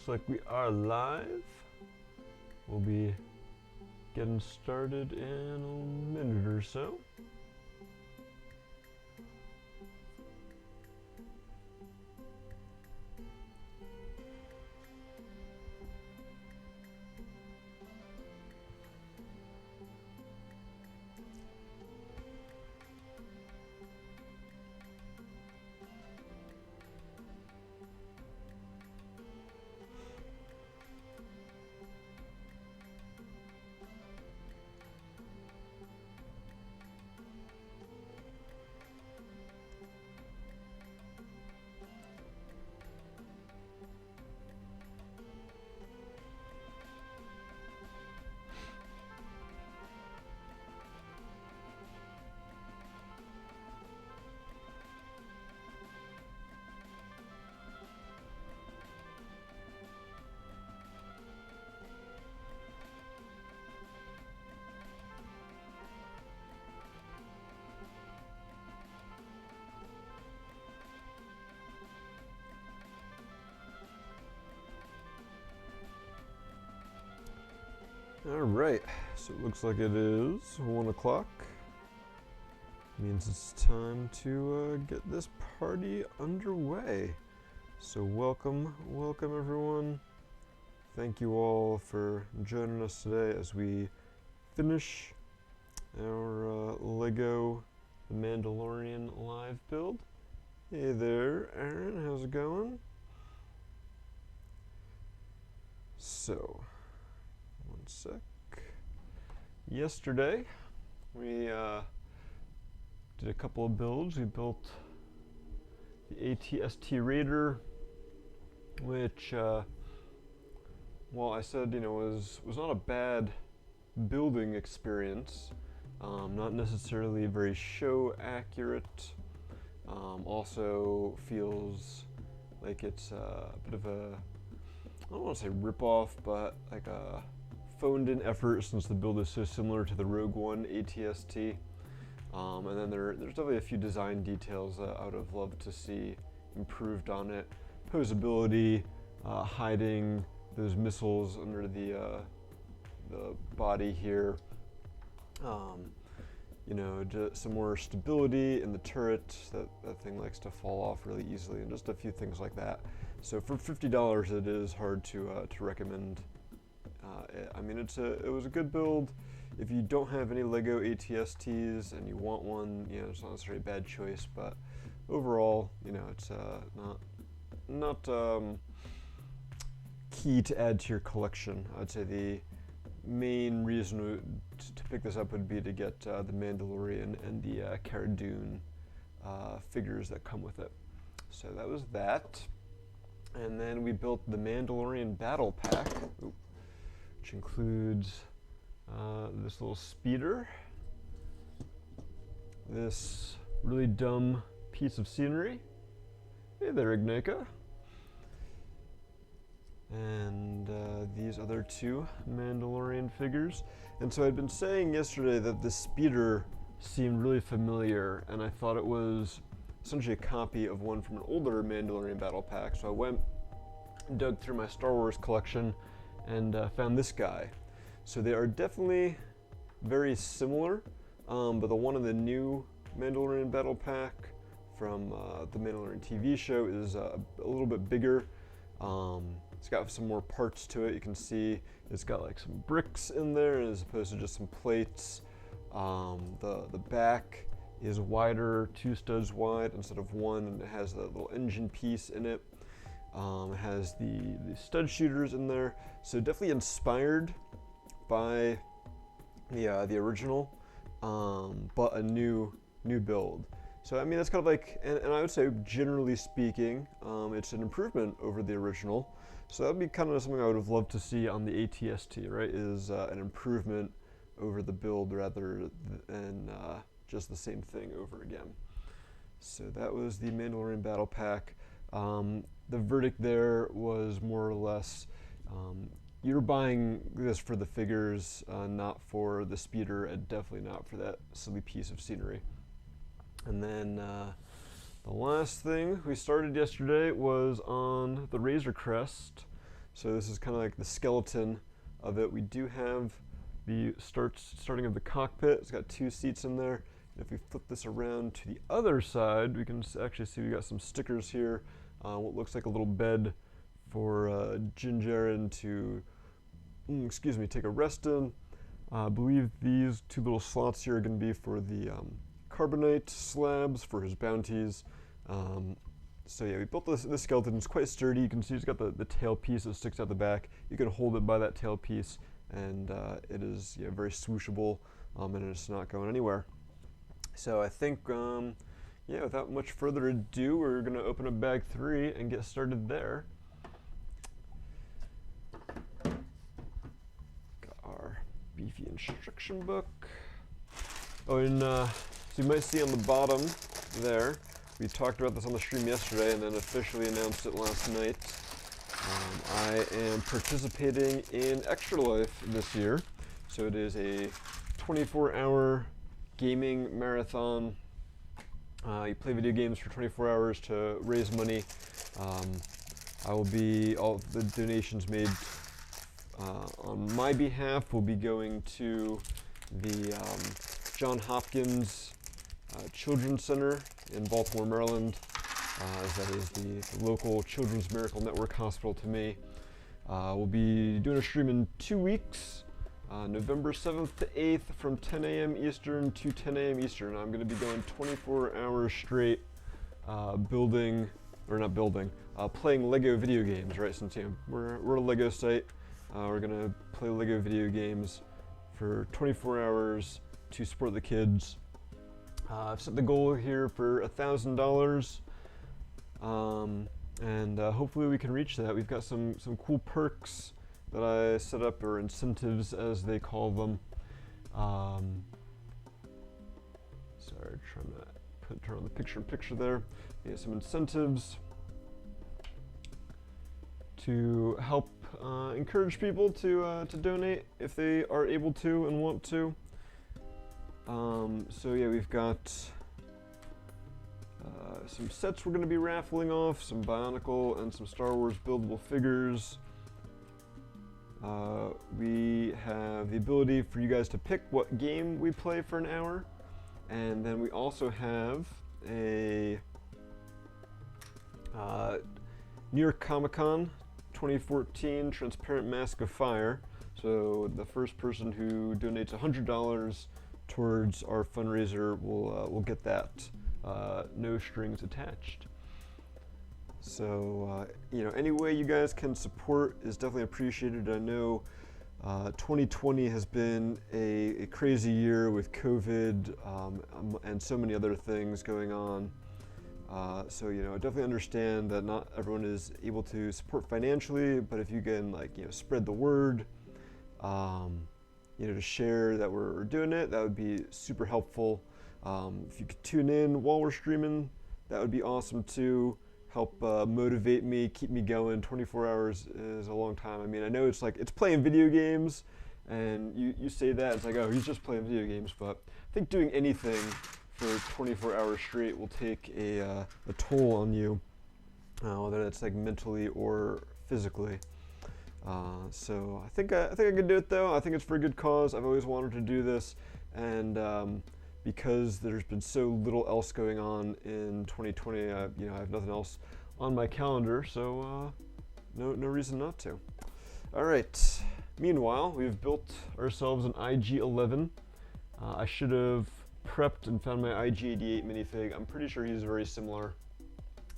looks like we are live. We'll be getting started in a minute or so. Alright, so it looks like it is 1 o'clock. Means it's time to get this party underway. So welcome everyone. Thank you all for joining us today as we finish our Lego The Mandalorian live build. Hey there, Aaron, how's it going? So, one sec. Yesterday, we did a couple of builds. We built the ATST Raider, which, well, I said, you know, was not a bad building experience. Not necessarily very show accurate. Also feels like it's a bit of a, I don't want to say rip-off, but like a phoned-in effort since the build is so similar to the Rogue One ATST. And then there's definitely a few design details that I would have loved to see improved on it. Posability, hiding those missiles under the body here. You know, just some more stability in the turret. That thing likes to fall off really easily, and just a few things like that. So for $50, it is hard to recommend it. I mean, it was a good build. If you don't have any Lego ATSTs and you want one, you know, it's not necessarily a bad choice. But overall, you know, it's not key to add to your collection. I'd say the main reason to pick this up would be to get the Mandalorian and the Cara Dune figures that come with it. So that was that. And then we built the Mandalorian Battle Pack, which includes this little speeder, this really dumb piece of scenery. Hey there, Ignaka. And these other two Mandalorian figures. And so I'd been saying yesterday that this speeder seemed really familiar, and I thought it was essentially a copy of one from an older Mandalorian battle pack. So I went and dug through my Star Wars collection and found this guy. So they are definitely very similar, but the one in the new Mandalorian battle pack from the Mandalorian TV show is a little bit bigger. It's got some more parts to it. You can see it's got like some bricks in there as opposed to just some plates. The back is wider, 2 studs wide instead of 1, and it has that little engine piece in it. It has the stud shooters in there, so definitely inspired by the original, but a new build. So I mean, that's kind of like, and I would say generally speaking, it's an improvement over the original. So that'd be kind of something I would have loved to see on the ATST, right? Is an improvement over the build rather than just the same thing over again. So that was the Mandalorian Battle Pack. The verdict there was more or less, you're buying this for the figures, not for the speeder, and definitely not for that silly piece of scenery. And then the last thing we started yesterday was on the Razor Crest. So this is kind of like the skeleton of it. We do have the starting of the cockpit. It's got 2 seats in there. And if we flip this around to the other side, we can actually see we got some stickers here. What looks like a little bed for Jinjaren to, take a rest in. I believe these 2 little slots here are going to be for the carbonite slabs for his bounties. So yeah, we built this skeleton. It's quite sturdy. You can see it's got the tail piece that sticks out the back. You can hold it by that tail piece, and it is very swooshable, and it's not going anywhere. So I think, without much further ado, we're going to open up bag 3 and get started there. Got our beefy instruction book. Oh, and so you might see on the bottom there, we talked about this on the stream yesterday and then officially announced it last night. I am participating in Extra Life this year. So it is a 24-hour gaming marathon. You play video games for 24 hours to raise money. All the donations made on my behalf will be going to the John Hopkins Children's Center in Baltimore, Maryland, as that is the local Children's Miracle Network hospital to me. We'll be doing a stream in 2 weeks, November 7th to 8th from 10 a.m. Eastern to 10 a.m. Eastern. I'm going to be going 24 hours straight playing Lego video games, right? Since we're a Lego site, we're going to play Lego video games for 24 hours to support the kids. I've set the goal here for $1,000, and hopefully we can reach that. We've got some cool perks that I set up, or incentives as they call them. Sorry, trying to turn on the picture-in-picture there. We have some incentives to help encourage people to donate if they are able to and want to. So yeah, we've got some sets we're going to be raffling off, some Bionicle and some Star Wars buildable figures. We have the ability for you guys to pick what game we play for an hour, and then we also have a New York Comic Con 2014 Transparent Mask of Fire. So the first person who donates $100 towards our fundraiser will get that, no strings attached. So any way you guys can support is definitely appreciated. I know 2020 has been a crazy year with COVID and so many other things going on. So I definitely understand that not everyone is able to support financially, but if you can spread the word, to share that we're doing it, that would be super helpful. If you could tune in while we're streaming, that would be awesome too. Help motivate me, keep me going. 24 hours is a long time. I mean, I know it's playing video games, and you say that, it's like, oh, he's just playing video games, but I think doing anything for 24 hours straight will take a toll on you, whether it's mentally or physically. So I think I can do it though. I think it's for a good cause. I've always wanted to do this, and because there's been so little else going on in 2020, I have nothing else on my calendar, so no reason not to. All right. Meanwhile, we've built ourselves an IG-11. I should have prepped and found my IG-88 minifig. I'm pretty sure he's very similar,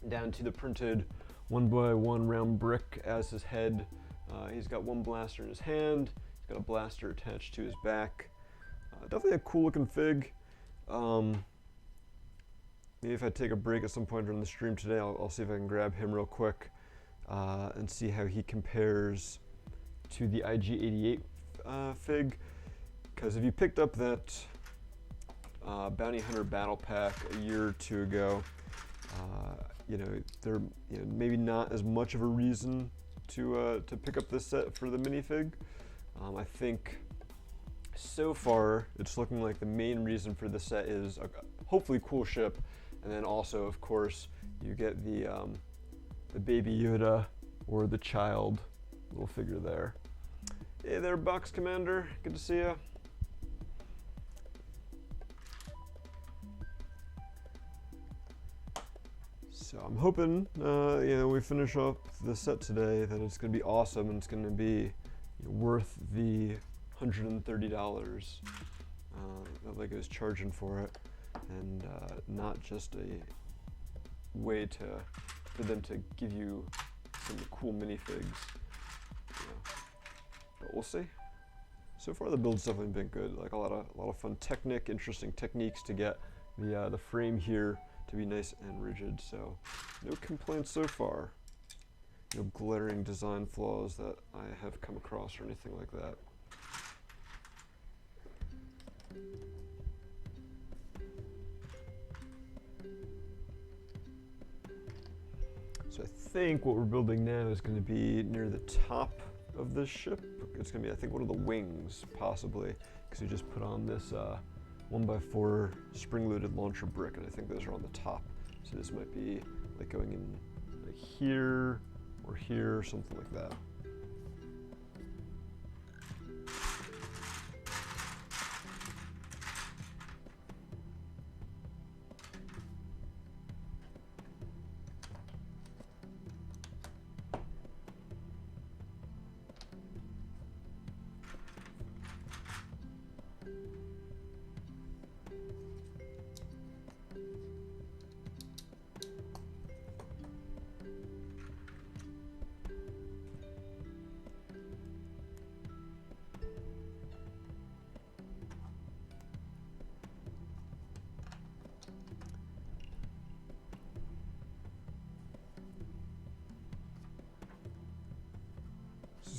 down to the printed 1x1 round brick as his head. He's got one blaster in his hand. He's got a blaster attached to his back. Definitely a cool looking fig. Maybe if I take a break at some point during the stream today, I'll see if I can grab him real quick and see how he compares to the IG-88 fig. Because if you picked up that Bounty Hunter Battle Pack a year or two ago, there maybe not as much of a reason to pick up this set for the minifig. I think so far it's looking like the main reason for the set is a hopefully cool ship, and then also, of course, you get the baby Yoda or the child little figure there. Hey there, Box Commander. Good to see you. So I'm hoping, we finish up the set today, that it's going to be awesome and it's going to be worth the $130 that LEGO's charging for it, and not just a way for them to give you some cool minifigs. But we'll see. So far the build's definitely been good. Like a lot of fun interesting techniques to get the frame here to be nice and rigid. So no complaints so far. No glaring design flaws that I have come across or anything like that. So I think what we're building now is going to be near the top of this ship. It's going to be, I think, one of the wings, possibly, because we just put on this 1x4 spring-loaded launcher brick, and I think those are on the top. So this might be like going in like here or here or something like that.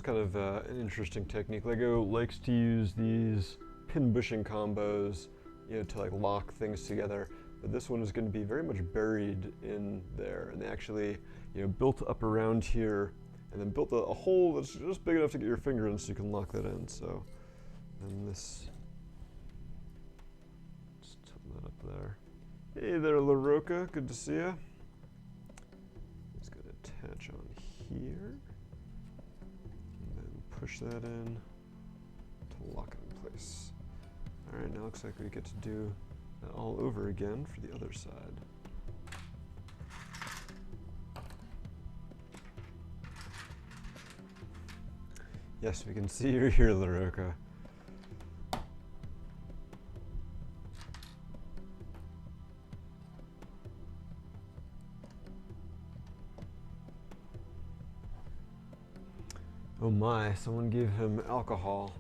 Kind of an interesting technique. LEGO likes to use these pin bushing combos, to like lock things together. But this one is going to be very much buried in there, and they actually, built up around here, and then built a hole that's just big enough to get your finger in, so you can lock that in. So, and this, just tighten that up there. Hey there, LaRocca. Good to see you. It's going to attach on here. Push that in to lock it in place. All right, now looks like we get to do that all over again for the other side. Yes, we can see you're here, LaRocca. Oh my, someone gave him alcohol.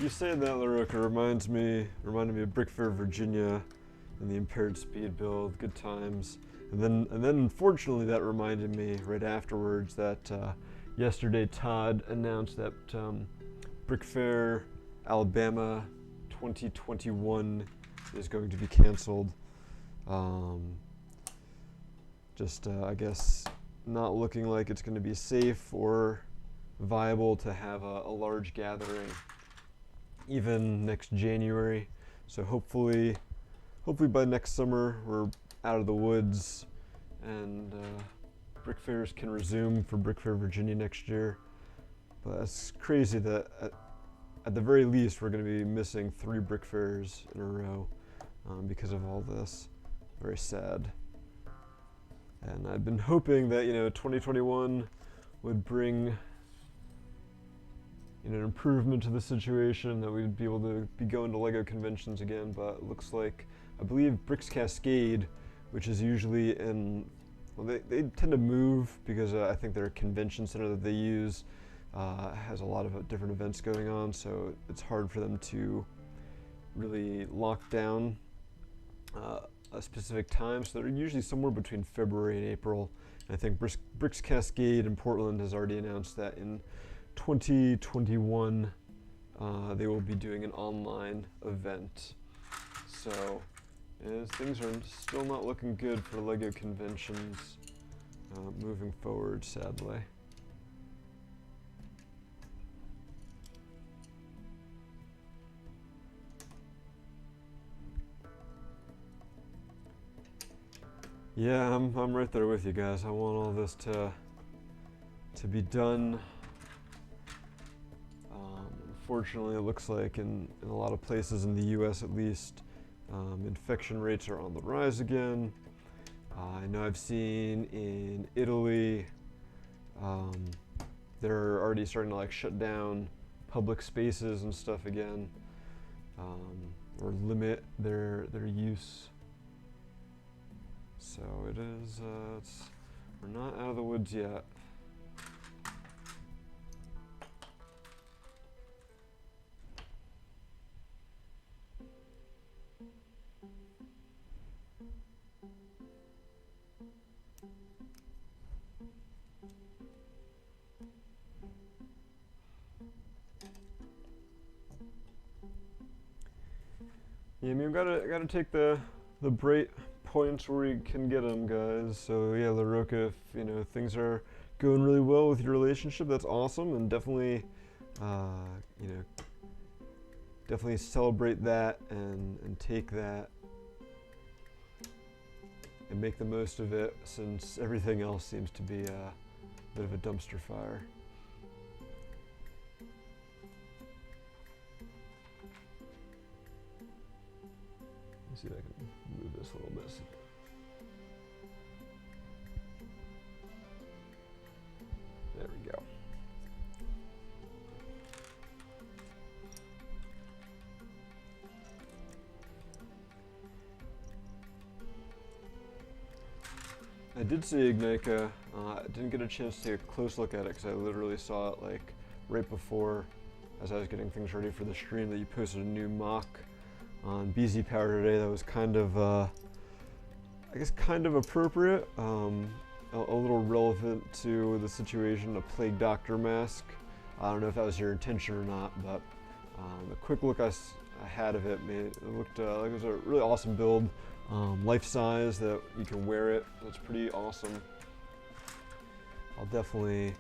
You saying that, LaRocca, reminded me of Brick Fair, Virginia, and the impaired speed build. Good times. And then unfortunately, that reminded me right afterwards that yesterday Todd announced that Brick Fair, Alabama, 2021 is going to be canceled. I guess not looking like it's going to be safe or viable to have a large gathering even next January. So hopefully by next summer we're out of the woods and Brick Fairs can resume for Brick Fair, Virginia next year. But it's crazy that at the very least we're going to be missing 3 Brick Fairs in a row because of all this. Very sad. And I've been hoping that 2021 would bring an improvement to the situation, that we'd be able to be going to LEGO conventions again, but it looks like, I believe Bricks Cascade, which is usually in, well, they tend to move because I think their convention center that they use has a lot of different events going on, so it's hard for them to really lock down a specific time. So they're usually somewhere between February and April. And I think Bricks Cascade in Portland has already announced that in 2021 they will be doing an online event. So things are still not looking good for LEGO conventions moving forward, sadly. Yeah, I'm right there with you guys. I want all this to be done. Unfortunately, it looks like in a lot of places in the US at least, infection rates are on the rise again. I know I've seen in Italy, they're already starting to like shut down public spaces and stuff again, or limit their use. So it is, we're not out of the woods yet. Yeah, I mean, we've gotta take the bright points where we can get them, guys. So yeah, LaRocca, if you know things are going really well with your relationship, that's awesome, and definitely, you know, definitely celebrate that and take that and make the most of it, since everything else seems to be a bit of a dumpster fire. Let's see if I can move this a little bit. There we go. I did see Ignika. I didn't get a chance to take a close look at it because I literally saw it like right before, as I was getting things ready for the stream, that you posted a new mock on BZPower today that was kind of, I guess, kind of appropriate, a little relevant to the situation, a Plague Doctor mask. I don't know if that was your intention or not, but the quick look I had of it made it looked like it was a really awesome build, life size that you can wear it. That's pretty awesome. I'll definitely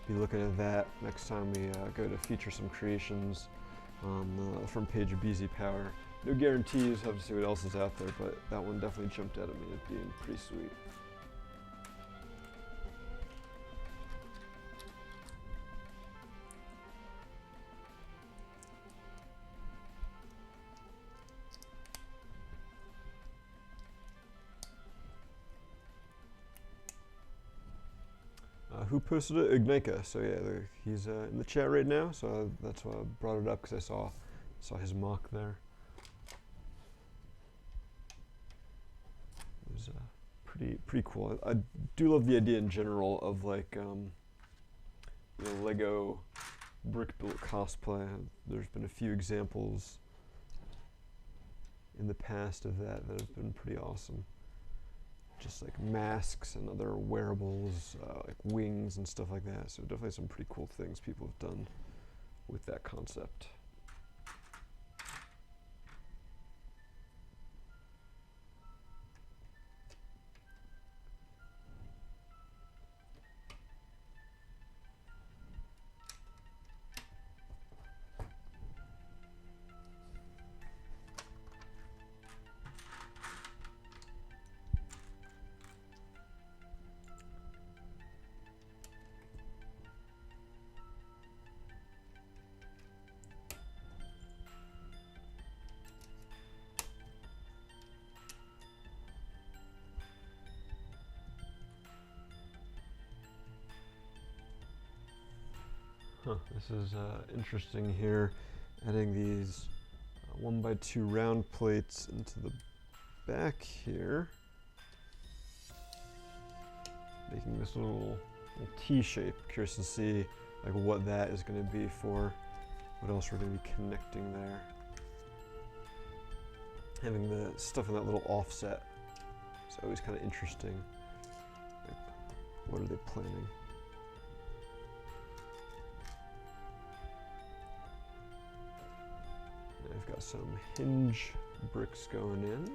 be looking at that next time we go to feature some creations on the front page of BZPower. No guarantees, have to see what else is out there, but that one definitely jumped out at me as being pretty sweet. Who posted it? Ignika. So yeah, he's in the chat right now. So that's why I brought it up, because I saw his mock there. It was pretty cool. I do love the idea in general of like you know, Lego brick built cosplay. There's been a few examples in the past of that have been pretty awesome. Just like masks and other wearables, like wings and stuff like that. So definitely some pretty cool things people have done with that concept. This is interesting here, adding these 1x2 round plates into the back here, making this little T shape. Curious to see like what that is going to be for, what else we're going to be connecting there. Having the stuff in that little offset is always kind of interesting. Like, what are they planning? got some hinge bricks going in.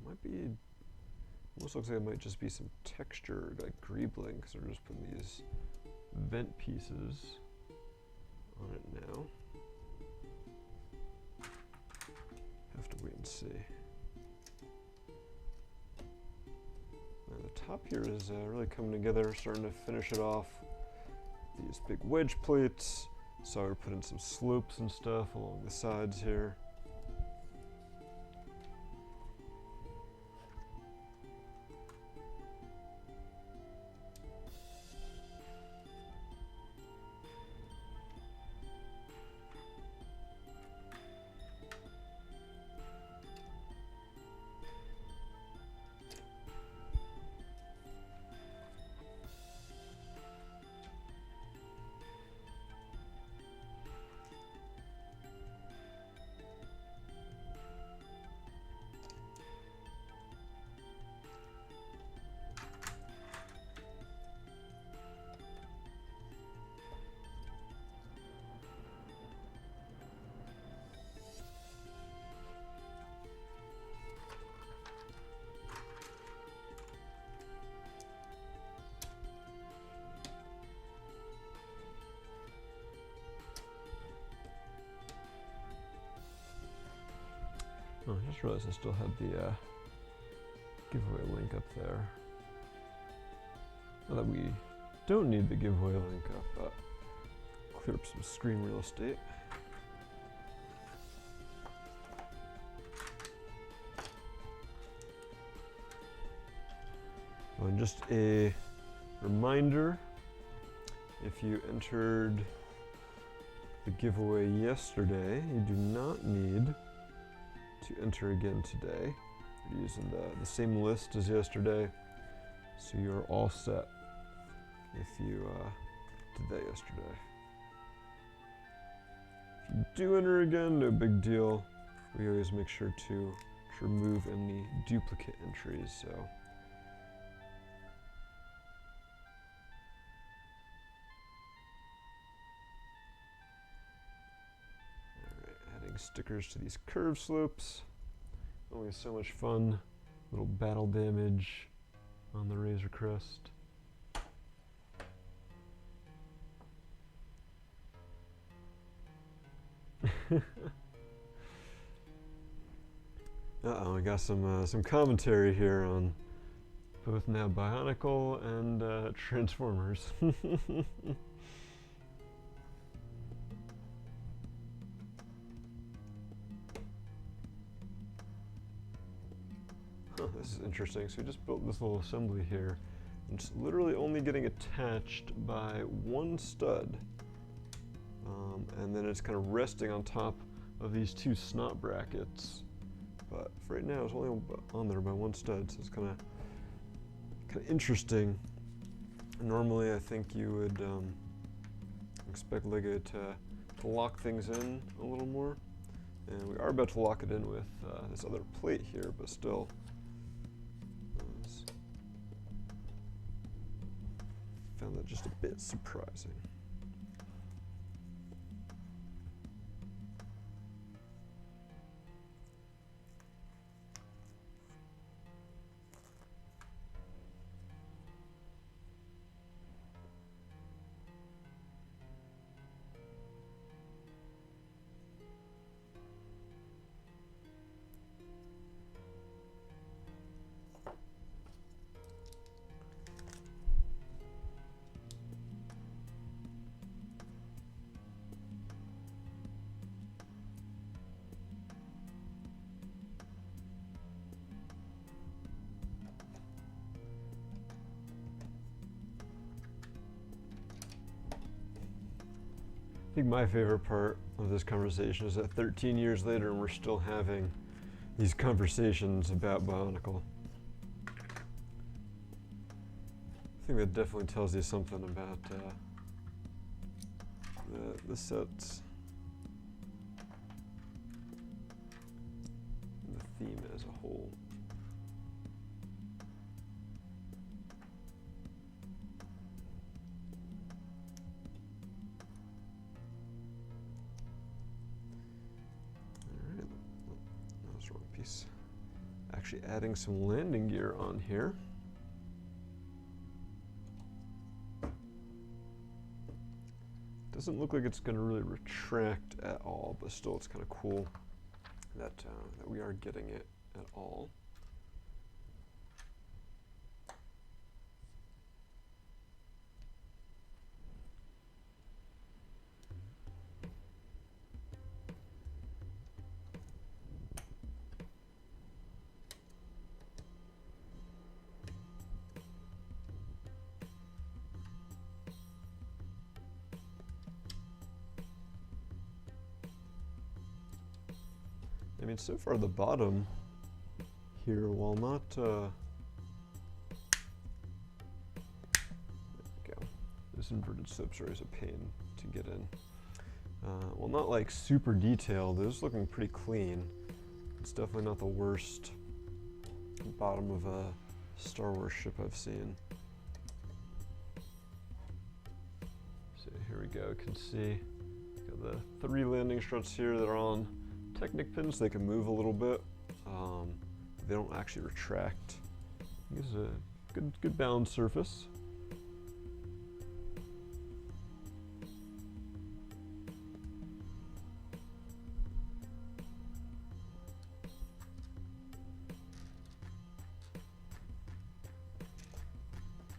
Might be, almost looks like it might just be some texture, like greebling, because we're just putting these vent pieces on it now. Have to wait and see. Now the top here is really coming together, starting to finish it off. These big wedge plates, so we're putting some slopes and stuff along the sides here. Oh, I just realized I still had the giveaway link up there. Not that we don't need the giveaway link up, but clear up some screen real estate. Oh, and just a reminder, if you entered the giveaway yesterday, you do not need to enter again today. You're using the same list as yesterday, so you're all set if you did that yesterday. If you do enter again, no big deal. We always make sure to remove any duplicate entries. So. Stickers to these curve slopes. Always so much fun. Little battle damage on the Razor Crest. Uh-oh, we got some commentary here on both now Bionicle and Transformers. This is interesting. So we just built this little assembly here, and it's literally only getting attached by one stud, and then it's kind of resting on top of these two snot brackets. But for right now, it's only on there by one stud, so it's kind of interesting. Normally, I think you would expect Lego to lock things in a little more, and we are about to lock it in with this other plate here, but still. Found that just a bit surprising. I think my favorite part of this conversation is that 13 years later and we're still having these conversations about Bionicle. I think that definitely tells you something about the sets, the theme as a whole. actually adding some landing gear on here. Doesn't look like it's going to really retract at all, but still it's kind of cool that, that we are getting it at all. I mean, so far the bottom here, while not, there we go. This inverted soap's always a pain to get in. Well, not like super detailed. This is looking pretty clean. It's definitely not the worst bottom of a Star Wars ship I've seen. So here we go. You can see got the 3 landing struts here that are on Technic pins. They can move a little bit. They don't actually retract. It's a good balanced surface.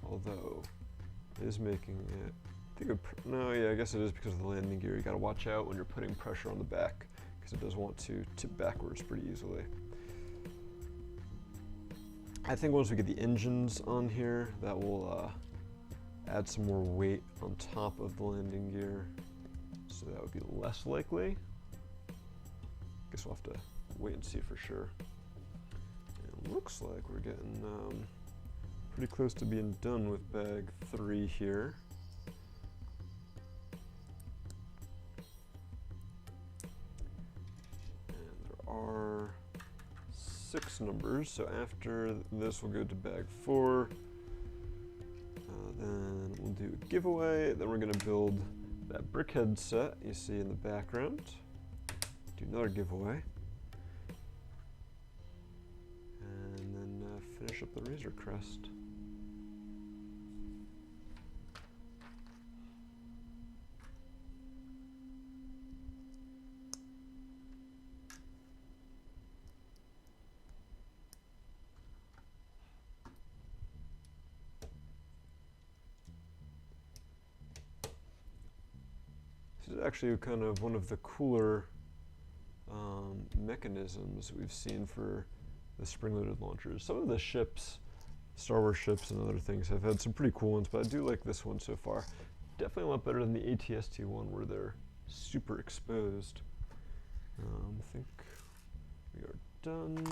Although it is making it, no, yeah, I guess it is because of the landing gear. You got to watch out when you're putting pressure on the back, because it does want to tip backwards pretty easily. I think once we get the engines on here, that will add some more weight on top of the landing gear, so that would be less likely. Guess we'll have to wait and see for sure. It looks like we're getting pretty close to being done with bag 3 here. Are 6 numbers, so after this we'll go to bag 4, then we'll do a giveaway, then we're going to build that brickhead set you see in the background, do another giveaway, and then finish up the Razor Crest. This is actually kind of one of the cooler mechanisms we've seen for the spring-loaded launchers. Some of the ships, Star Wars ships and other things, have had some pretty cool ones, but I do like this one so far. Definitely a lot better than the ATST one where they're super exposed. I think we are done.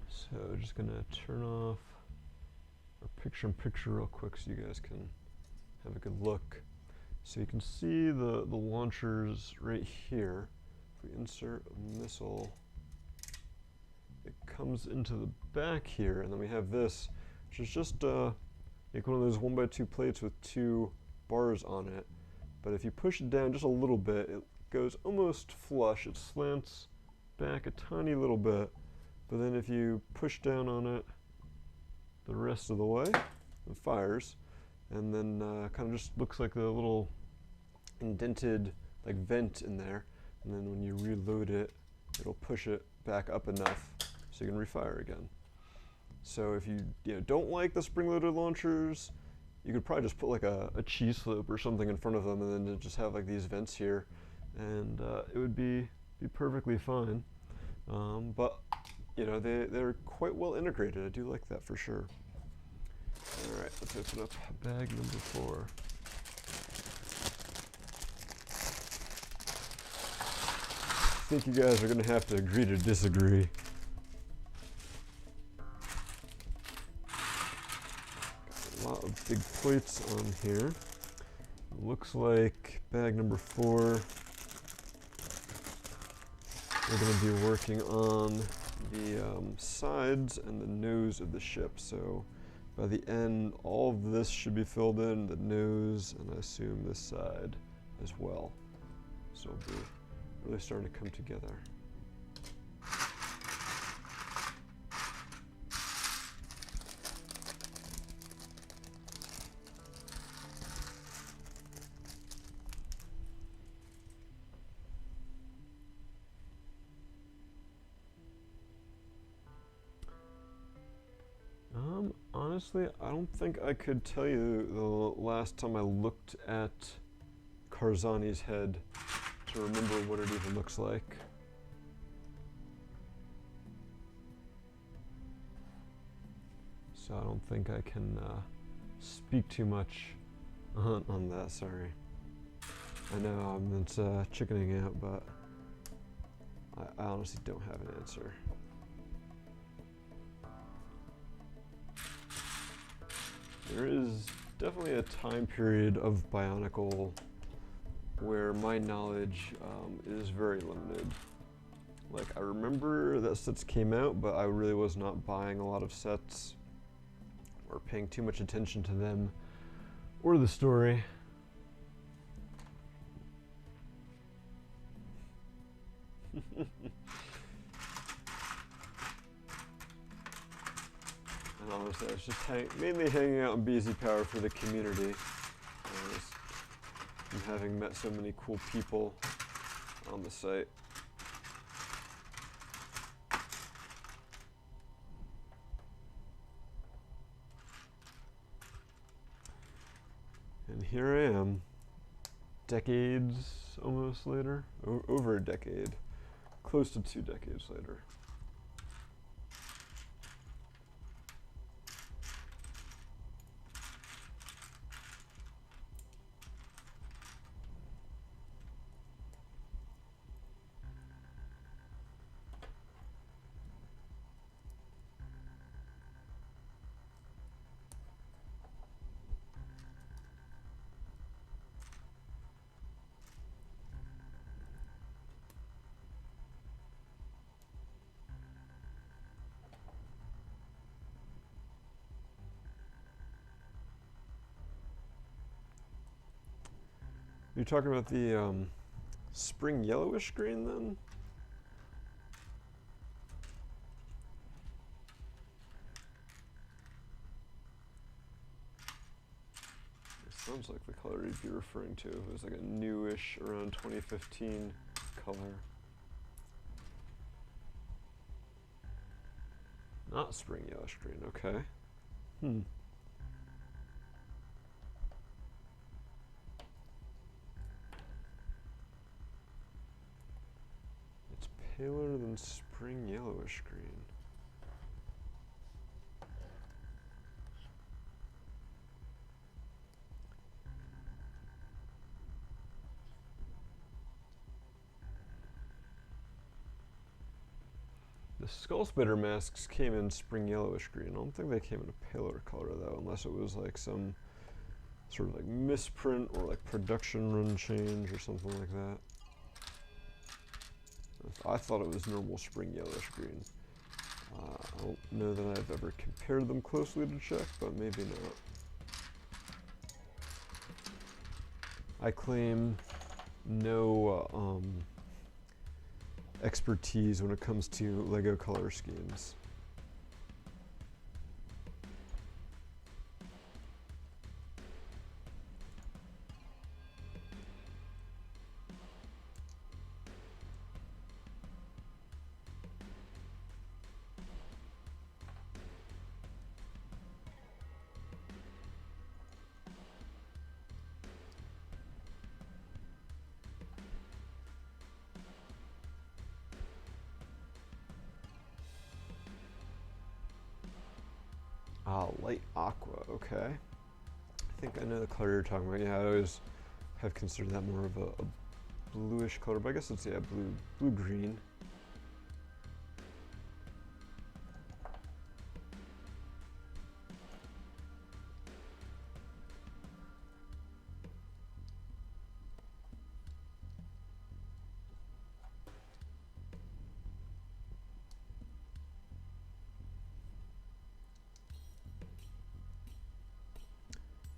So just gonna turn off our picture-in-picture real quick so you guys can have a good look. So you can see the launchers right here. If we insert a missile, it comes into the back here, and then we have this, which is just like one of those 1x2 plates with 2 bars on it. But if you push it down just a little bit, it goes almost flush. It slants back a tiny little bit, but then if you push down on it the rest of the way, it fires. And then kind of just looks like a little indented like vent in there, and then when you reload it, it'll push it back up enough so you can refire again. So if you don't like the spring-loaded launchers, you could probably just put like a cheese slope or something in front of them, and then just have like these vents here, and it would be perfectly fine. But they're quite well integrated. I do like that for sure. All right, let's open up bag number 4. I think you guys are going to have to agree to disagree. Got a lot of big plates on here. Looks like bag number 4, we're going to be working on the sides and the nose of the ship. So by the end, all of this should be filled in, the nose, and I assume this side as well. So it'll be really starting to come together. honestly, I don't think I could tell you the last time I looked at Karzani's head to remember what it even looks like. So I don't think I can speak too much on that, sorry. I know it's chickening out, but I honestly don't have an answer. There is definitely a time period of Bionicle where my knowledge is very limited. Like, I remember that sets came out, but I really was not buying a lot of sets or paying too much attention to them or the story. And honestly, I was just mainly hanging out in BZPower for the community. And having met so many cool people on the site. And here I am, decades almost later, over a decade, close to 2 decades later. You're talking about the spring yellowish green then? It sounds like the color you'd be referring to. It was like a newish, around 2015 color. Not spring yellowish green, okay. It's paler than spring yellowish green. The Skull Spitter masks came in spring yellowish green. I don't think they came in a paler color though, unless it was like some sort of like misprint or like production run change or something like that. I thought it was normal spring yellowish green. I don't know that I've ever compared them closely to check, but maybe not. I claim no expertise when it comes to Lego color schemes. Light aqua, okay. I think I know the color you're talking about. Yeah, I always have considered that more of a bluish color, but I guess it's, yeah, blue-green.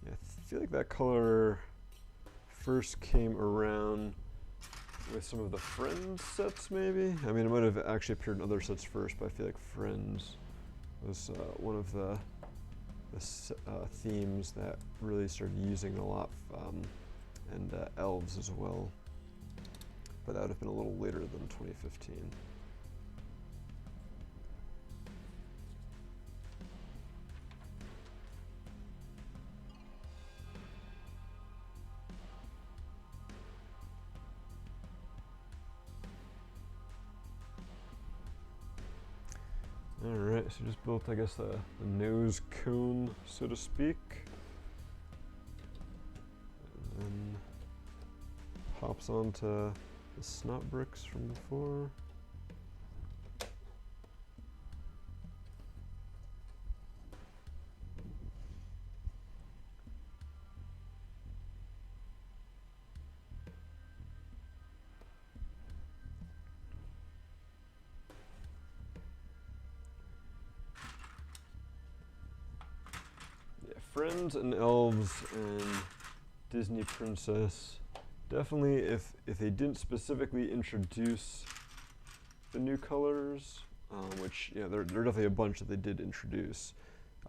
I feel like that color first came around with some of the Friends sets, maybe? I mean, it might have actually appeared in other sets first, but I feel like Friends was one of the themes that really started using a lot, and Elves as well. But that would have been a little later than 2015. Alright, so just built, I guess, the nose cone, so to speak. And then hops onto the snot bricks from before. Friends and elves and Disney princess. Definitely, if they didn't specifically introduce the new colors, which there are definitely a bunch that they did introduce,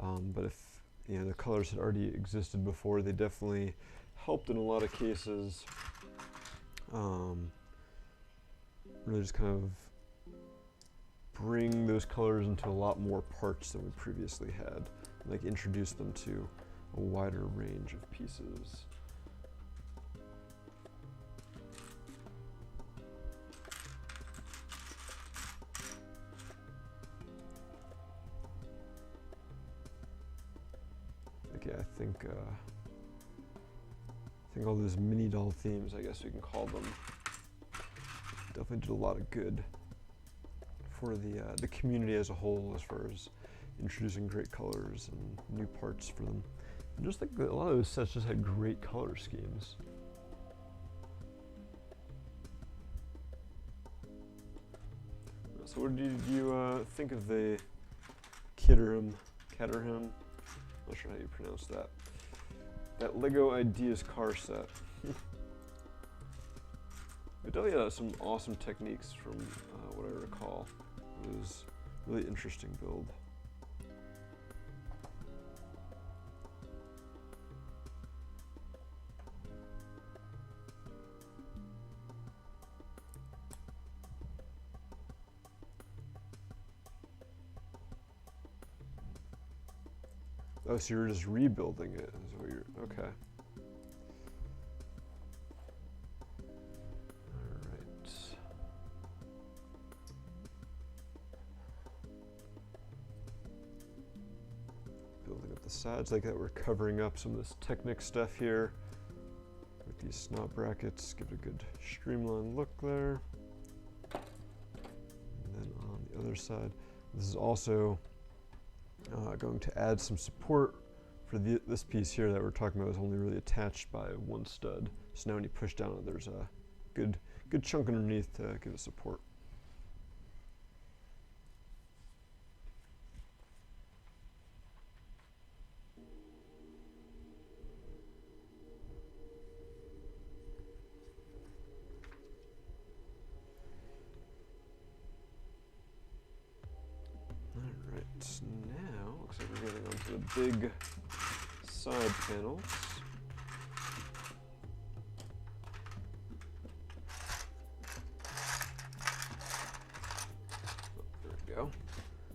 but if the colors had already existed before, they definitely helped in a lot of cases. Really just kind of bring those colors into a lot more parts than we previously had. Like introduce them to a wider range of pieces. Okay, I think all those mini doll themes, I guess we can call them, definitely did a lot of good for the community as a whole, as far as introducing great colors and new parts for them. And just like a lot of those sets just had great color schemes. So what did you think of the Caterham? Not sure how you pronounce that. That Lego Ideas car set. It definitely had some awesome techniques from what I recall. It was a really interesting build. Oh, so you're just rebuilding it, is what you're, okay. Alright. Building up the sides like that, we're covering up some of this Technic stuff here with these snot brackets, give it a good streamlined look there. And then on the other side, this is also going to add some support for this piece here that we're talking about is only really attached by one stud. So now when you push down it, there's a good chunk underneath to give it support. Alright, now looks like we're getting onto the big side panels. Oh, there we go.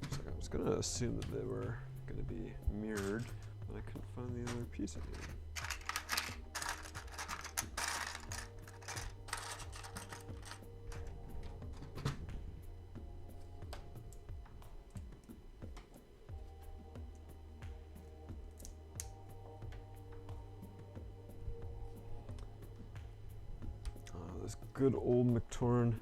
Looks like I was going to assume that they were going to be mirrored, but I couldn't find the other piece anymore. Good old McTorn.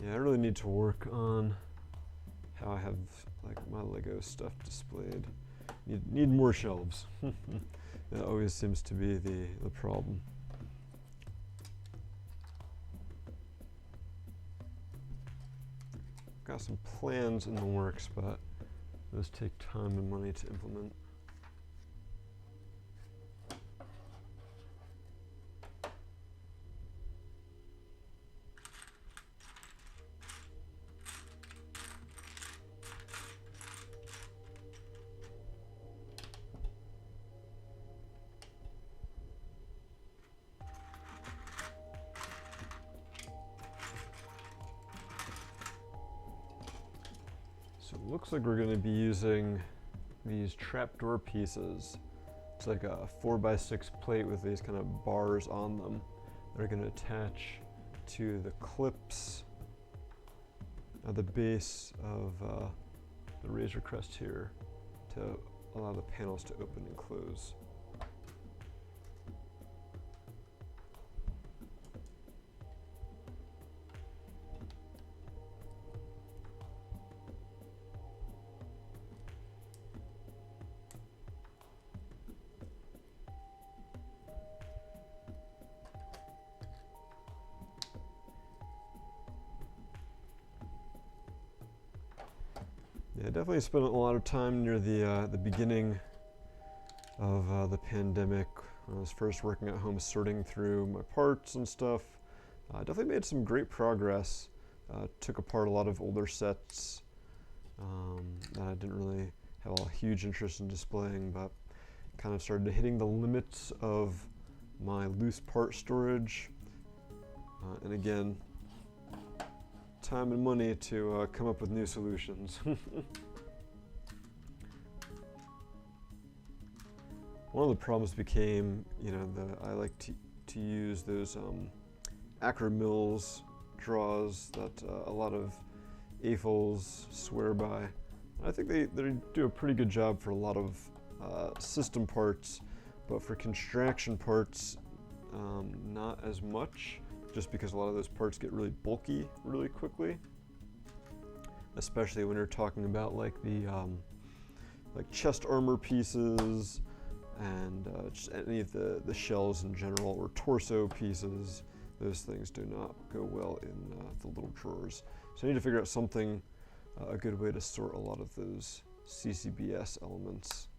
Yeah, I really need to work on how I have like my Lego stuff displayed. Need more shelves. That always seems to be the problem. Got some plans in the works, but those take time and money to implement. So it looks like we're going to be using these trapdoor pieces. It's like a 4x6 plate with these kind of bars on them that are going to attach to the clips the base of the Razor Crest here to allow the panels to open and close. Yeah, definitely spent a lot of time near the beginning of the pandemic when I was first working at home sorting through my parts and stuff. Definitely made some great progress. Took apart a lot of older sets that I didn't really have a huge interest in displaying, but kind of started hitting the limits of my loose part storage. And again, time and money to come up with new solutions. One of the problems became, you know, I like to use those Acromills draws that a lot of AFOLs swear by. I think they do a pretty good job for a lot of system parts, but for construction parts, not as much, just because a lot of those parts get really bulky really quickly, especially when you're talking about like the like chest armor pieces and just any of the shells in general, or torso pieces. Those things do not go well in the little drawers. So I need to figure out something, a good way to sort a lot of those CCBS elements.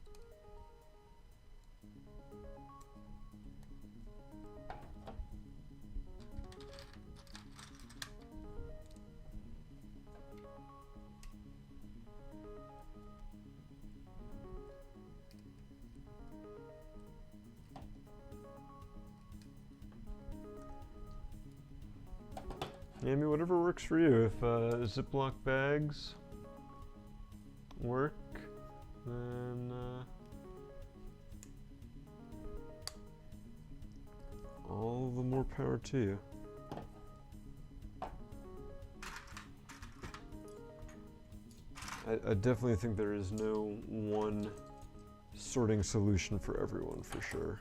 Yeah, I mean, whatever works for you. If Ziploc bags work, then all the more power to you. I definitely think there is no one sorting solution for everyone, for sure.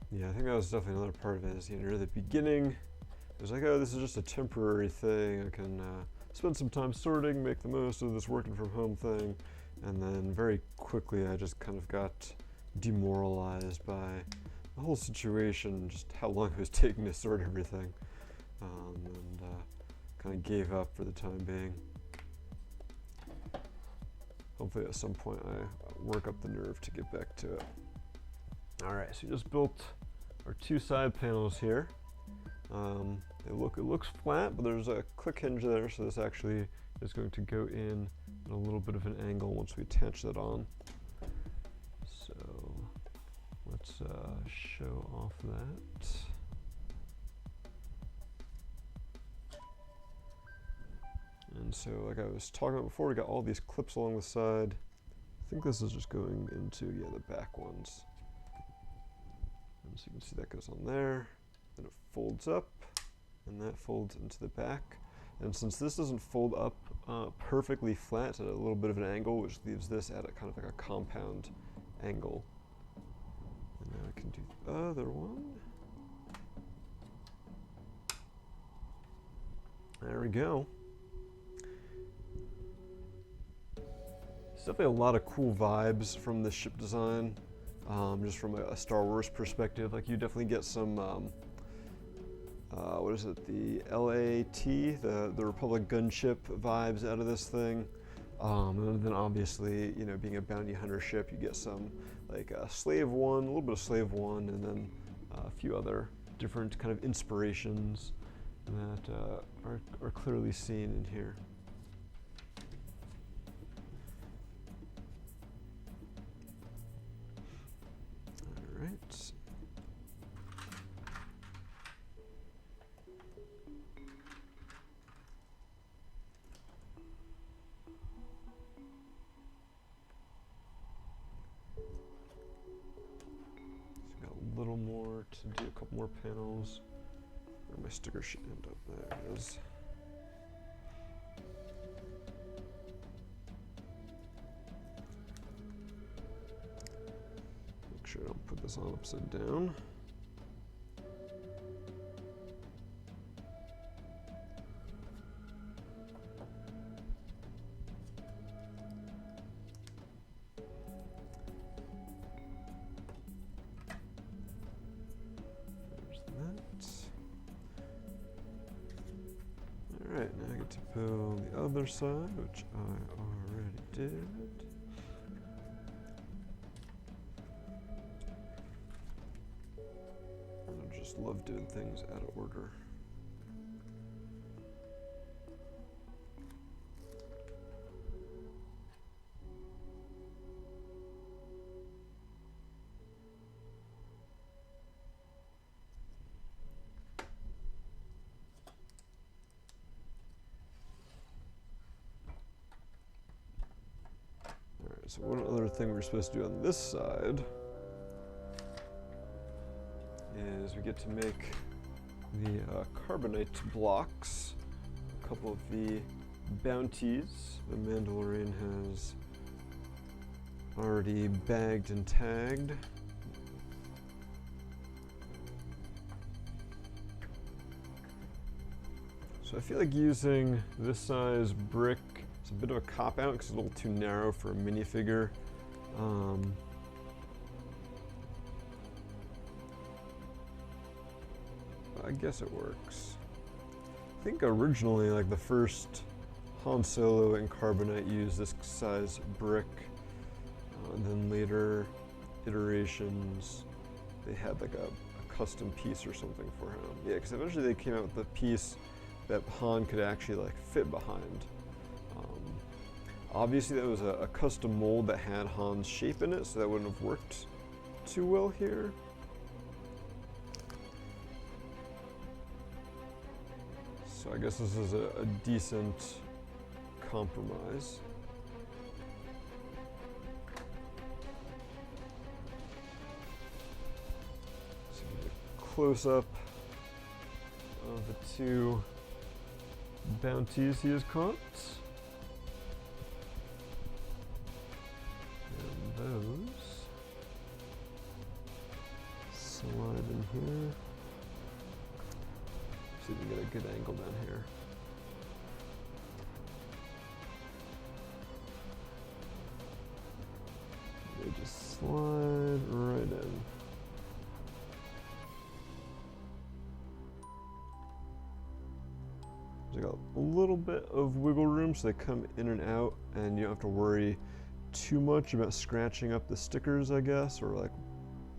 Yeah, I think that was definitely another part of it, is, you know, near the beginning, it was like, oh, this is just a temporary thing. I can spend some time sorting, make the most of this working from home thing. And then very quickly, I just kind of got demoralized by the whole situation, just how long it was taking to sort everything. And kind of gave up for the time being. Hopefully at some point I work up the nerve to get back to it. All right, so we just built our two side panels here. It looks flat, but there's a click hinge there, so this actually is going to go in at a little bit of an angle once we attach that on. So let's show off that. And so, like I was talking about before, we got all these clips along the side. I think this is just going into, yeah, the back ones. And so you can see that goes on there, then it folds up, and that folds into the back. And since this doesn't fold up perfectly flat at a little bit of an angle, which leaves this at a kind of like a compound angle. And now I can do the other one. There we go. There's definitely a lot of cool vibes from this ship design, just from a Star Wars perspective. Like you definitely get some, what is it, the LAT, the Republic gunship vibes out of this thing. And then obviously, you know, being a bounty hunter ship, you get some like Slave One, a little bit of Slave One, and then a few other different kind of inspirations that are clearly seen in here. All right. A little more to do, a couple more panels. Where my sticker should end up. There it is. Make sure I don't put this all upside down. Alright, now I get to build the other side, which I already did. I just love doing things out of order. So one other thing we're supposed to do on this side is we get to make the carbonite blocks. A couple of the bounties the Mandalorian has already bagged and tagged. So I feel like using this size brick, it's a bit of a cop-out because it's a little too narrow for a minifigure. I guess it works. I think originally, like the first Han Solo and Carbonite used this size brick, and then later iterations, they had like a custom piece or something for him. Yeah, because eventually they came out with a piece that Han could actually like fit behind. Obviously that was a custom mold that had Han's shape in it, so that wouldn't have worked too well here. So I guess this is a decent compromise. So get a close-up of the two bounties he has caught. Those slide in here. See if we can get a good angle down here. They just slide right in. There's like a little bit of wiggle room so they come in and out and you don't have to worry too much about scratching up the stickers, I guess, or like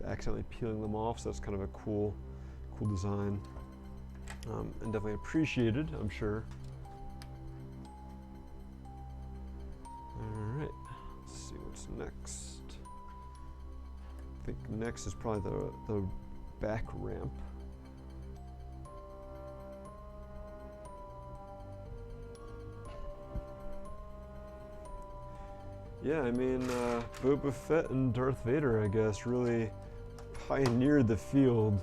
accidentally peeling them off. So that's kind of a cool design, and definitely appreciated, I'm sure. All right, let's see what's next. I think next is probably the back ramp. Yeah, I mean, Boba Fett and Darth Vader, I guess, really pioneered the field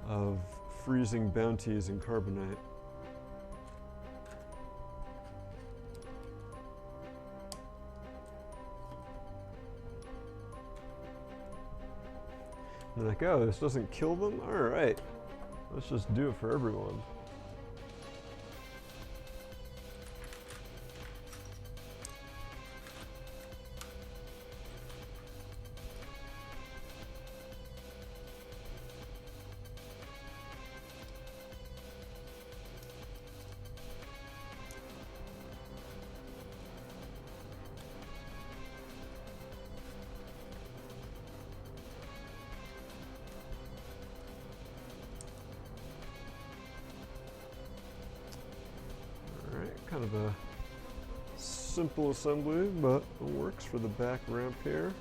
of freezing bounties in carbonite. They're like, oh, this doesn't kill them? Alright, let's just do it for everyone. Kind of a simple assembly, but it works for the back ramp here.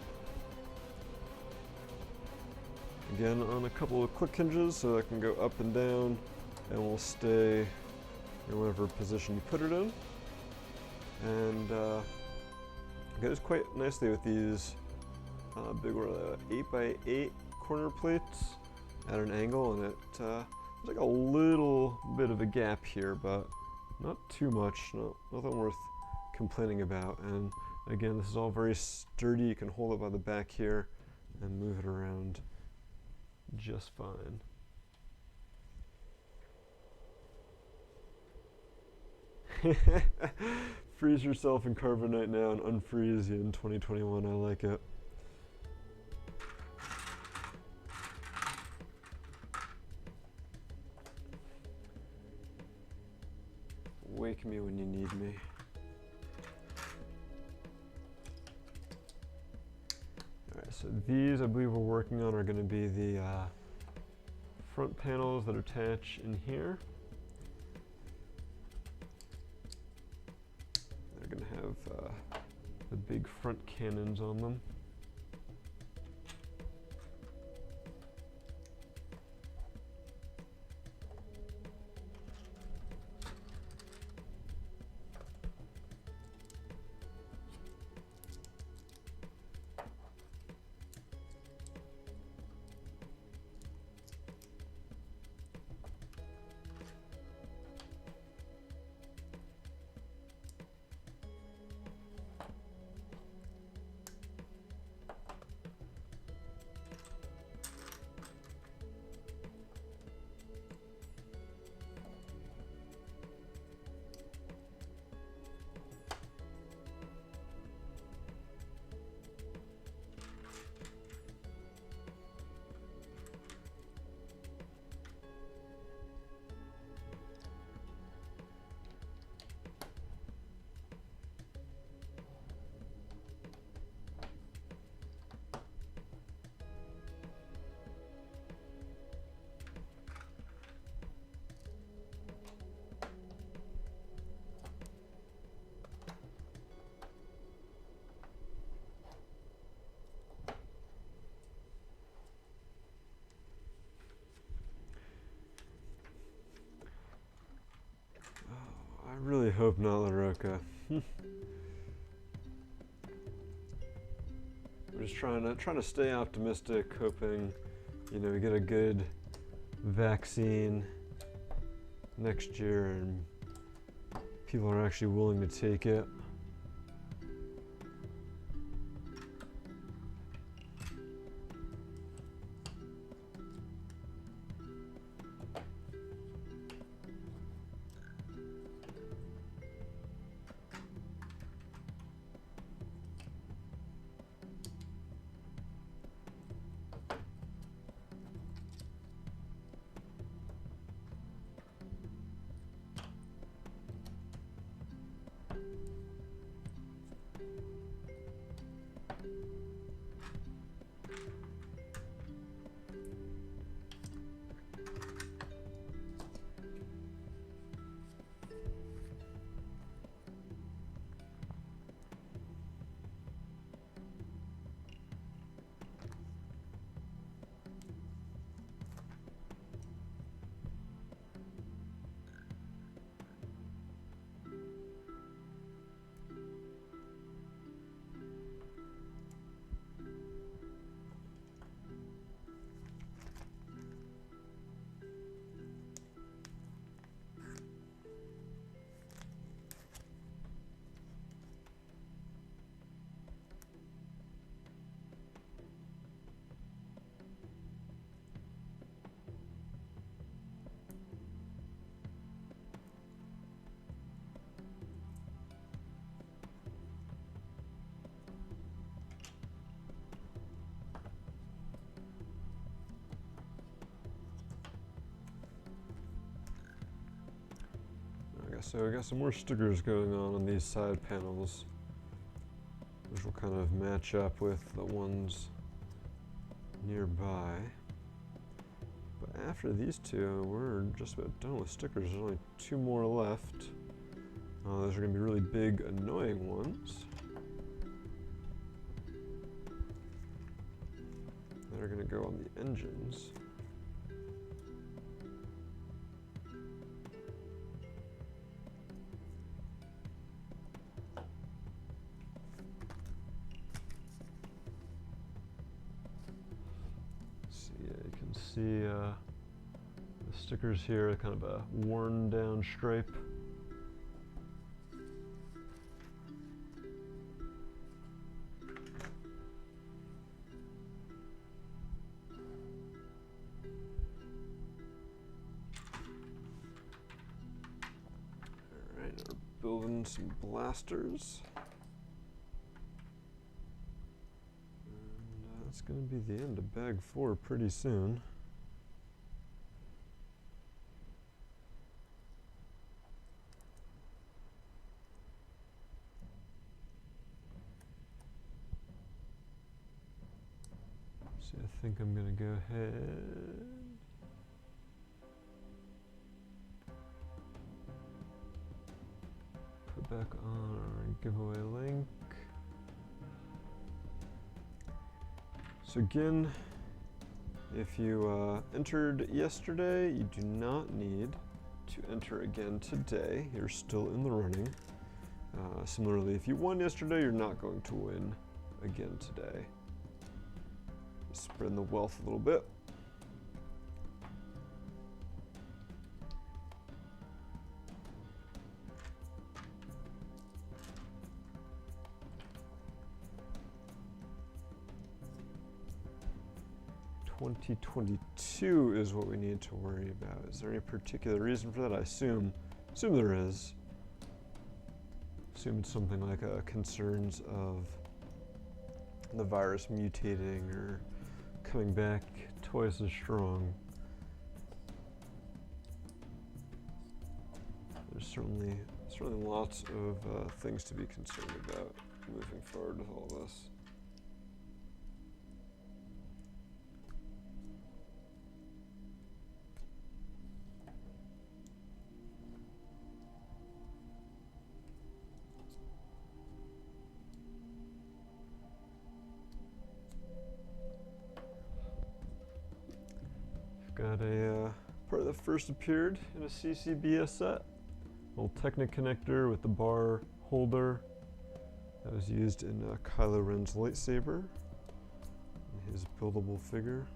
Again, on a couple of click hinges so that can go up and down and will stay in whatever position you put it in. And it goes quite nicely with these big 8x8 corner plates at an angle, and there's like a little bit of a gap here, but not too much, nothing worth complaining about. And again, this is all very sturdy. You can hold it by the back here and move it around just fine. Freeze yourself in carbonite now and unfreeze you in 2021. I like it. Wake me when you need me. Alright, so these I believe we're working on are going to be the front panels that attach in here. They're going to have the big front cannons on them. I really hope not, LaRocca. We're just trying to stay optimistic, hoping, you know, we get a good vaccine next year and people are actually willing to take it. so we got some more stickers going on these side panels, which will kind of match up with the ones nearby. But after these two, we're just about done with stickers. There's only 2 more left. Those are going to be really big, annoying ones. That are going to go on the engines. See the stickers here, kind of a worn down stripe. Alright, we're building some blasters. And that's going to be the end of bag 4 pretty soon. I think I'm going to go ahead. Put back on our giveaway link. So again, if you entered yesterday, you do not need to enter again today. You're still in the running. Similarly, if you won yesterday, you're not going to win again today. Spreading the wealth a little bit. $2022 is what we need to worry about. Is there any particular reason for that? I assume there is. Assume it's something like concerns of the virus mutating or coming back twice as strong. There's certainly lots of things to be concerned about moving forward with all this. Got a part that first appeared in a CCBS set. Little Technic connector with the bar holder that was used in Kylo Ren's lightsaber and his buildable figure.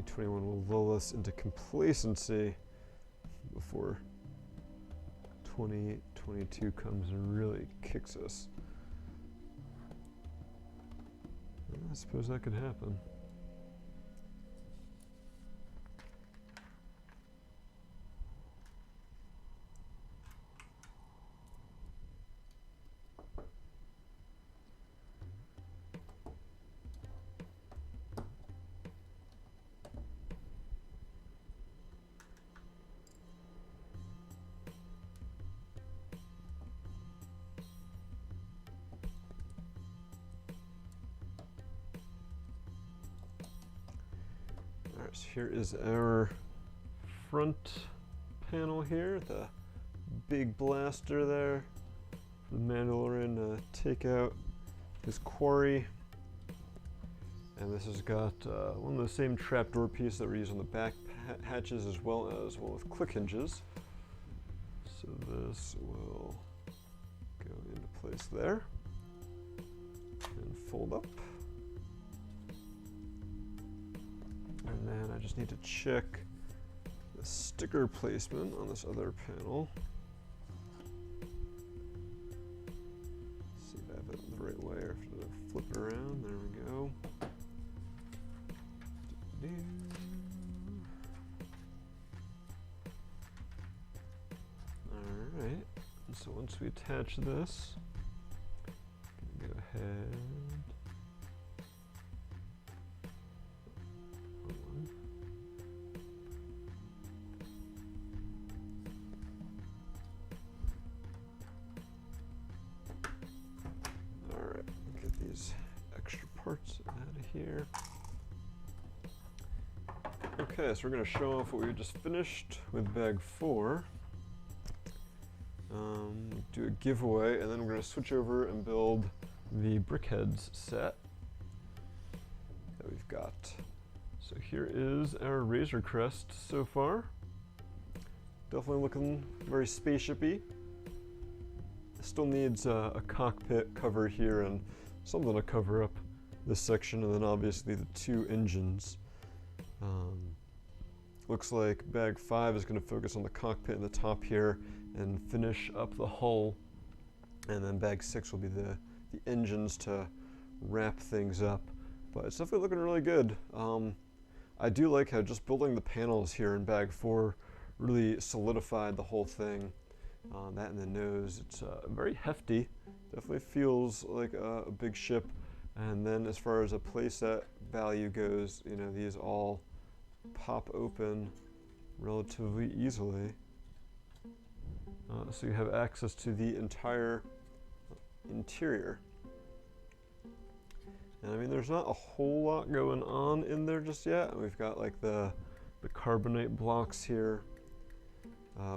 '21 will lull us into complacency before 2022 comes and really kicks us. I suppose that could happen. So here is our front panel here, the big blaster there. The Mandalorian take out his quarry. And this has got one of the same trapdoor pieces that were used on the back hatches as well as one with click hinges. So this will go into place there and fold up. And then I just need to check the sticker placement on this other panel. See if I have it the right way or if I flip it around. There we go. Alright, and so once we attach this, go ahead. Alright, get these extra parts out of here. Okay, so we're going to show off what we just finished with bag 4. Do a giveaway, and then we're going to switch over and build the brickheads set that we've got. So here is our Razor Crest so far. Definitely looking very spaceshipy. Still needs a cockpit cover here and something to cover up this section, and then obviously the 2 engines. Looks like bag 5 is going to focus on the cockpit in the top here and finish up the hull, and then bag 6 will be the engines to wrap things up. But it's definitely looking really good. I do like how just building the panels here in bag 4 really solidified the whole thing. That and the nose, it's very hefty. Definitely feels like a big ship. And then as far as a playset value goes, you know, these all pop open relatively easily. So you have access to the entire interior. And I mean, there's not a whole lot going on in there just yet. We've got like the carbonate blocks here.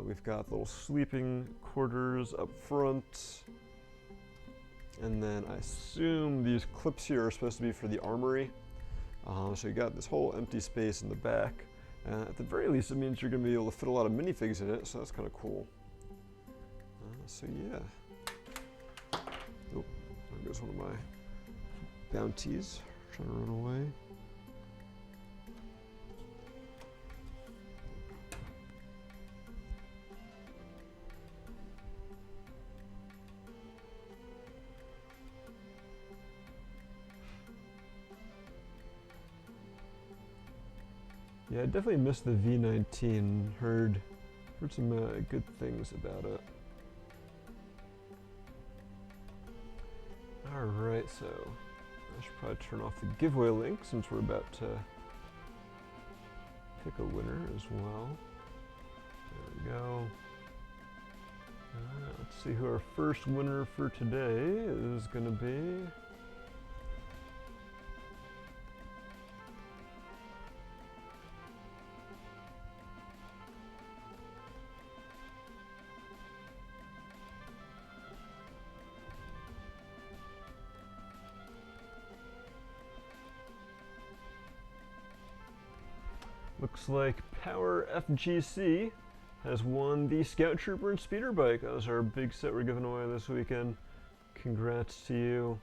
We've got little sleeping quarters up front. And then I assume these clips here are supposed to be for the armory. So you got this whole empty space in the back. At the very least, it means you're going to be able to fit a lot of minifigs in it, so that's kind of cool. So yeah. Oh, there goes one of my bounties trying to run away. Yeah, I definitely missed the V19. Heard some good things about it. Alright, so I should probably turn off the giveaway link since we're about to pick a winner as well. There we go. Let's see who our first winner for today is going to be. Looks like Power FGC has won the Scout Trooper and Speeder Bike. That was our big set we're giving away this weekend. Congrats to you.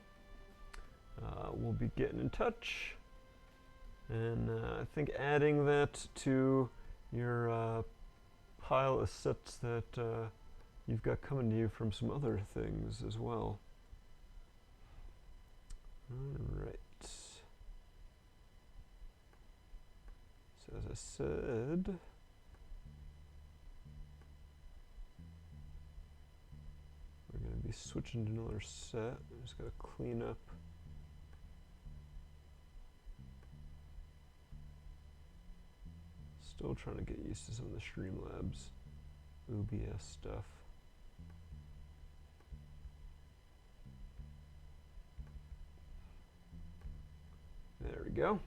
We'll be getting in touch. And I think adding that to your pile of sets that you've got coming to you from some other things as well. Alright. So as I said, we're going to be switching to another set. I'm just going to clean up. Still trying to get used to some of the Streamlabs OBS stuff. There we go.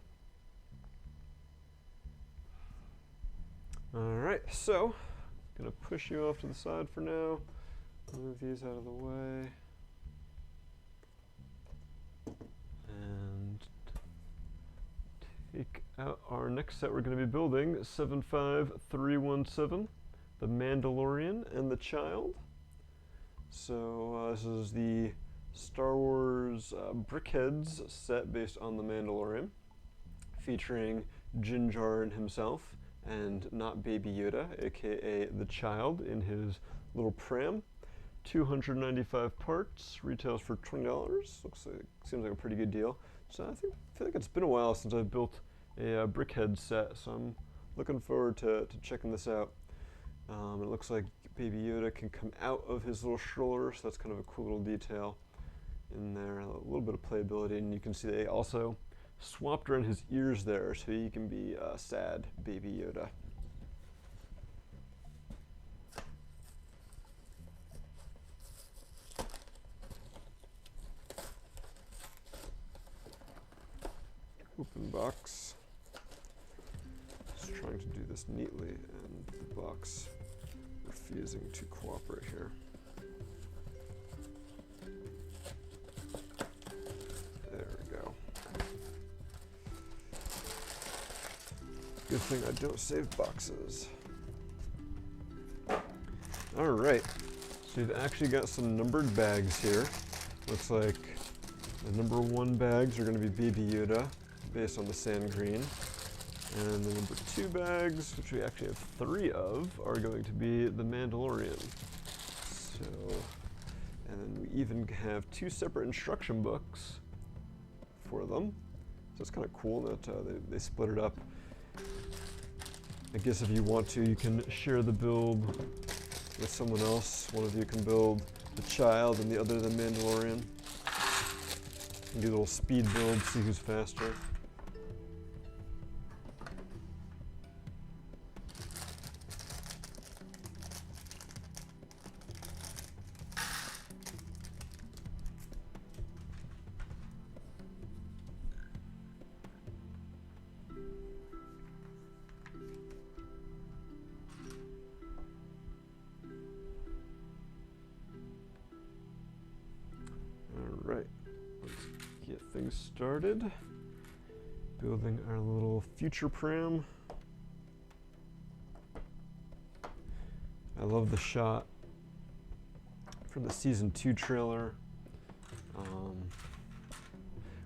Alright, so gonna push you off to the side for now. Move these out of the way. And take out our next set we're gonna be building, 75317, the Mandalorian and the Child. So this is the Star Wars Brickheads set based on the Mandalorian, featuring Din Djarin himself, and not Baby Yoda, aka the Child, in his little pram. 295 parts, retails for $20. Seems like a pretty good deal. So I feel like it's been a while since I've built a brickhead set, so I'm looking forward to checking this out. It looks like Baby Yoda can come out of his little stroller, so that's kind of a cool little detail in there. A little bit of playability, and you can see they also swapped around his ears there, so he can be sad Baby Yoda. Open box. Just trying to do this neatly, and the box refusing to cooperate here. There we go. Good thing I don't save boxes. Alright, so you've actually got some numbered bags here. Looks like the number 1 bags are going to be Baby Yoda, based on the sand green. And the number 2 bags, which we actually have 3 of, are going to be the Mandalorian. So, and then we even have 2 separate instruction books for them. So it's kind of cool that they split it up. I guess if you want to, you can share the build with someone else. One of you can build the child and the other the Mandalorian. And do a little speed build, see who's faster. Alright, let's get things started. Building our little future pram. I love the shot from the season 2 trailer,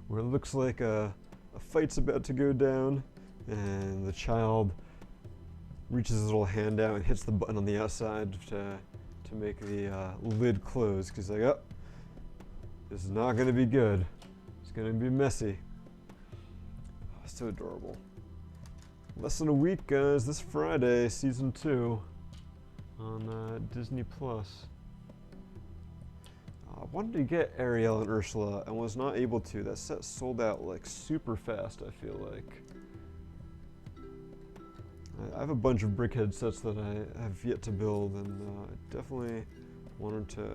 where it looks like a fight's about to go down, and the child reaches his little hand out and hits the button on the outside to make the lid close, because he's like, oh, this is not going to be good. It's going to be messy. Oh, so adorable. Less than a week, guys. This Friday, season 2 on Disney Plus. I wanted to get Ariel and Ursula and was not able to. That set sold out like super fast, I feel like. I have a bunch of Brickhead sets that I have yet to build, and I definitely wanted to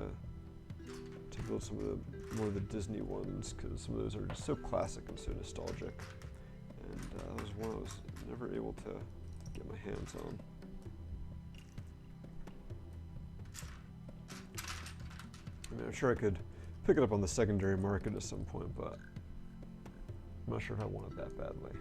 build some of the more of the Disney ones, because some of those are just so classic and so nostalgic. And that was one I was never able to get my hands on. I mean, I'm sure I could pick it up on the secondary market at some point, but I'm not sure if I want it that badly.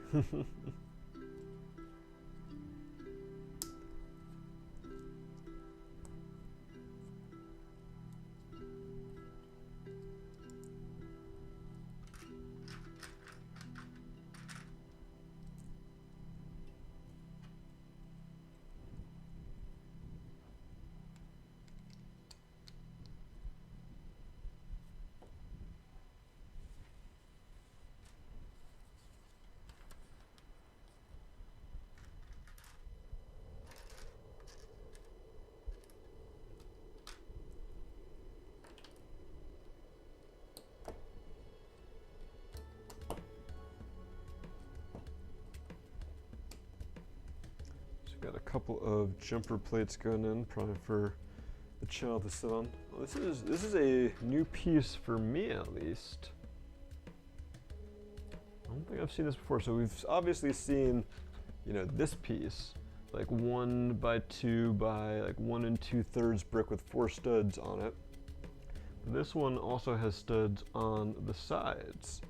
Got a couple of jumper plates going in, probably for the child to sit on. Well, this is a new piece for me, at least. I don't think I've seen this before. So we've obviously seen, you know, this piece, like 1 by 2 by like 1 2/3 brick with 4 studs on it. This one also has studs on the sides.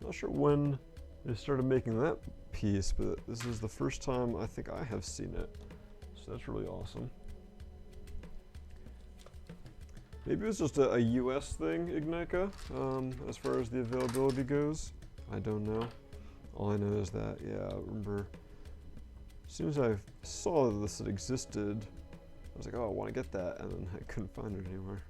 Not sure when they started making that piece, but this is the first time I think I have seen it, so that's really awesome. Maybe it was just a US thing, Ignica, as far as the availability goes. I don't know. All I know is that, yeah, I remember as soon as I saw that this had existed, I was like, oh, I want to get that, and then I couldn't find it anywhere.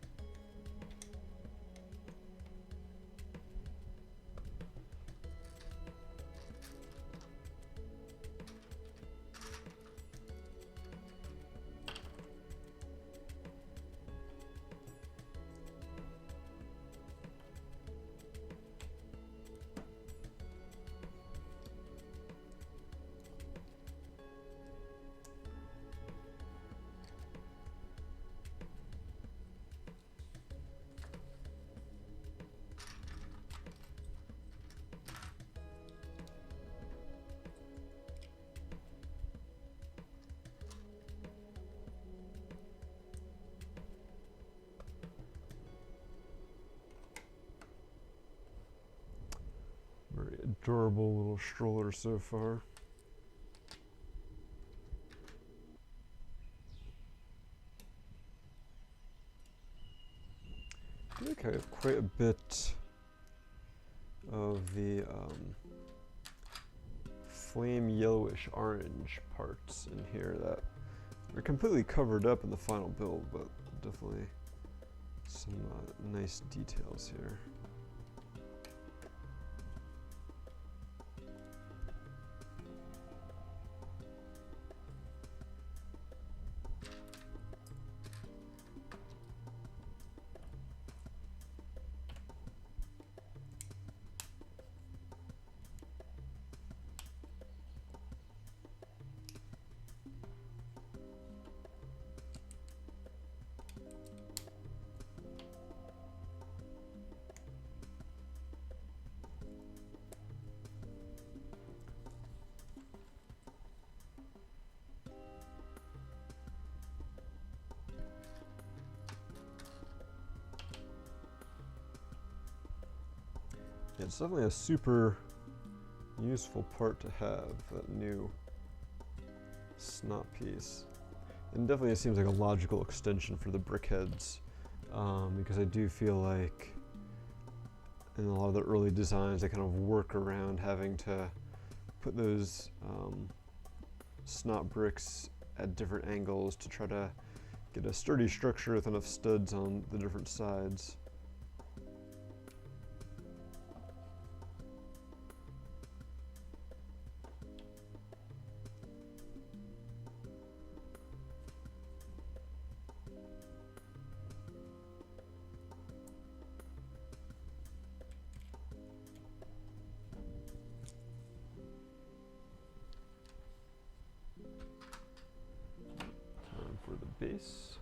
Adorable little stroller so far. I think I have quite a bit of the flame yellowish orange parts in here that are completely covered up in the final build, but definitely some nice details here. Yeah, it's definitely a super useful part to have, that new snot piece. And definitely it seems like a logical extension for the brickheads, because I do feel like in a lot of the early designs they kind of work around having to put those snot bricks at different angles to try to get a sturdy structure with enough studs on the different sides. For the base.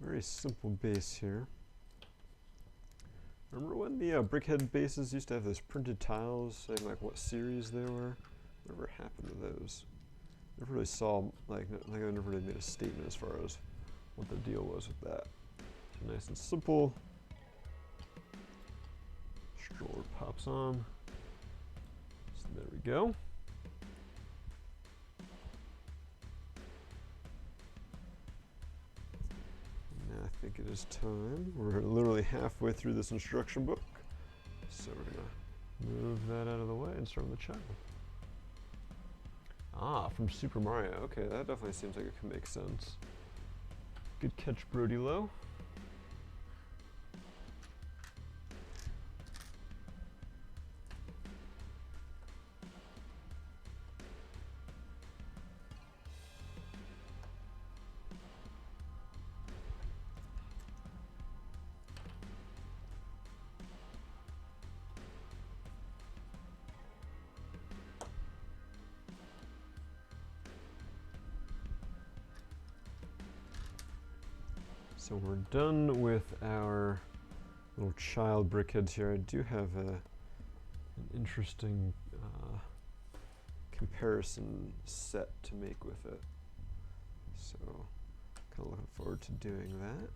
Very simple base here. Remember when the brickhead bases used to have those printed tiles saying like what series they were? Whatever happened to those? Never really saw, like I never really made a statement as far as what the deal was with that. Nice and simple. Stroller pops on. There we go. Now I think it is time. We're literally halfway through this instruction book, so we're gonna move that out of the way and start on the channel. Ah, from Super Mario. Okay, that definitely seems like it can make sense. Good catch, Brody Low. So we're done with our little child brickheads here. I do have an interesting comparison set to make with it. So kind of looking forward to doing that.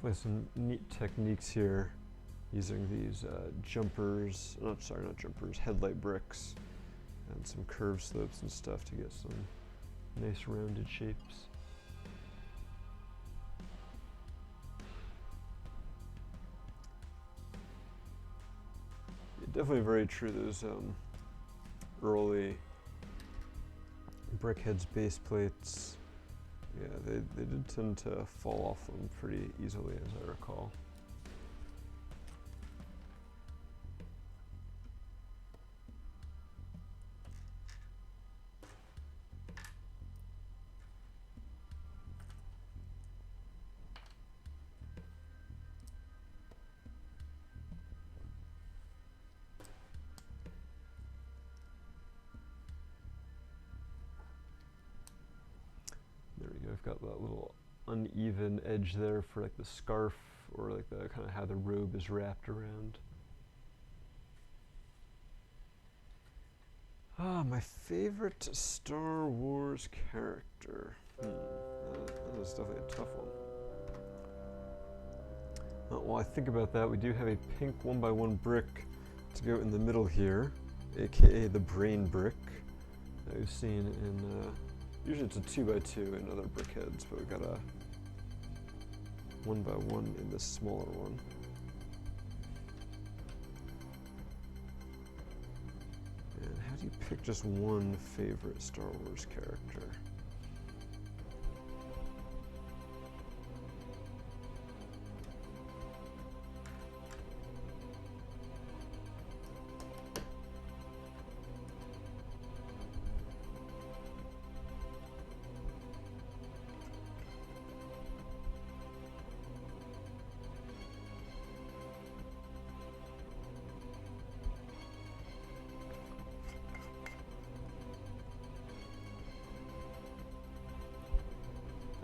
Definitely some neat techniques here using these jumpers, not jumpers, headlight bricks and some curved slopes and stuff to get some nice rounded shapes. Yeah, definitely very true, those early brickheads base plates. Yeah, they did tend to fall off them pretty easily, as I recall. I've got that little uneven edge there for like the scarf, or like the kind of how the robe is wrapped around. My favorite Star Wars character. That was definitely a tough one. While I think about that, we do have a pink 1x1 brick to go in the middle here, aka the brain brick that we've seen in, usually it's a 2x2 in other brickheads, but we've got a 1x1 in this smaller one. And how do you pick just one favorite Star Wars character?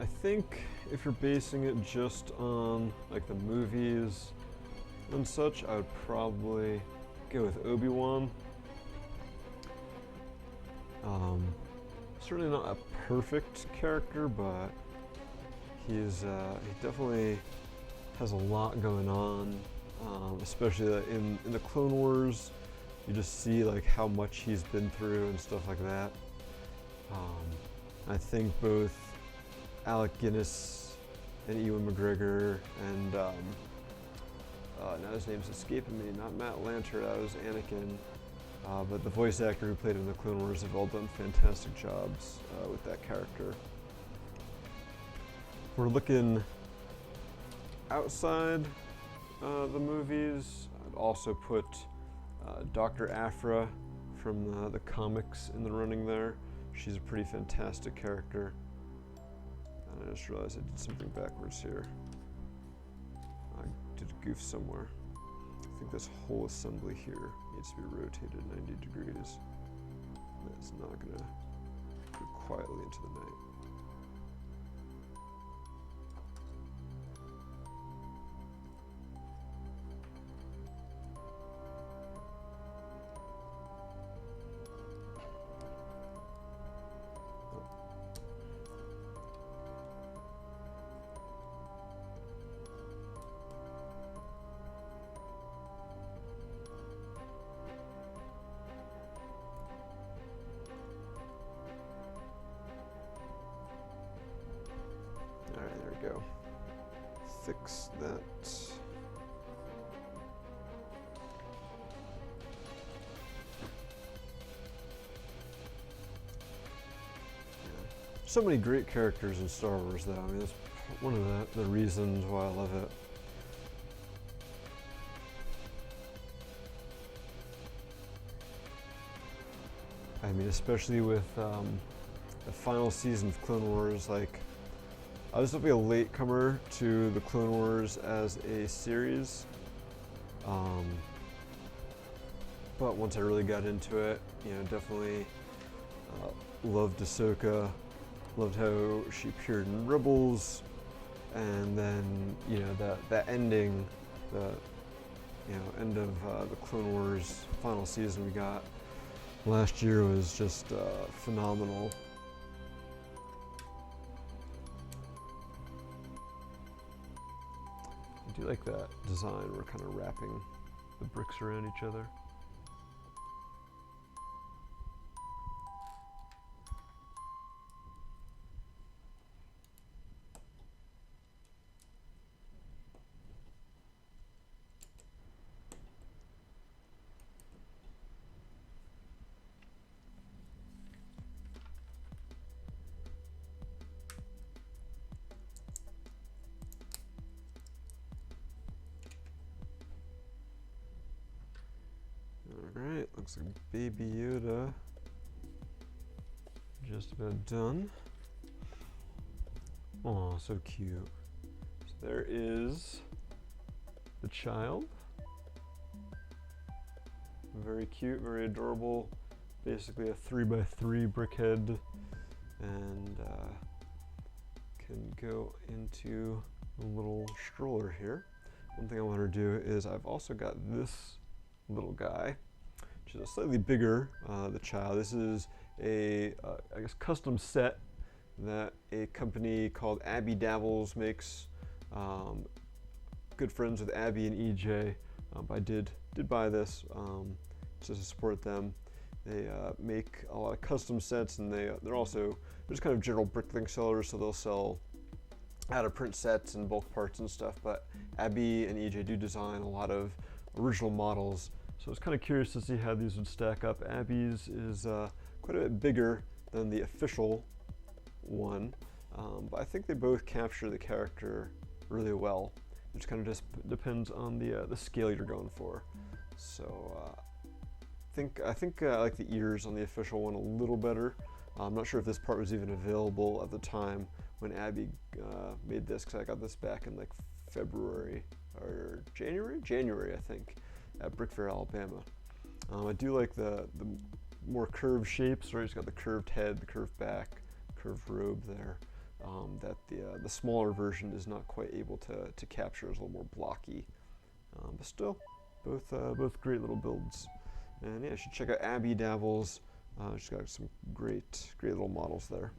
I think if you're basing it just on like the movies and such, I would probably go with Obi-Wan. Certainly not a perfect character, but he definitely has a lot going on, especially in the Clone Wars. You just see like how much he's been through and stuff like that. I think both Alec Guinness and Ewan McGregor and now his name's escaping me, not Matt Lanter, that was Anakin, but the voice actor who played him in the Clone Wars have all done fantastic jobs with that character. We're looking outside the movies. I'd also put Dr. Aphra from the comics in the running there. She's a pretty fantastic character. I just realized I did something backwards here. I did a goof somewhere. I think this whole assembly here needs to be rotated 90 degrees. That's not gonna go quietly into the night. Go. Fix that. So many great characters in Star Wars, though. I mean, that's one of the reasons why I love it. I mean, especially with the final season of Clone Wars, like, I was definitely a latecomer to the Clone Wars as a series, but once I really got into it, you know, definitely loved Ahsoka, loved how she appeared in Rebels, and then, you know, that ending, the end of the Clone Wars final season we got last year was just phenomenal. I do like that design. We're kind of wrapping the bricks around each other. Alright, looks like Baby Yoda just about done. Oh, so cute. So there is the child. Very cute, very adorable. Basically a 3x3 brick head. And can go into a little stroller here. One thing I want to do is I've also got this little guy, which is a slightly bigger the child. This is a I guess custom set that a company called Abby Dabbles makes. Good friends with Abby and EJ. I did buy this just to support them. They make a lot of custom sets, and they're just kind of general brickling sellers, so they'll sell out of print sets and bulk parts and stuff. But Abby and EJ do design a lot of original models, so I was kind of curious to see how these would stack up. Abby's is quite a bit bigger than the official one, but I think they both capture the character really well. It just kind of just depends on the scale you're going for. So I think I like the ears on the official one a little better. I'm not sure if this part was even available at the time when Abby made this, because I got this back in like February or January I think, at Brick Fair, Alabama. I do like the more curved shapes, right? It's got the curved head, the curved back, curved robe there. That the smaller version is not quite able to capture. It's a little more blocky, but still, both great little builds. And yeah, you should check out Abby Dabbles. She's got some great little models there.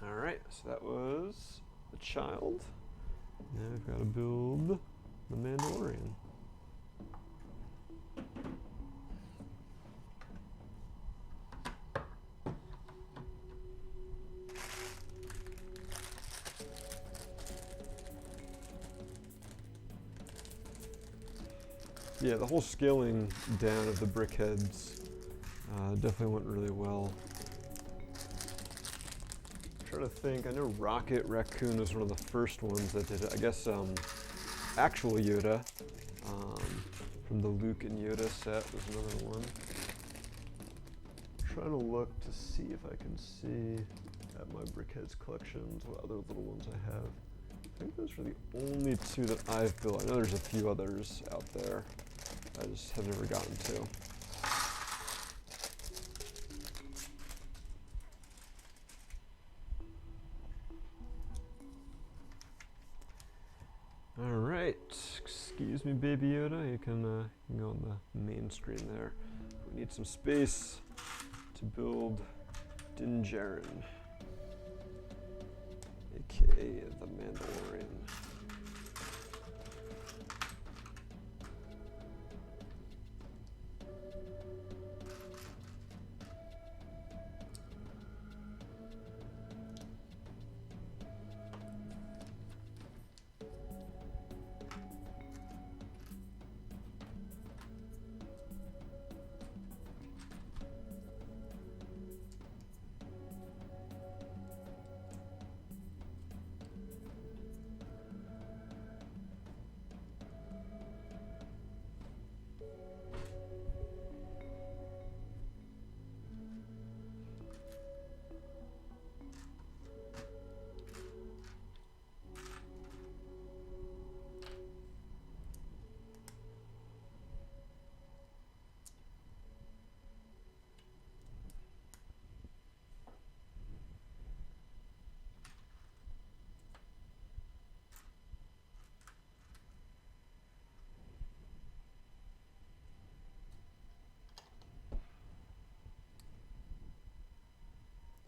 All right, so that was the child. Now we've got to build the Mandalorian. Yeah, the whole scaling down of the brick heads definitely went really well. I'm trying to think, I know Rocket Raccoon was one of the first ones that did it. I guess actual Yoda from the Luke and Yoda set was another one. I'm trying to look to see if I can see at my Brickheads collections what other little ones I have. I think those are the only two that I've built. I know there's a few others out there I just have never gotten to. All right, excuse me, Baby Yoda. You can go on the main screen there. We need some space to build Din Djarin, aka the Mandalorian.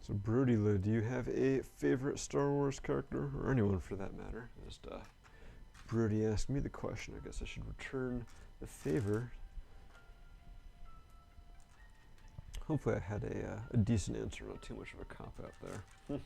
So Brodylo, do you have a favorite Star Wars character, or anyone for that matter? Just Brody asked me the question. I guess I should return the favor. Hopefully I had a decent answer, not too much of a cop-out there.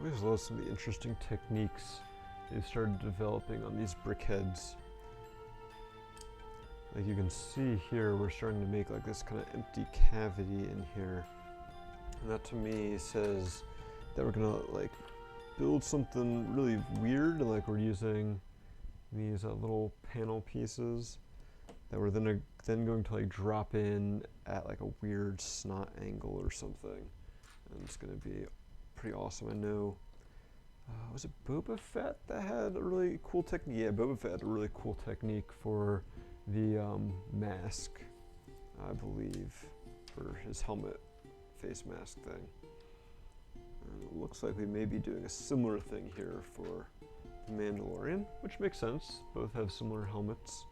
always love some of the interesting techniques they've started developing on these brickheads. Like you can see here, we're starting to make like this kind of empty cavity in here. And that to me says that we're gonna like build something really weird, like we're using these little panel pieces that we're then going to like drop in at like a weird snot angle or something. And it's gonna be pretty awesome. I know, was it Boba Fett that had a really cool technique? Yeah, Boba Fett had a really cool technique for the mask, I believe, for his helmet face mask thing. And it looks like we may be doing a similar thing here for the Mandalorian, which makes sense. Both have similar helmets.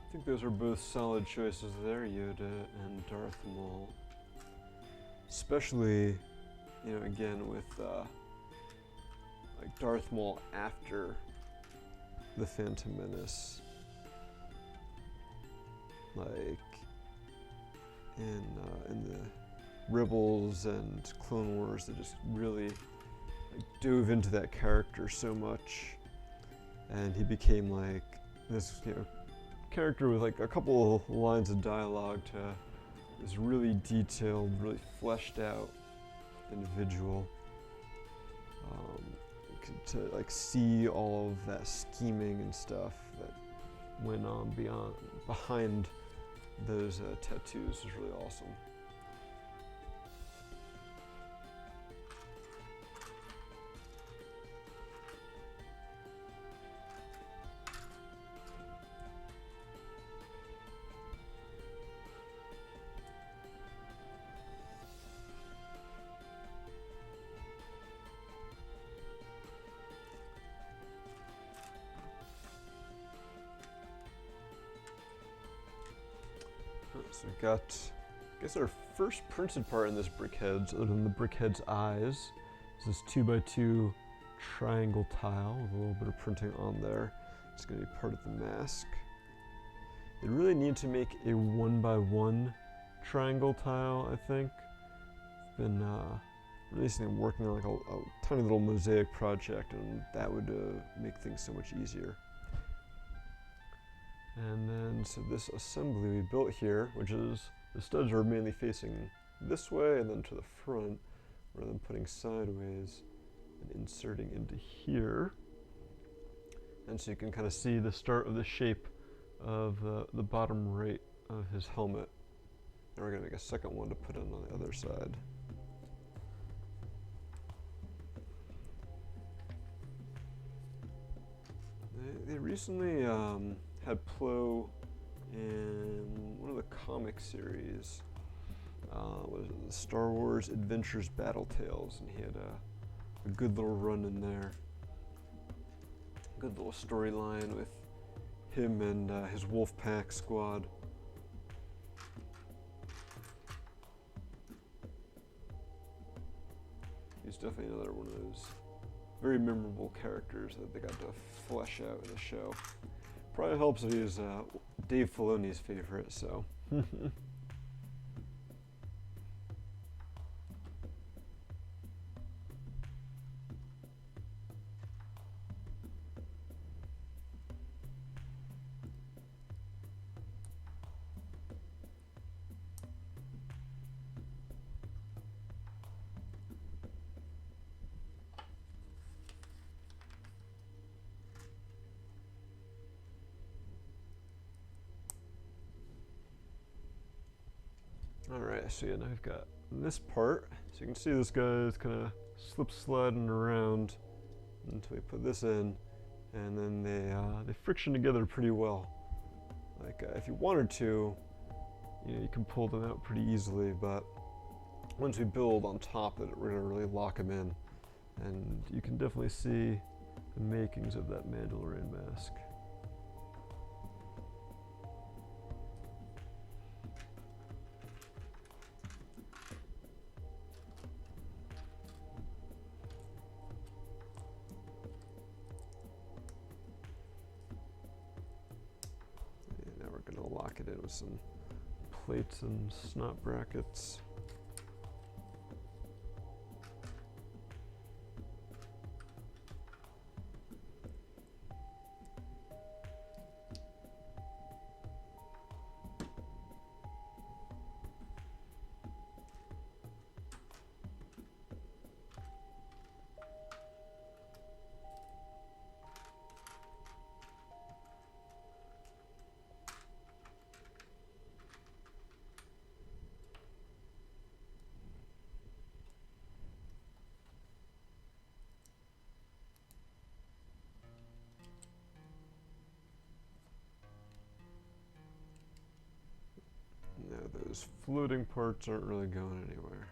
I think those are both solid choices there, Yoda and Darth Maul. Especially, you know, again with like Darth Maul after the Phantom Menace, like in the Rebels and Clone Wars, they just really like dove into that character so much, and he became like this, you know, character with like a couple of lines of dialogue to this really detailed, really fleshed out individual. To like see all of that scheming and stuff that went on behind those tattoos is really awesome. So we've got, I guess, our first printed part in this brickheads, other than the brickhead's eyes, is this 2x2 triangle tile with a little bit of printing on there. It's going to be part of the mask. They really need to make a 1x1 triangle tile, I think. I've been recently working on like a tiny little mosaic project, and that would make things so much easier. And then, so this assembly we built here, which is, the studs are mainly facing this way and then to the front, rather than putting sideways and inserting into here. And so you can kind of see the start of the shape of the bottom right of his helmet. And we're going to make a second one to put in on the other side. They recently had Plo in one of the comic series, what is it, the Star Wars Adventures Battle Tales, and he had a good little run in there. Good little storyline with him and his Wolfpack squad. He's definitely another one of those very memorable characters that they got to flesh out in the show. Probably helps that he's Dave Filoni's favorite, so. Alright, so yeah, now we've got this part. So you can see this guy is kind of sliding around until we put this in, and then they friction together pretty well. Like if you wanted to, you know, you can pull them out pretty easily, but once we build on top of it, we're gonna really lock them in, and you can definitely see the makings of that Mandalorian mask. in with some plates and snot brackets. No, those floating parts aren't really going anywhere.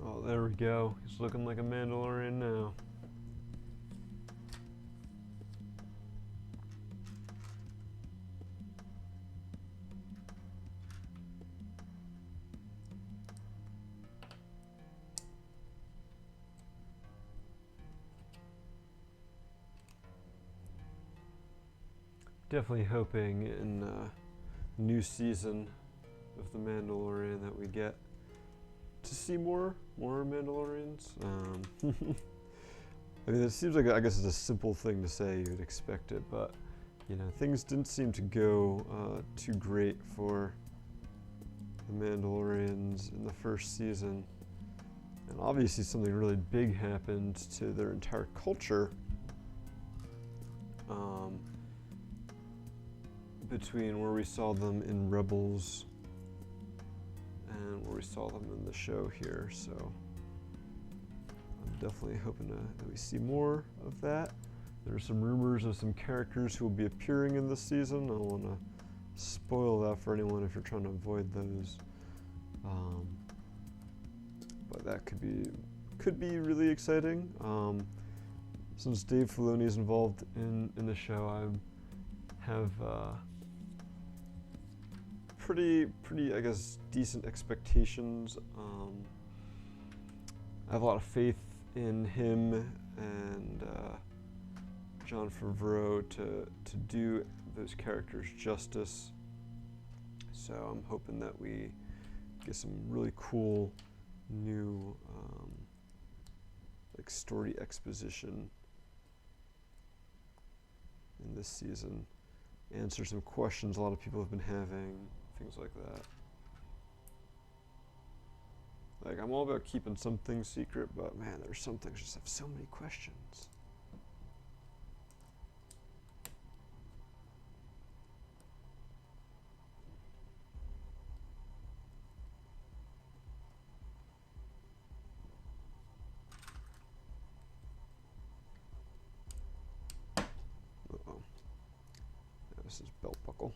Oh, there we go. He's looking like a Mandalorian now. Definitely hoping in the new season of The Mandalorian that we get to see more Mandalorians. I mean, it seems like, I guess it's a simple thing to say, you'd expect it, but you know, things didn't seem to go too great for the Mandalorians in the first season. And obviously something really big happened to their entire culture between where we saw them in Rebels and where we saw them in the show here. So I'm definitely hoping that we see more of that. There are some rumors of some characters who will be appearing in this season. I don't want to spoil that for anyone if you're trying to avoid those. But that could be really exciting. Since Dave Filoni is involved in the show, I have pretty I guess decent expectations. I have a lot of faith in him and Jon Favreau to do those characters justice. So I'm hoping that we get some really cool new like story exposition in this season. Answer some questions a lot of people have been having, things like that. Like, I'm all about keeping some things secret, but man, there's some things just have so many questions. Uh-oh. Yeah, this is belt buckle.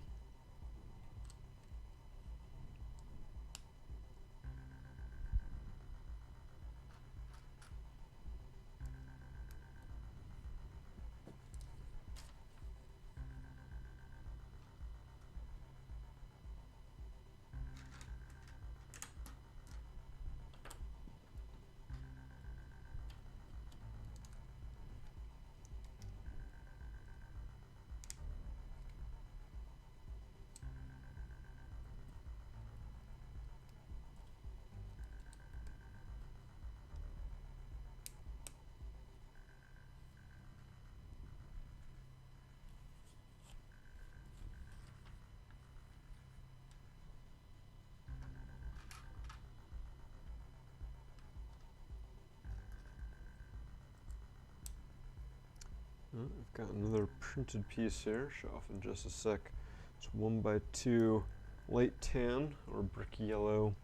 I've got another printed piece here, show off in just a sec. It's 1x2 light tan or brick yellow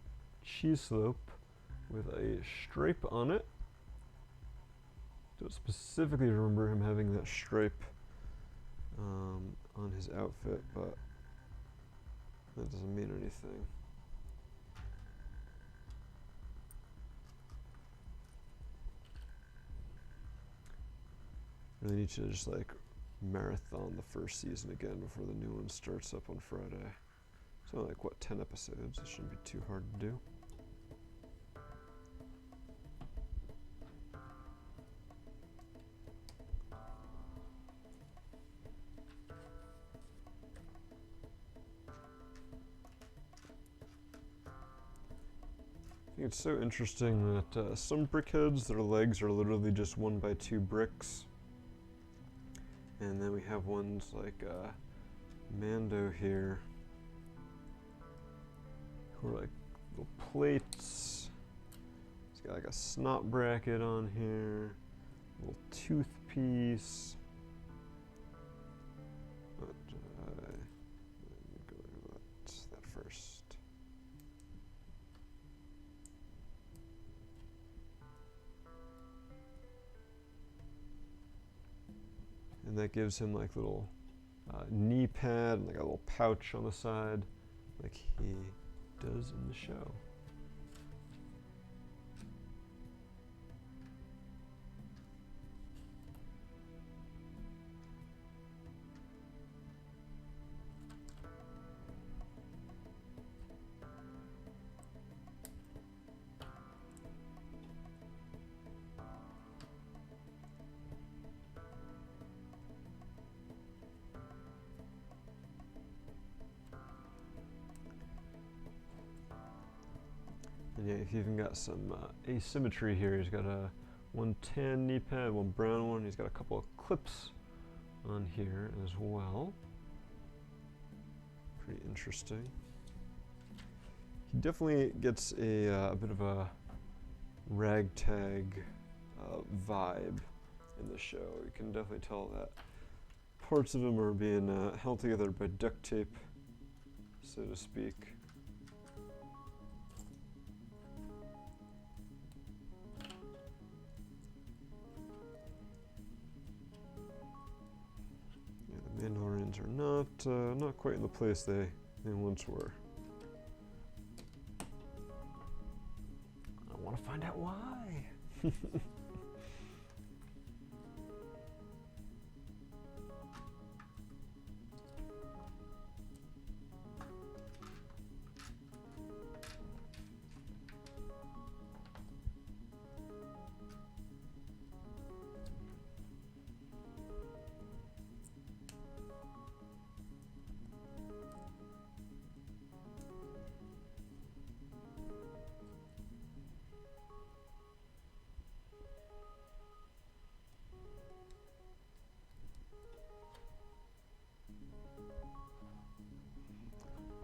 cheese slope with a stripe on it. Don't specifically remember him having that stripe on his outfit, but that doesn't mean anything. Really need to just like marathon the first season again before the new one starts up on Friday. So like what, 10 episodes? It shouldn't be too hard to do. I think it's so interesting that some brickheads, their legs are literally just 1x2 bricks. And then we have ones like Mando here, who are like little plates. It's got like a snot bracket on here, little tooth piece. But let me go with that first. And that gives him like little knee pad and like a little pouch on the side, like he does in the show. And yeah, you've even got some asymmetry here. He's got a one tan knee pad, one brown one. He's got a couple of clips on here as well. Pretty interesting. He definitely gets a bit of a ragtag vibe in the show. You can definitely tell that parts of him are being held together by duct tape, so to speak. Mandalorians are not quite in the place they once were. I want to find out why.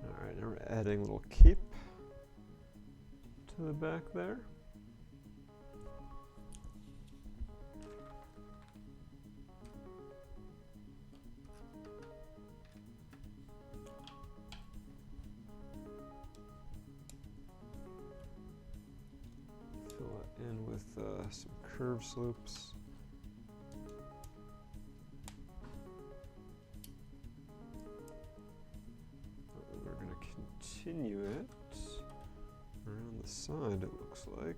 Alright, now we're adding a little cape to the back there. Fill it in with some curve slopes. Continue it around the side, it looks like.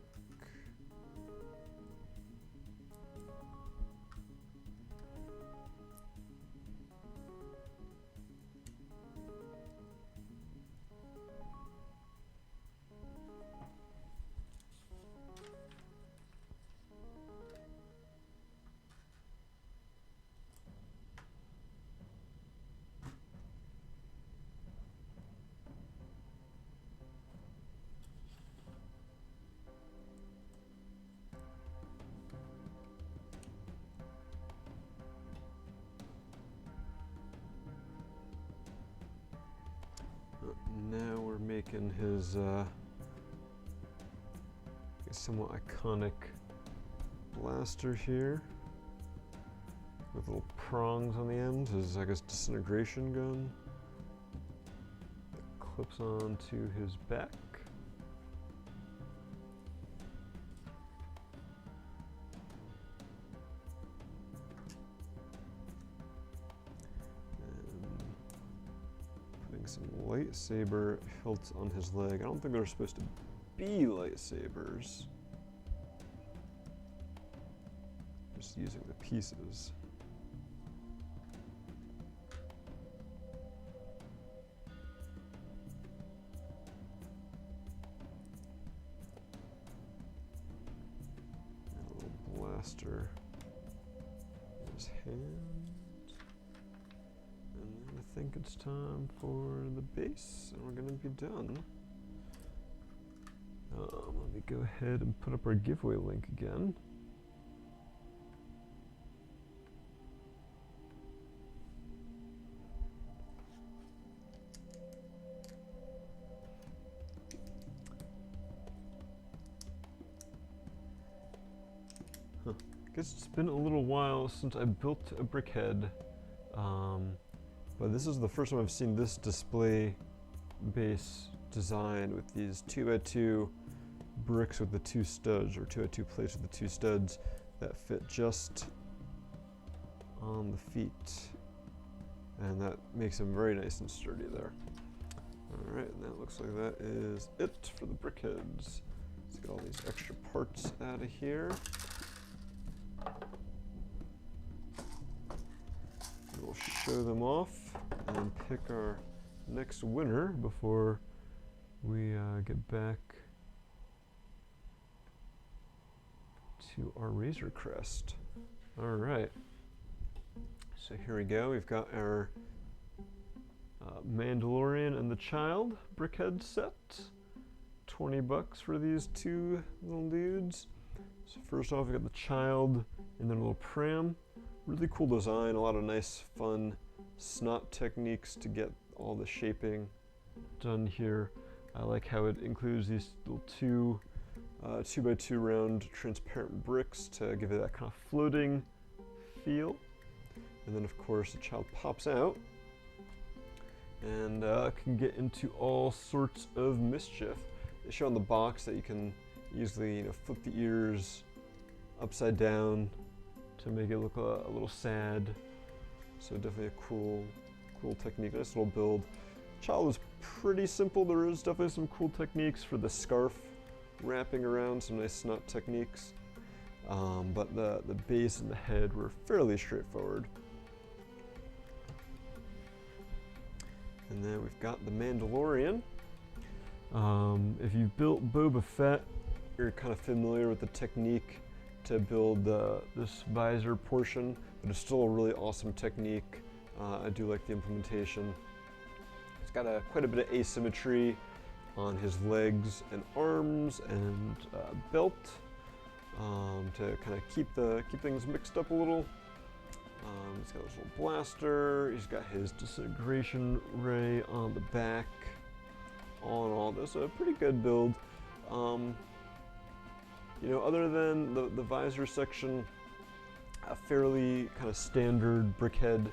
Now we're making his somewhat iconic blaster here. with little prongs on the end. His, I guess, disintegration gun. That clips onto his back. Some lightsaber hilts on his leg. I don't think they're supposed to be lightsabers. Just using the pieces. And a little blaster in his hand. I think it's time for the base, and we're gonna be done. Let me go ahead and put up our giveaway link again. Guess it's been a little while since I built a brickhead. But this is the first time I've seen this display base design with these 2x2 bricks with the 2 studs, or 2x2 plates with the 2 studs that fit just on the feet. And that makes them very nice and sturdy there. Alright, and that looks like that is it for the brickheads. Let's get all these extra parts out of here. We'll show them off and pick our next winner before we get back to our Razor Crest. All right, so here we go. We've got our Mandalorian and the Child brickhead set. $20 for these 2 little dudes. So first off, we got the Child in their little pram. Really cool design, a lot of nice, fun snot techniques to get all the shaping done here. I like how it includes these little 2x2 round transparent bricks to give it that kind of floating feel. And then of course the Child pops out and can get into all sorts of mischief. They show on the box that you can easily, flip the ears upside down to make it look a little sad. So definitely a cool technique. Nice little build. Child is pretty simple. There is definitely some cool techniques for the scarf wrapping around, some nice snot techniques. But the base and the head were fairly straightforward. And then we've got the Mandalorian. If you've built Boba Fett, you're kind of familiar with the technique to build this visor portion, but it's still a really awesome technique. I do like the implementation. It's got quite a bit of asymmetry on his legs and arms and belt to kind of keep things mixed up a little. He's got his little blaster. He's got his disintegration ray on the back. All in all, this is a pretty good build. Other than the visor section, a fairly kind of standard brickhead,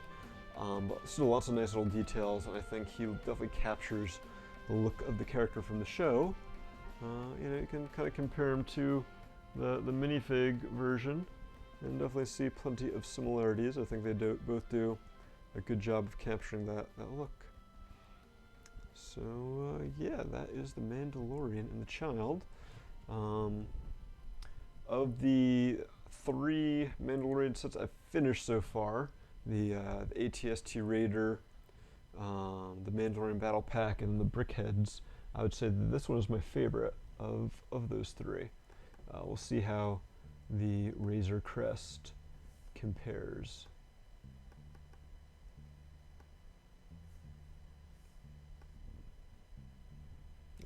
but still lots of nice little details, and I think he definitely captures the look of the character from the show. You can kind of compare him to the minifig version, and definitely see plenty of similarities. I think they both do a good job of capturing that look. So yeah, that is the Mandalorian and the Child. Of the 3 Mandalorian sets I've finished so far, the ATST Raider, the Mandalorian Battle Pack, and the Brickheads, I would say that this one is my favorite of those 3. We'll see how the Razor Crest compares.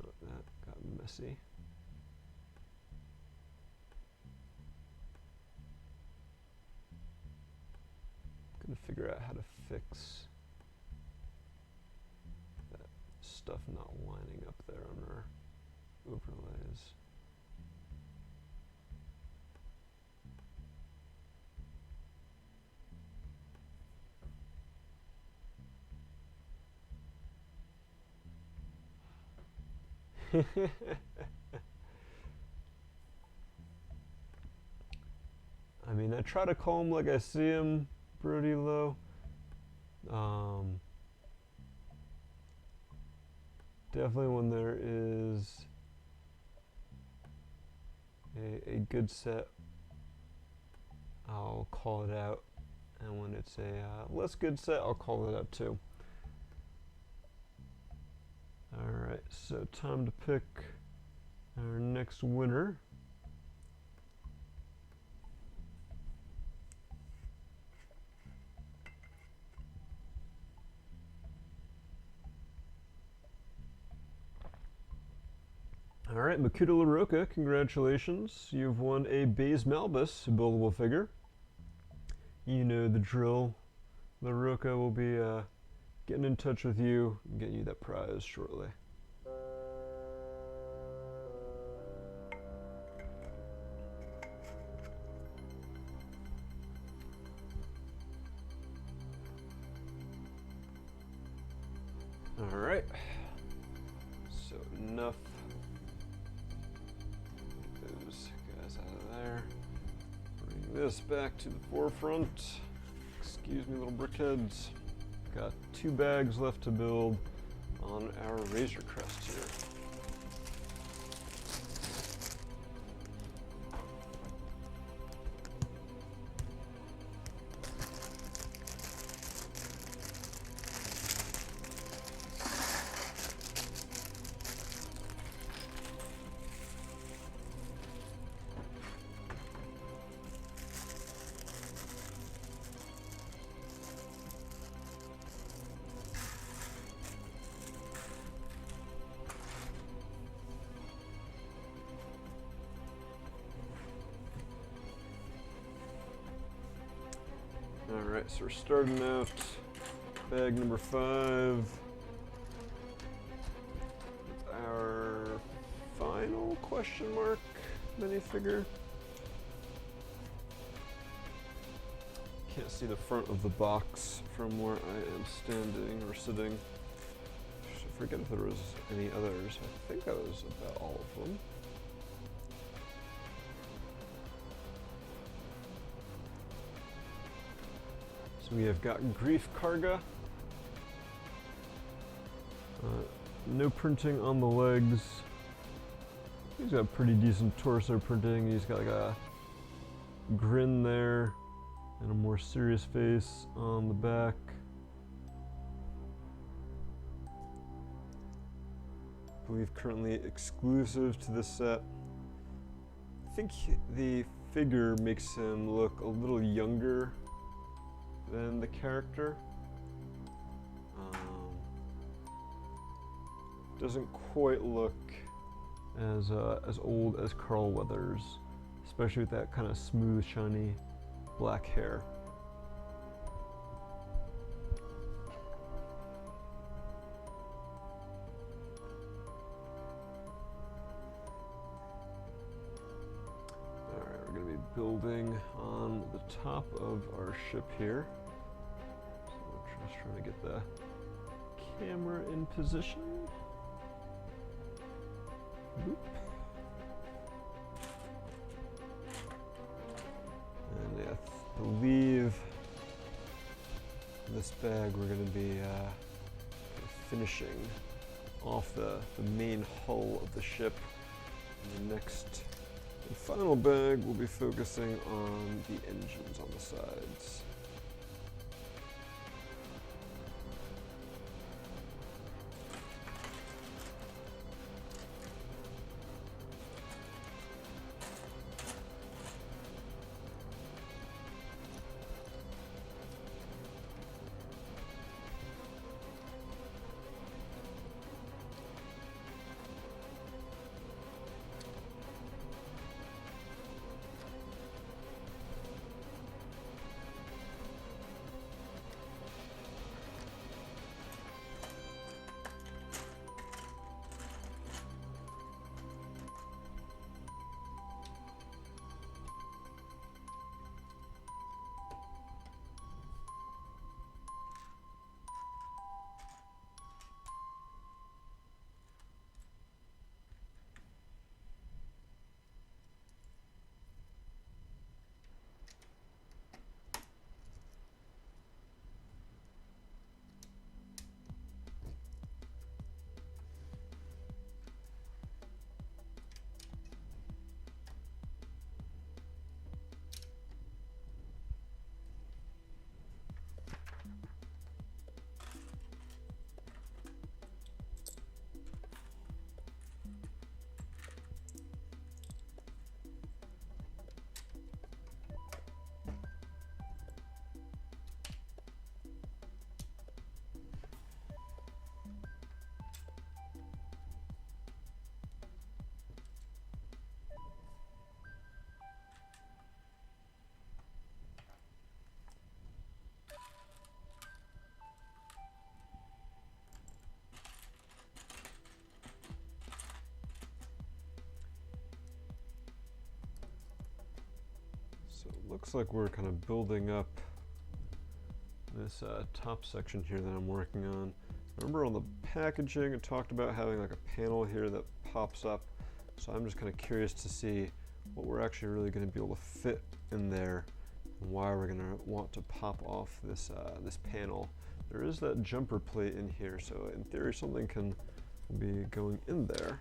Oh, that got messy. Gonna figure out how to fix that stuff not lining up there on our overlays. I mean, I try to call him like I see him, pretty low. Definitely when there is a good set, I'll call it out. And when it's a less good set, I'll call it out too. Alright, so time to pick our next winner. Alright, Makuta LaRocca, congratulations. You've won a Baze Malbus buildable figure. You know the drill. LaRocca will be getting in touch with you and getting you that prize shortly. Alright, so enough. Get those guys out of there. Bring this back to the forefront. Excuse me, little brickheads. Got 2 bags left to build on our Razor Crest here. Alright, so we're starting out bag number 5 with our final question mark minifigure. Can't see the front of the box from where I am standing or sitting. I forget if there was any others. I think that was about all of them. We have got Grief Karga. No printing on the legs. He's got pretty decent torso printing. He's got like a grin there and a more serious face on the back. I believe currently exclusive to this set. I think the figure makes him look a little younger than the character. Doesn't quite look as old as Carl Weathers, especially with that kind of smooth, shiny black hair. Alright, we're going to be building on the top of our ship here. Just trying to get the camera in position. Boop. And I believe this bag we're going to be finishing off the main hull of the ship. And the next and final bag we'll be focusing on the engines on the sides. it looks like we're kind of building up this top section here that I'm working on. Remember on the packaging, it talked about having like a panel here that pops up. So I'm just kind of curious to see what we're actually really going to be able to fit in there, and why we're going to want to pop off this this panel. There is that jumper plate in here, so in theory something can be going in there.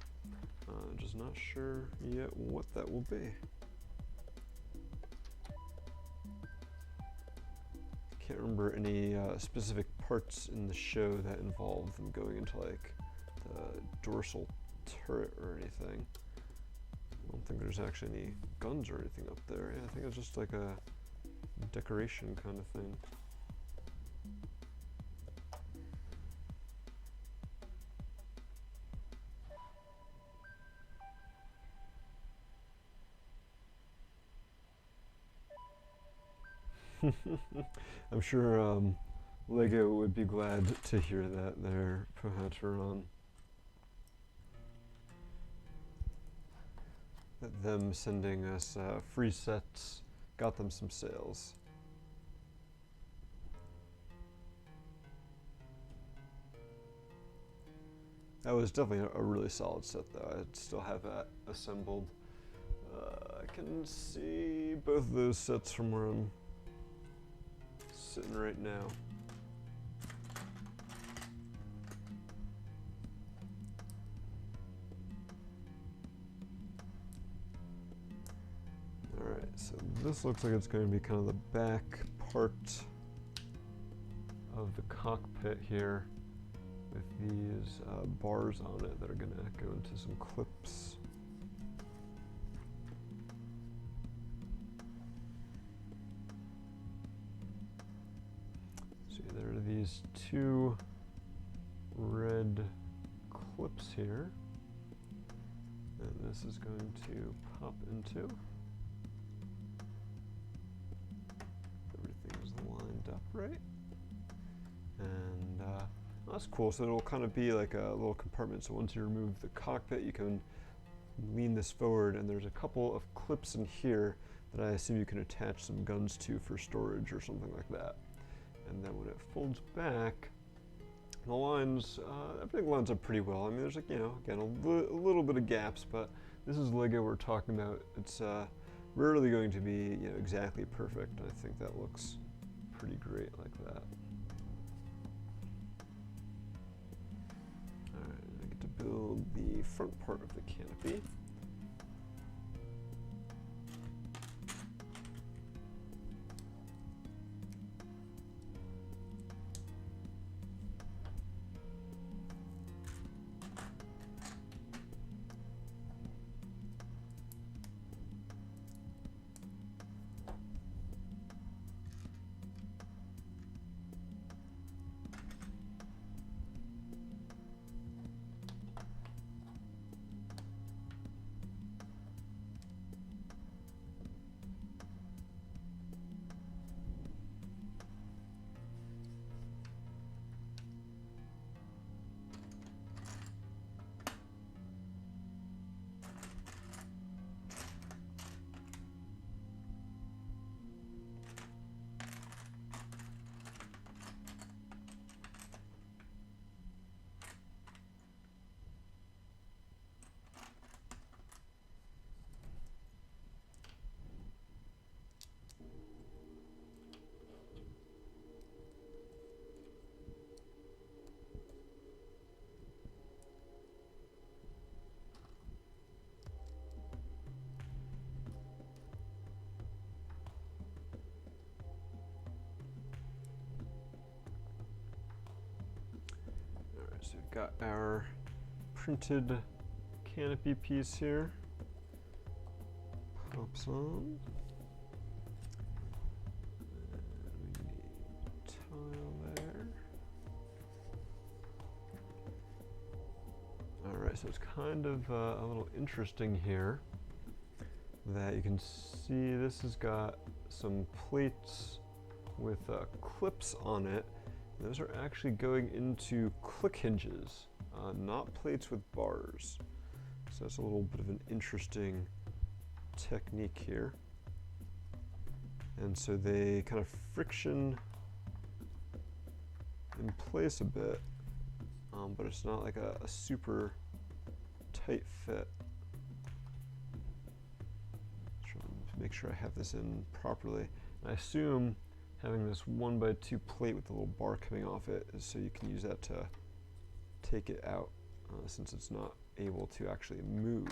Just not sure yet what that will be. Can't remember any specific parts in the show that involve them going into like the dorsal turret or anything. I don't think there's actually any guns or anything up there. Yeah, I think it's just like a decoration kind of thing. I'm sure Lego would be glad to hear that there, Pohatron. That them sending us free sets got them some sales. That was definitely a really solid set though. I still have that assembled. I can see both of those sets from where I'm sitting right now. Alright, so this looks like it's going to be kind of the back part of the cockpit here with these bars on it that are going to go into some clips. See, there are these two red clips here, and this is going to pop into. Everything's lined up right, and that's cool. So it'll kind of be like a little compartment, so once you remove the cockpit you can lean this forward, and there's a couple of clips in here that I assume you can attach some guns to for storage or something like that. And then when it folds back, the lines, everything lines up pretty well. I mean, there's like, you know, again, a little bit of gaps, but this is Lego we're talking about. It's rarely going to be, you know, exactly perfect. I think that looks pretty great like that. All right, I get to build the front part of the canopy. So we've got our printed canopy piece here. Pops on. And we need tile there. Alright, so it's kind of a little interesting here that you can see this has got some plates with clips on it. Those are actually going into click hinges, not plates with bars. So that's a little bit of an interesting technique here. And so they kind of friction in place a bit, but it's not like a super tight fit. Trying to make sure I have this in properly. And I assume having this 1x2 plate with the little bar coming off it is so you can use that to take it out, since it's not able to actually move.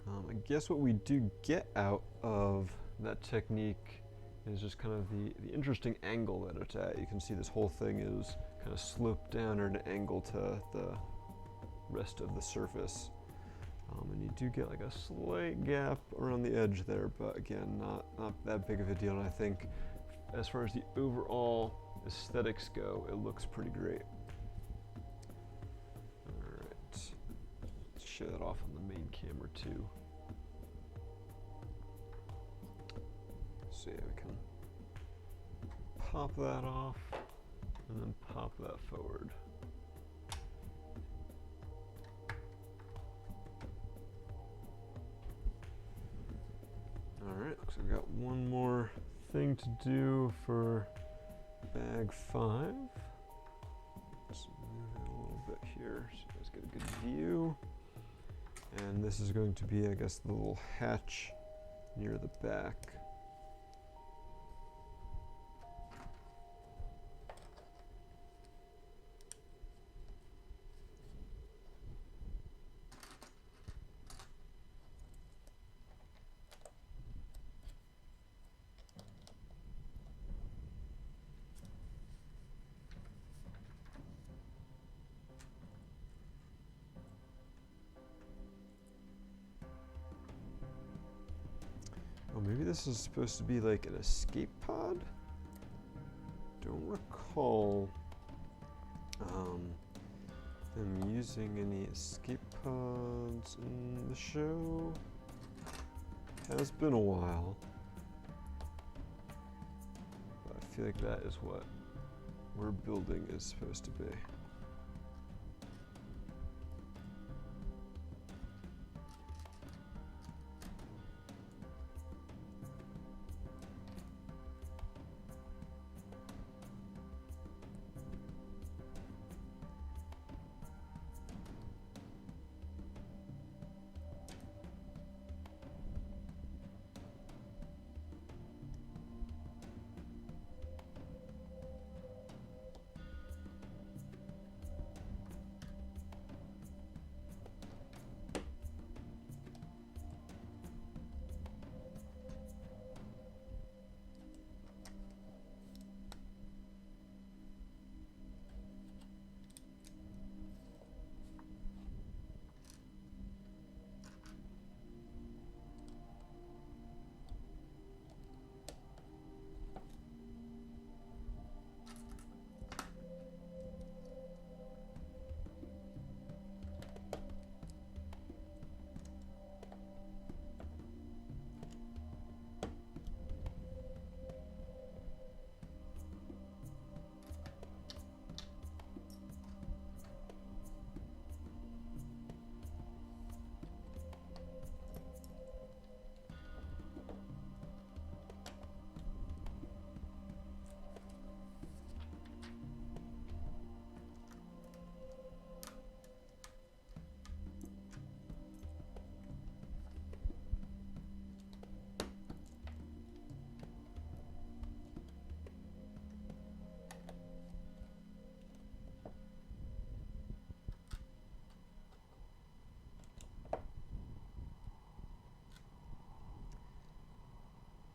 I guess what we do get out of that technique is just kind of the interesting angle that it's at. You can see this whole thing is kind of sloped down at an angle to the rest of the surface. And you do get like a slight gap around the edge there, but again, not that big of a deal. And I think as far as the overall aesthetics go, it looks pretty great. Alright, let's show that off on the main camera too. So yeah, we can pop that off and then pop that forward. Alright, looks like we've got one more thing to do for bag 5. Let's move it a little bit here so you guys get a good view. And this is going to be, I guess, the little hatch near the back. Oh, maybe this is supposed to be like an escape pod? Don't recall them using any escape pods in the show. Has been a while. But I feel like that is what we're building is supposed to be.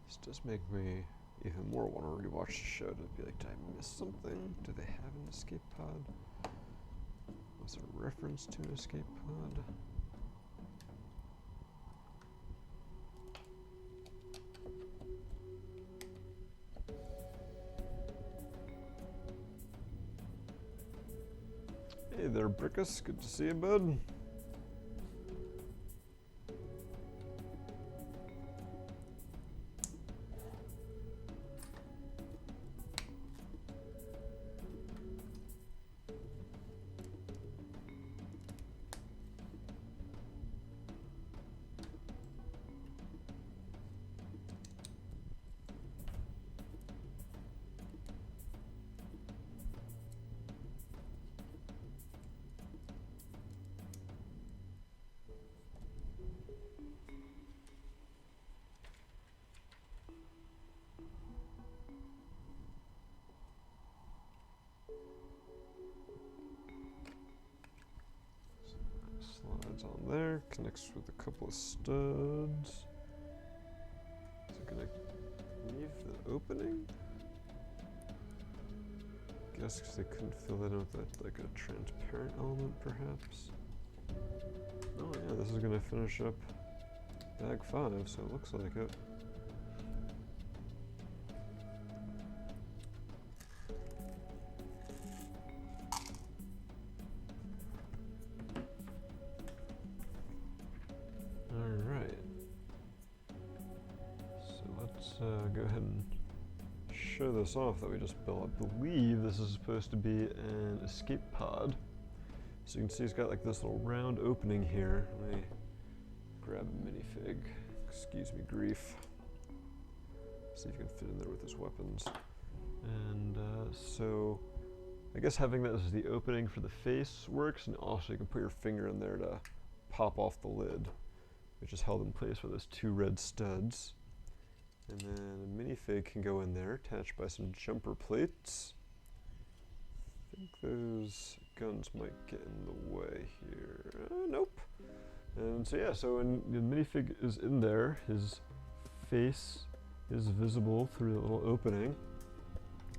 This does make me even more want to rewatch the show to be like, did I miss something? Do they have an escape pod? Was there a reference to an escape pod? Hey there, Brickus. Good to see you, bud. It's on there, connects with a couple of studs. Is it gonna leave the opening? Guess because they couldn't fill that in with that, like a transparent element, perhaps. Oh yeah, this is gonna finish up bag 5, so it looks like it. Alright. So let's go ahead and show this off that we just built. I believe this is supposed to be an escape pod. So you can see it's got like this little round opening here. Let me grab a minifig. Excuse me, grief. See if you can fit in there with his weapons. And so I guess having that as the opening for the face works, and also you can put your finger in there to pop off the lid, which is held in place with those 2 red studs. And then a minifig can go in there, attached by some jumper plates. I think those guns might get in the way here. Nope. And so yeah, so when the minifig is in there, his face is visible through the little opening.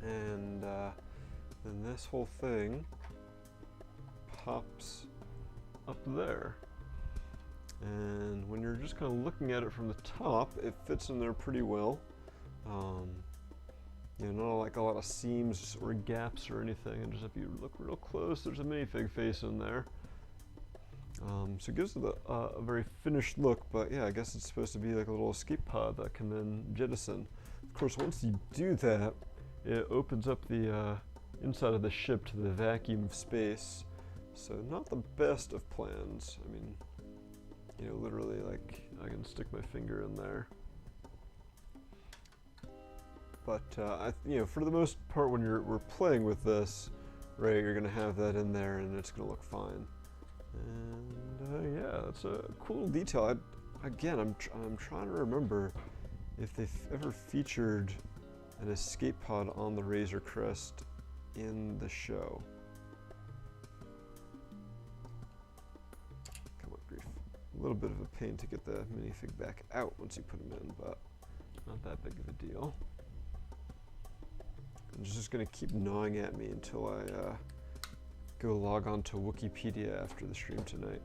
And then this whole thing pops up there. And when you're just kind of looking at it from the top, it fits in there pretty well. You know, not like a lot of seams or gaps or anything. And just if you look real close, there's a minifig face in there. So it gives it a very finished look, but yeah, I guess it's supposed to be like a little escape pod that can then jettison. Of course, once you do that, it opens up the inside of the ship to the vacuum of space. So not the best of plans. I mean, you know, literally, like, I can stick my finger in there. But, you know, for the most part, when we're playing with this, right, you're going to have that in there, and it's going to look fine. And, yeah, that's a cool detail. Again, I'm trying to remember if they've ever featured an escape pod on the Razor Crest in the show. A little bit of a pain to get the minifig back out once you put him in, but not that big of a deal. It's just going to keep gnawing at me until I go log on to Wikipedia after the stream tonight.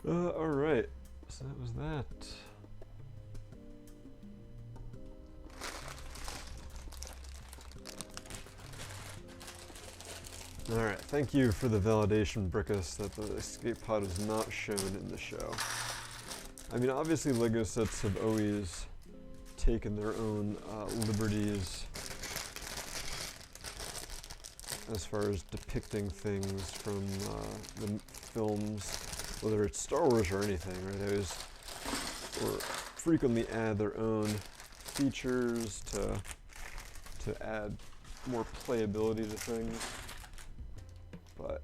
Alright, so that was that. Alright, thank you for the validation, Brickus, that the escape pod is not shown in the show. I mean, obviously LEGO sets have always taken their own liberties as far as depicting things from the films, whether it's Star Wars or anything, right? They always or frequently add their own features to add more playability to things. But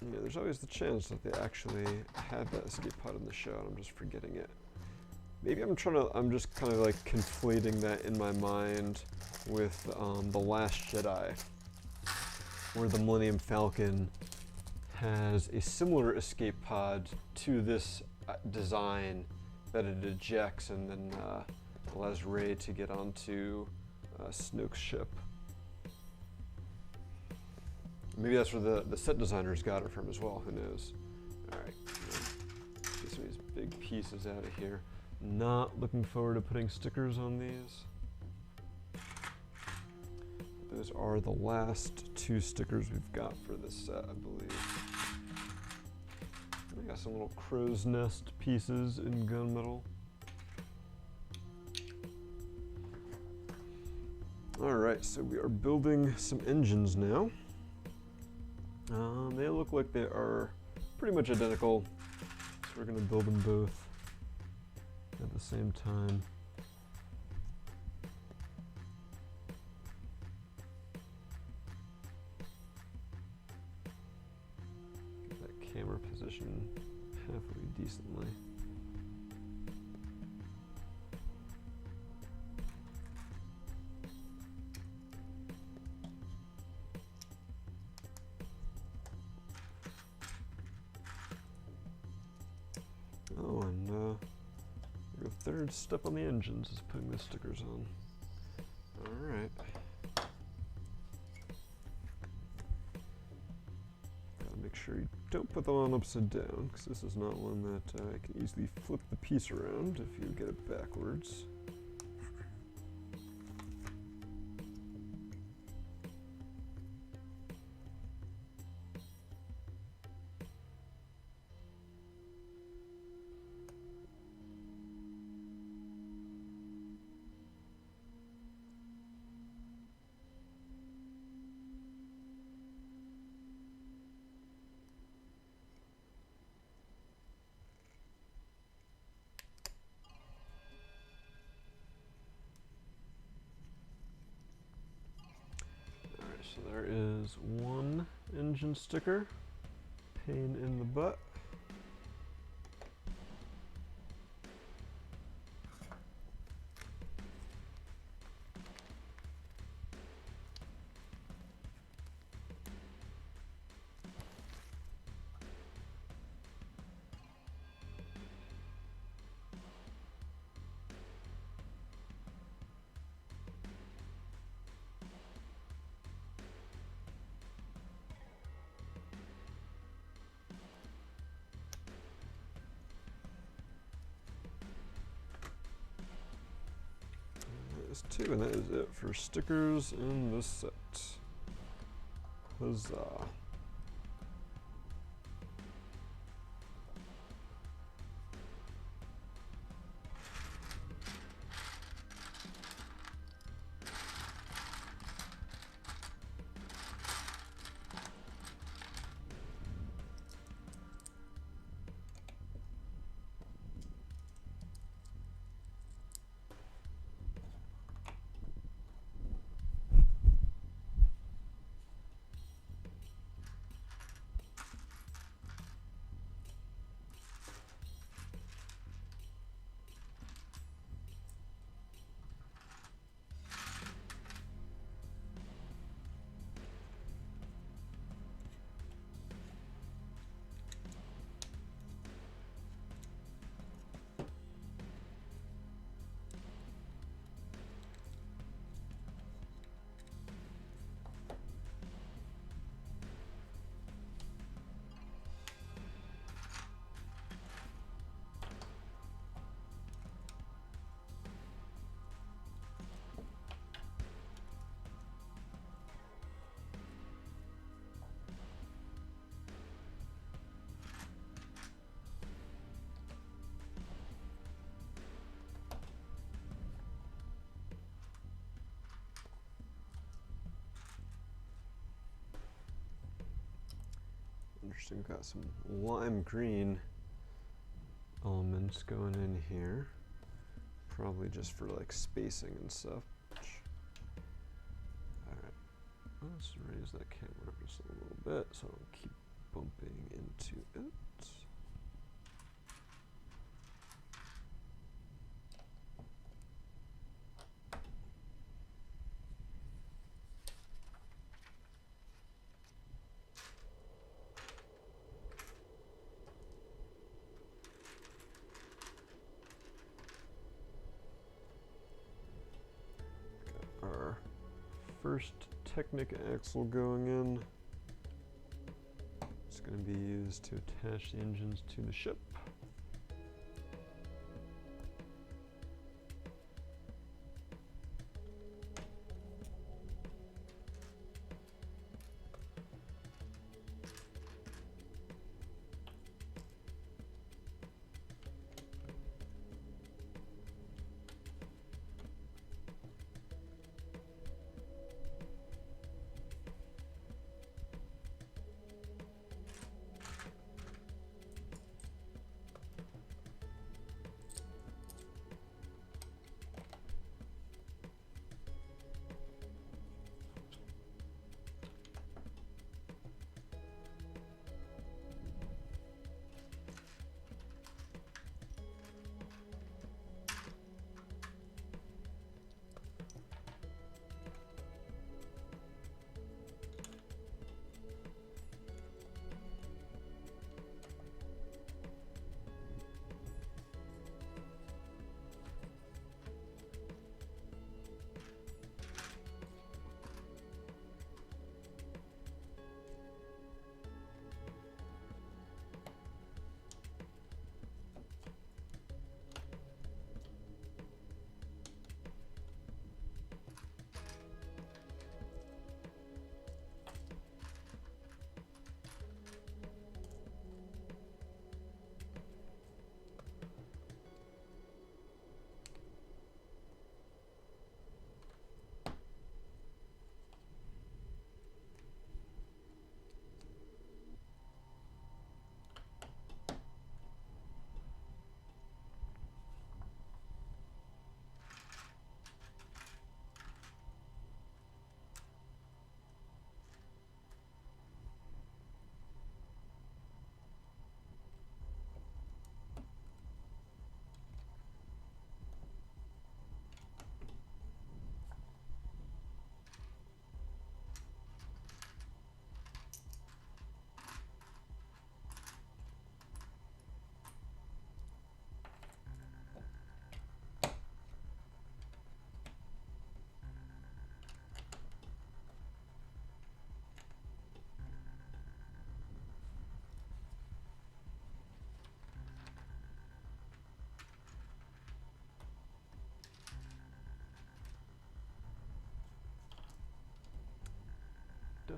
you know, there's always the chance that they actually had that escape pod in the show, and I'm just forgetting it. Maybe I'm just kind of like conflating that in my mind with The Last Jedi, where the Millennium Falcon has a similar escape pod to this design that it ejects and then allows Rey to get onto Snoke's ship. Maybe that's where the set designers got it from as well, who knows. Alright, get some of these big pieces out of here. Not looking forward to putting stickers on these. Those are the last 2 stickers we've got for this set, I believe. We got some little crow's nest pieces in gunmetal. Alright, so we are building some engines now. They look like they are pretty much identical, so we're going to build them both at the same time. Get that camera position halfway decently. third step on the engines is putting the stickers on. Alright. Gotta make sure you don't put them on upside down, because this is not one that I can easily flip the piece around if you get it backwards. So there is one engine sticker, pain in the butt. Two, and that is it for stickers in this set. Huzzah. Interesting, got some lime green elements going in here. Probably just for like spacing and stuff. Alright, let's raise that camera up just a little bit so I don't keep bumping into it. First Technic axle going in. It's going to be used to attach the engines to the ship.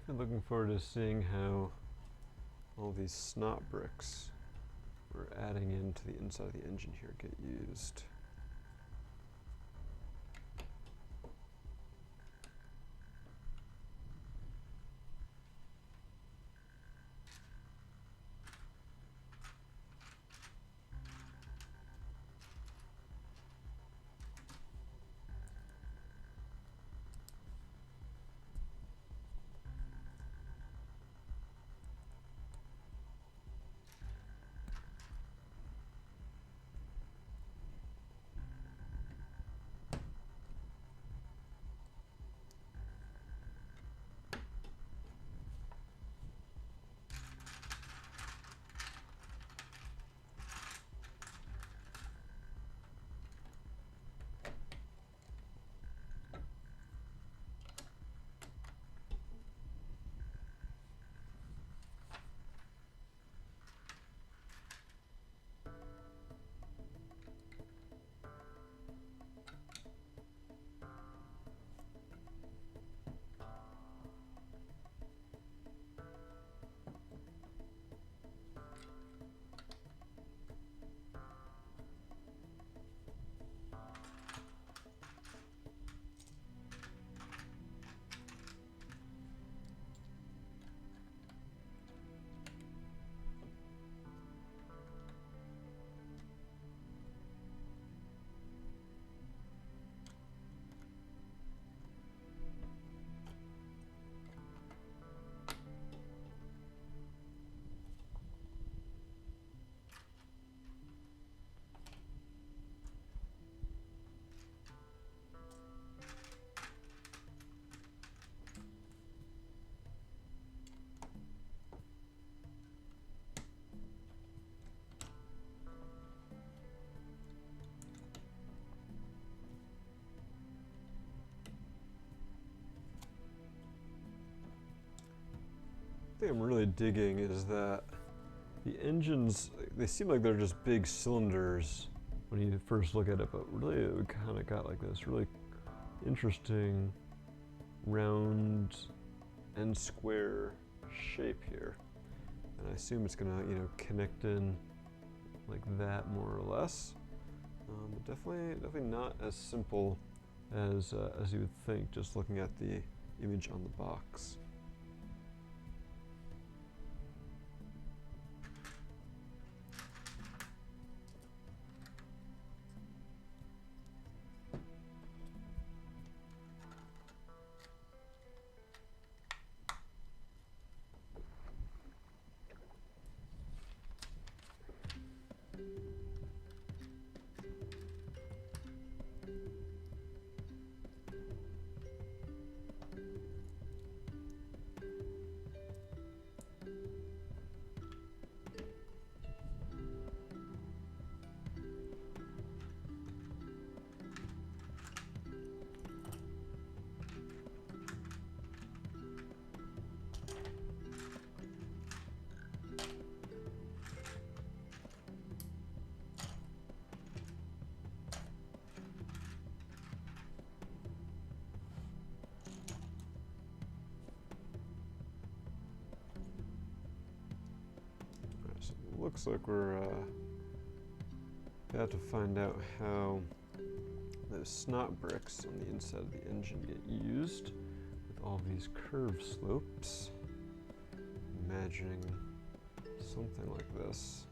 definitely looking forward to seeing how all these snot bricks we're adding into the inside of the engine here get used. The thing I'm really digging is that the engines, they seem like they're just big cylinders when you first look at it, but really it kind of got like this really interesting round and square shape here. And I assume it's gonna, you know, connect in like that more or less. But definitely not as simple as you would think just looking at the image on the box. Looks like we're about to find out how those snot bricks on the inside of the engine get used with all these curve slopes. Imagining something like this.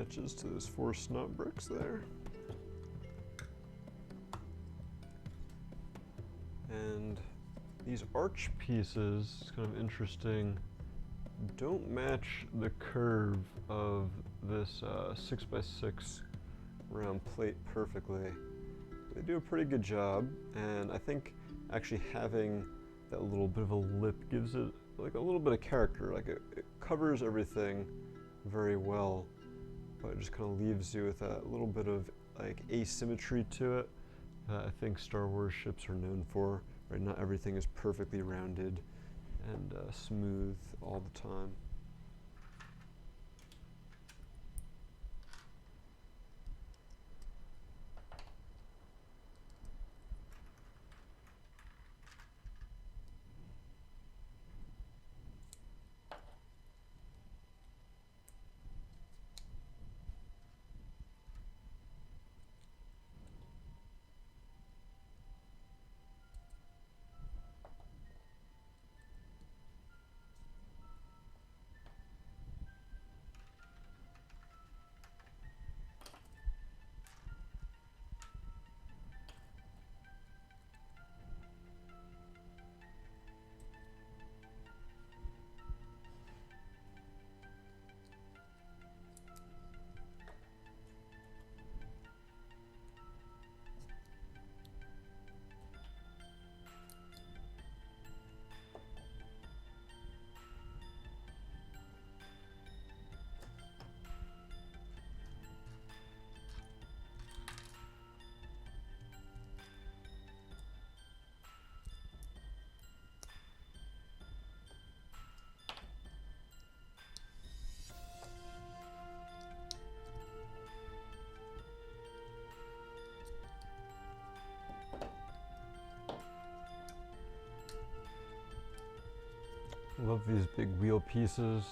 matches to those 4 snot bricks there. And these arch pieces, it's kind of interesting, don't match the curve of this 6x6 round plate perfectly. They do a pretty good job, and I think actually having that little bit of a lip gives it like a little bit of character. Like it covers everything very well, but it just kind of leaves you with that little bit of like asymmetry to it that I think Star Wars ships are known for. Right, not everything is perfectly rounded and smooth all the time. I love these big wheel pieces.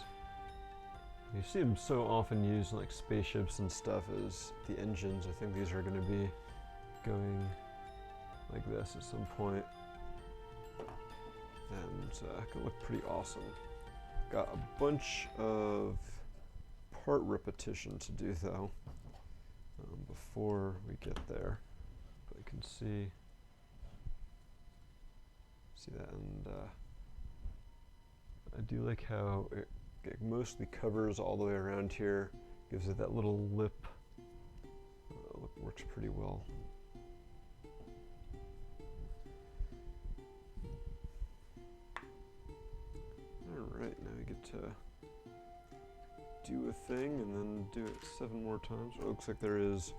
You see them so often used in like spaceships and stuff as the engines. I think these are going to be going like this at some point. And it can look pretty awesome. Got a bunch of part repetition to do though before we get there. But you can see that, and I do like how it mostly covers all the way around here, gives it that little lip. Works pretty well. Alright, now we get to do a thing and then do it 7 more times. It looks like there is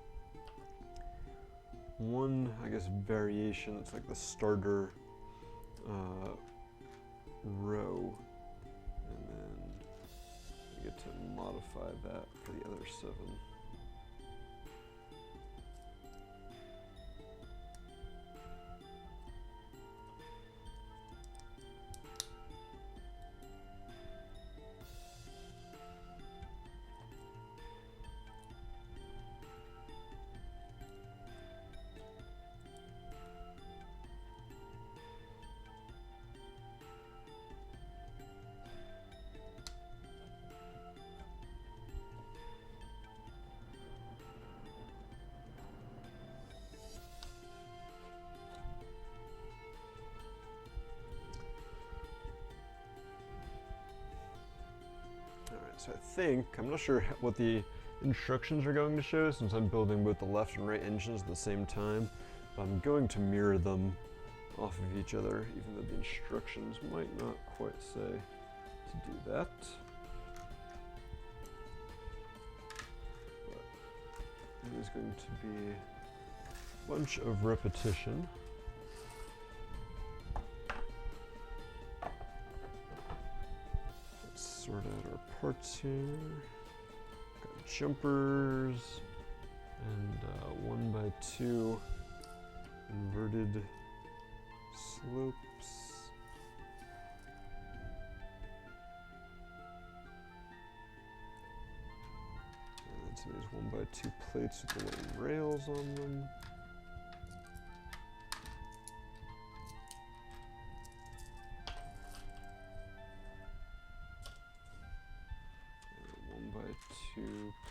one, I guess, variation. It's like the starter row. And then we get to modify that for the other 7. So I think, I'm not sure what the instructions are going to show since I'm building both the left and right engines at the same time, but I'm going to mirror them off of each other, even though the instructions might not quite say to do that. But it is going to be a bunch of repetition. Sort out our parts here. Got jumpers and 1x2 inverted slopes. And so there's 1x2 plates with the little rails on them.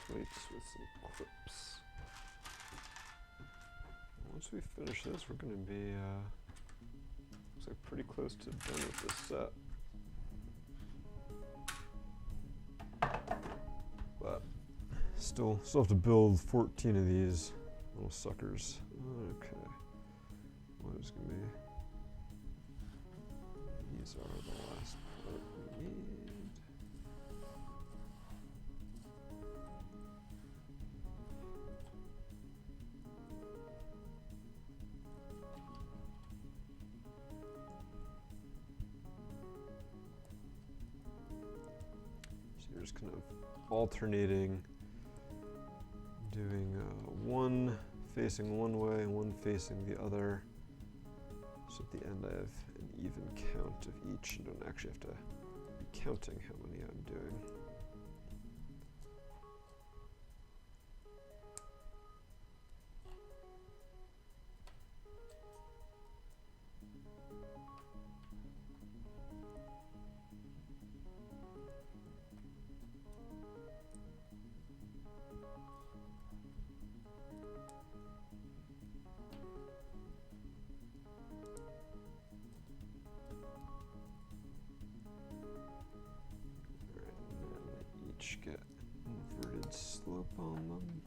Plates some clips. Once we finish this, we're going to be looks like pretty close to done with this set. But still have to build 14 of these little suckers. Okay. What is going to be? These are the last part we need. So you're just kind of alternating, doing one facing one way and one facing the other. So at the end I have an even count of each and don't actually have to be counting how many I'm doing. Get inverted slope on them.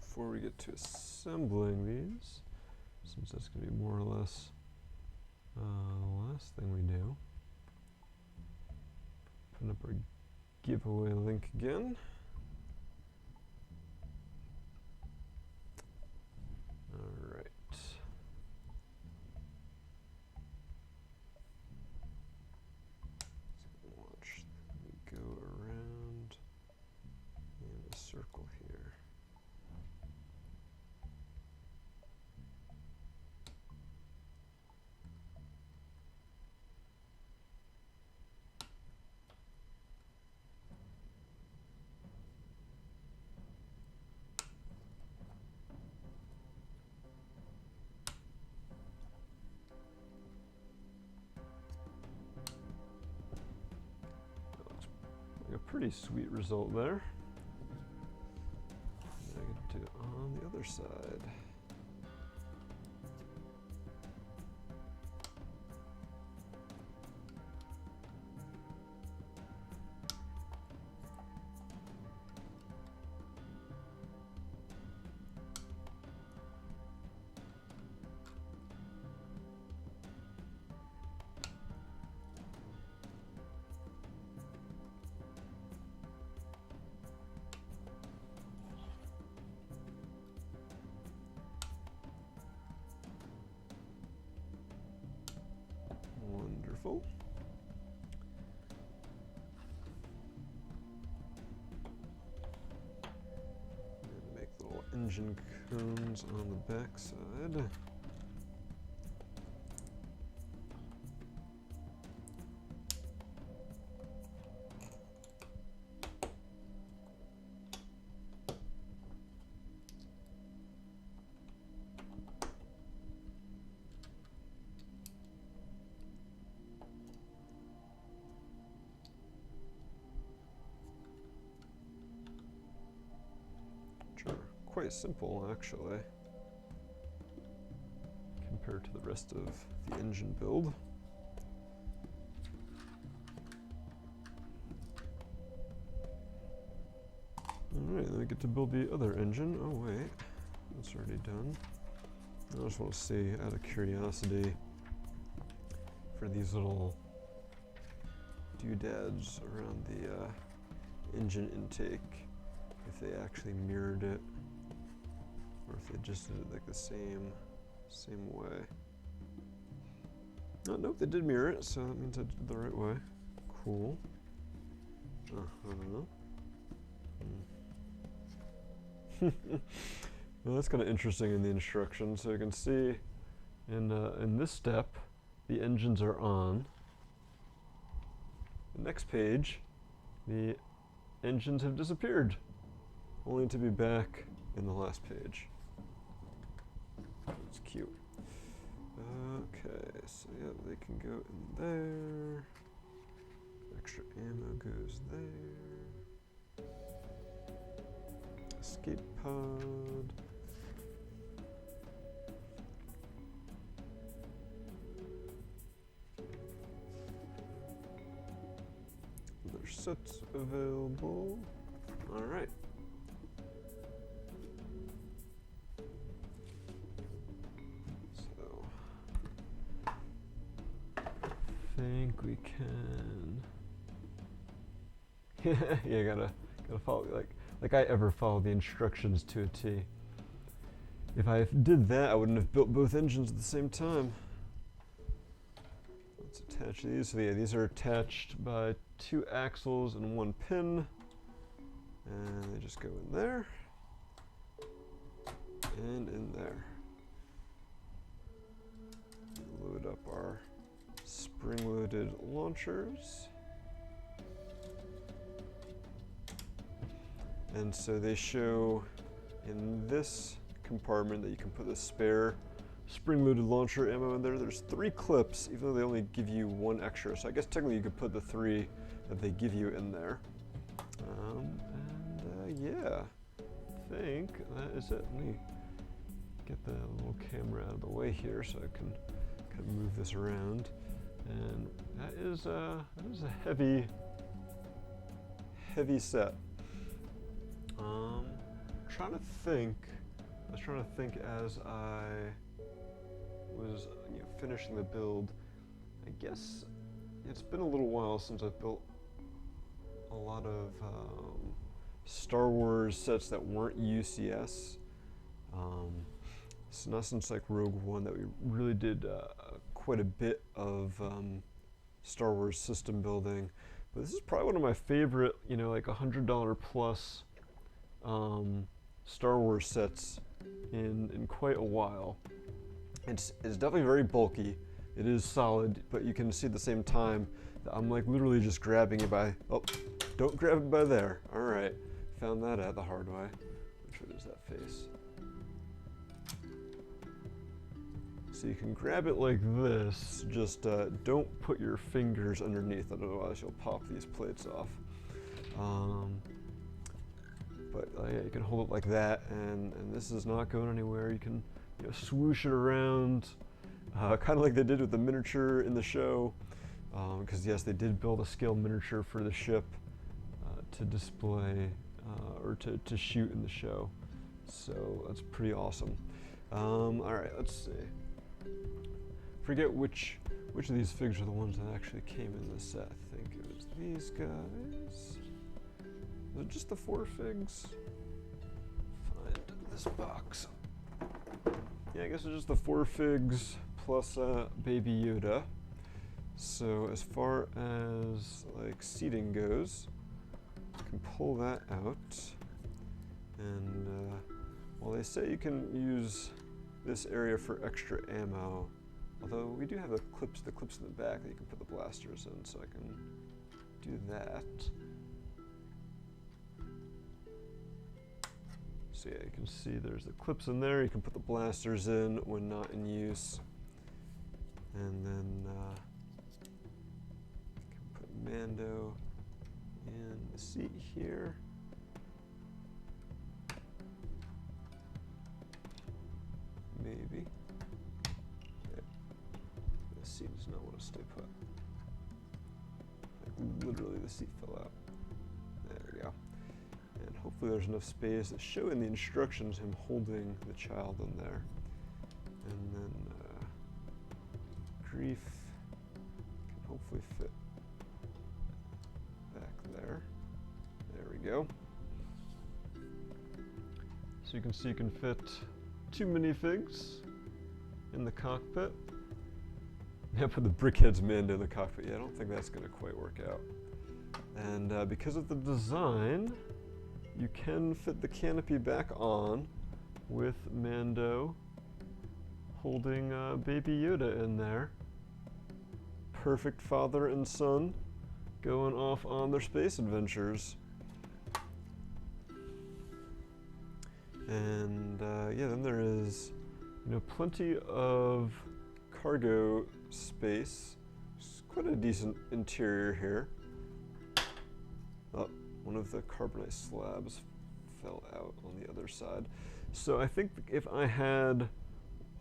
Before we get to assembling these, since that's going to be more or less the last thing we do, put up our giveaway link again. All right. So watch me go around in a circle here. A pretty sweet result there. And I can do it on the other side. Wonderful. And make little engine cones on the back side. quite simple actually, compared to the rest of the engine build. Alright, then we get to build the other engine. Oh wait, that's already done. I just want to see, out of curiosity, for these little doodads around the engine intake, if they actually mirrored it, or if they just did it like the same way. Oh, nope, they did mirror it, so that means I did it the right way. Cool. Well, that's kind of interesting in the instructions. So you can see in this step, the engines are on. The next page, the engines have disappeared, only to be back in the last page. That's cute. Okay, so yeah, they can go in there. Extra ammo goes there. Escape pod. Other sets available. All right. So, I think we can. Yeah, gotta follow like I ever follow the instructions to a T. If I did that, I wouldn't have built both engines at the same time. Let's attach these. So yeah, these are attached by 2 axles and 1 pin, and they just go in there and in there. Load up our spring-loaded launchers. And so they show in this compartment that you can put the spare spring-loaded launcher ammo in there. There's 3 clips, even though they only give you 1 extra. So I guess technically you could put the 3 that they give you in there. Yeah, I think that is it. Let me get the little camera out of the way here so I can kind of move this around. And that is a heavy set. I was trying to think as I was finishing the build. I guess it's been a little while since I've built a lot of Star Wars sets that weren't UCS. So not since like Rogue One that we really did quite a bit of Star Wars system building. But this is probably one of my favorite, like $100 plus Star Wars sets in quite a while. It's definitely very bulky. It is solid, but you can see at the same time that I'm like literally just grabbing it by, oh, don't grab it by there. All right, found that out the hard way. Which way is that face? So you can grab it like this, just don't put your fingers underneath, otherwise you'll pop these plates off. But yeah, you can hold it like that, and this is not going anywhere. You can swoosh it around, kind of like they did with the miniature in the show, because yes, they did build a scale miniature for the ship to display or to shoot in the show. So that's pretty awesome. All right, let's see. Forget which of these figs are the ones that actually came in the set. I think it was these guys. Was it just the 4 figs? Find this box. Yeah, I guess it's just the 4 figs plus Baby Yoda. So as far as like seating goes, you can pull that out. And well, they say you can use this area for extra ammo. Although we do have the clips in the back that you can put the blasters in, so I can do that. So yeah, you can see there's the clips in there. You can put the blasters in when not in use. And then you can put Mando in the seat here. seat does not want to stay put. Like, literally the seat fell out. There we go. And hopefully there's enough space to show in the instructions him holding the child in there. And then grief can hopefully fit back there. There we go. So you can see you can fit 2 minifigs in the cockpit. Yeah, put the Brickhead's Mando in the cockpit. Yeah, I don't think that's going to quite work out. And because of the design, you can fit the canopy back on with Mando holding baby Yoda in there. Perfect father and son going off on their space adventures. And yeah, then there is, plenty of cargo space. It's quite a decent interior here. Oh, one of the carbonite slabs fell out on the other side. So I think if I had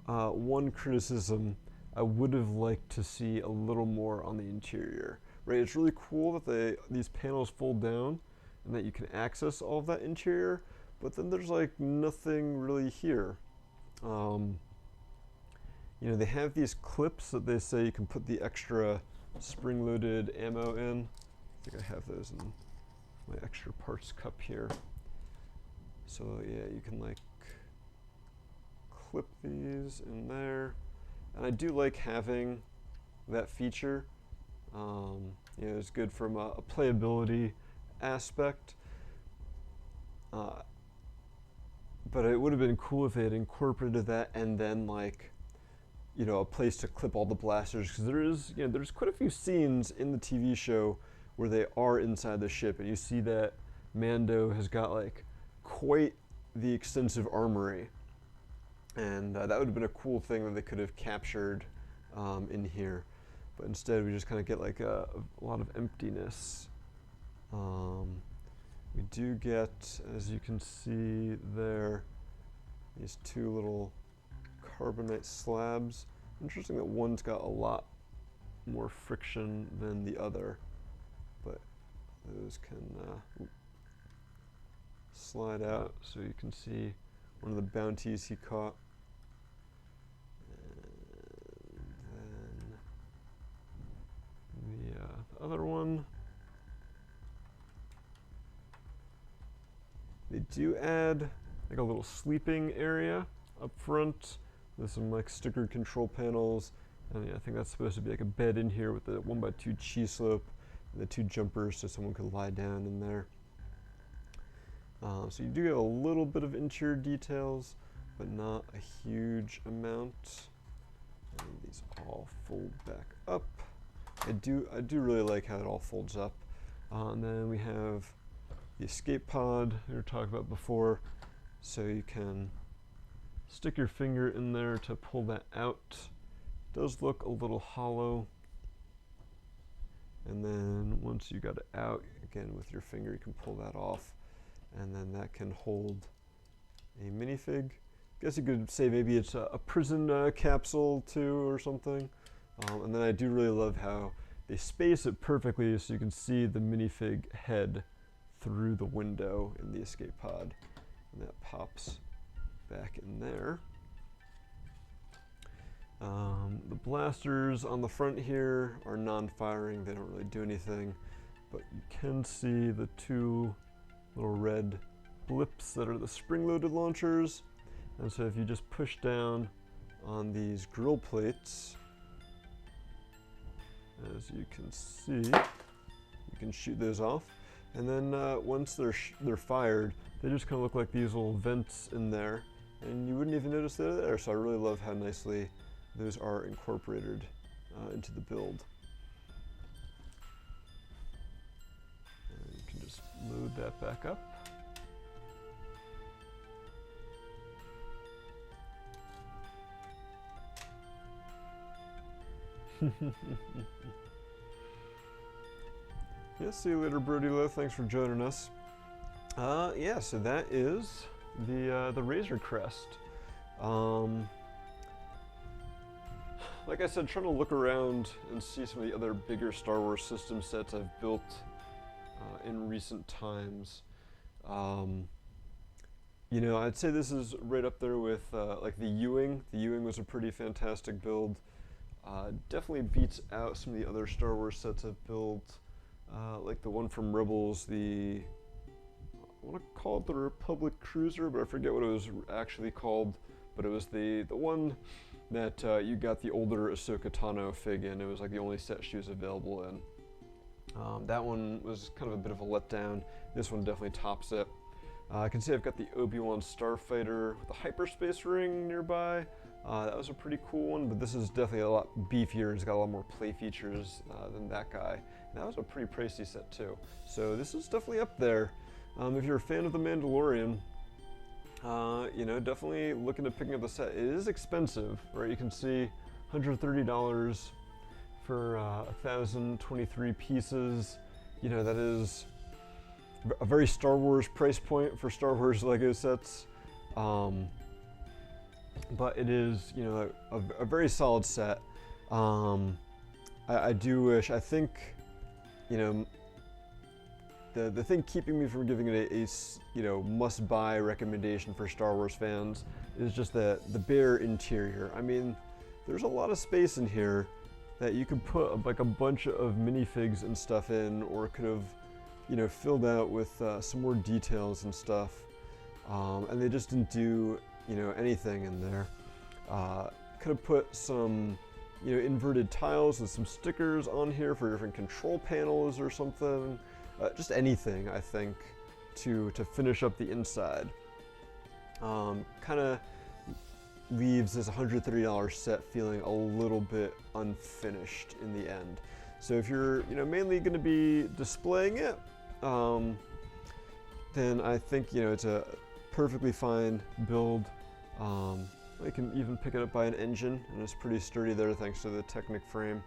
one criticism, I would have liked to see a little more on the interior. Right, it's really cool that these panels fold down and that you can access all of that interior, but then there's like nothing really here. They have these clips that they say you can put the extra spring-loaded ammo in. I think I have those in my extra parts cup here. So yeah, you can like clip these in there. And I do like having that feature. It's good from a playability aspect. But it would have been cool if they had incorporated that and then like, a place to clip all the blasters, because there's quite a few scenes in the TV show where they are inside the ship, and you see that Mando has got like quite the extensive armory, and that would have been a cool thing that they could have captured in here, but instead we just kind of get like a lot of emptiness. We do get, as you can see there, these 2 little carbonite slabs. Interesting that one's got a lot more friction than the other, but those can slide out so you can see one of the bounties he caught. And then the other one, they do add like a little sleeping area up front. There's some like stickered control panels, and yeah, I think that's supposed to be like a bed in here with the 1x2 cheese slope and the 2 jumpers so someone could lie down in there. So you do get a little bit of interior details, but not a huge amount. And these all fold back up. I do really like how it all folds up. And then we have the escape pod we were talking about before, so you can stick your finger in there to pull that out. It does look a little hollow. And then once you got it out, again with your finger, you can pull that off. And then that can hold a minifig. I guess you could say maybe it's a prison capsule too or something. And then I do really love how they space it perfectly so you can see the minifig head through the window in the escape pod. And that pops back in there. The blasters on the front here are non-firing. They don't really do anything, but you can see the 2 little red blips that are the spring-loaded launchers. And so if you just push down on these grill plates, as you can see, you can shoot those off. And then once they're fired, they just kind of look like these little vents in there, and you wouldn't even notice they're there. So I really love how nicely those are incorporated into the build. And you can just load that back up. Yeah, see you later, Brody Low. Thanks for joining us. Yeah, so that is the Razor Crest. like I said, trying to look around and see some of the other bigger Star Wars system sets I've built in recent times. You know, I'd say this is right up there with like the Ewing. The Ewing was a pretty fantastic build. Definitely beats out some of the other Star Wars sets I've built, like the one from Rebels, I want to call it the Republic Cruiser, but I forget what it was actually called. But it was the one that you got the older Ahsoka Tano fig in. It was like the only set she was available in. That one was kind of a bit of a letdown. This one definitely tops it. I can see I've got the Obi-Wan Starfighter with a hyperspace ring nearby. That was a pretty cool one, but this is definitely a lot beefier. It's got a lot more play features than that guy. And that was a pretty pricey set too. So this is definitely up there. If you're a fan of The Mandalorian, you know, definitely looking at picking up the set. It is expensive, right? You can see $130 for 1,023 pieces. You know, that is a very Star Wars price point for Star Wars Lego sets. But it is, you know, a very solid set. I do wish, I think, you know, the thing keeping me from giving it a you know, must-buy recommendation for Star Wars fans is just the bare interior. I mean, there's a lot of space in here that you could put like a bunch of minifigs and stuff in, or could have, you know, filled out with some more details and stuff. And they just didn't do, you know, anything in there. Could have put some, you know, inverted tiles with some stickers on here for different control panels or something. Just anything, I think, to finish up the inside. Kind of leaves this $130 set feeling a little bit unfinished in the end. So if you're, you know, mainly going to be displaying it, then I think, you know, it's a perfectly fine build. You can even pick it up by an engine, and it's pretty sturdy there thanks to the Technic frame.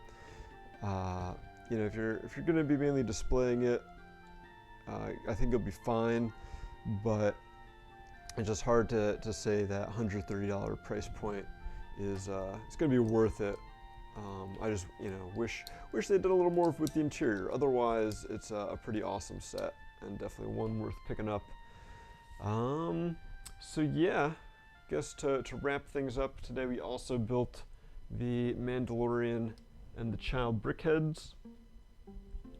You know, if you're going to be mainly displaying it, I think you'll be fine, but it's just hard to say that $130 price point is it's going to be worth it. I just, you know, wish they did a little more with the interior. Otherwise, it's a pretty awesome set and definitely one worth picking up. So yeah, I guess to wrap things up today, we also built the Mandalorian and the Child brickheads.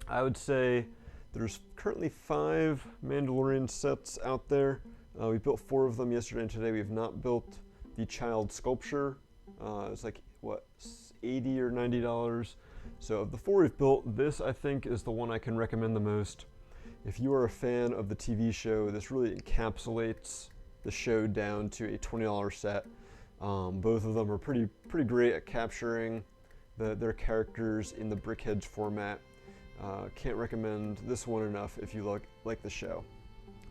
I would say there's currently 5 Mandalorian sets out there. We built 4 of them yesterday and today. We have not built the Child sculpture. It's like, what, $80 or $90. So of the 4 we've built, this I think is the one I can recommend the most. If you are a fan of the TV show, this really encapsulates the show down to a $20 set. Both of them are pretty great at capturing their characters in the brickheads format. Can't recommend this one enough if you like the show.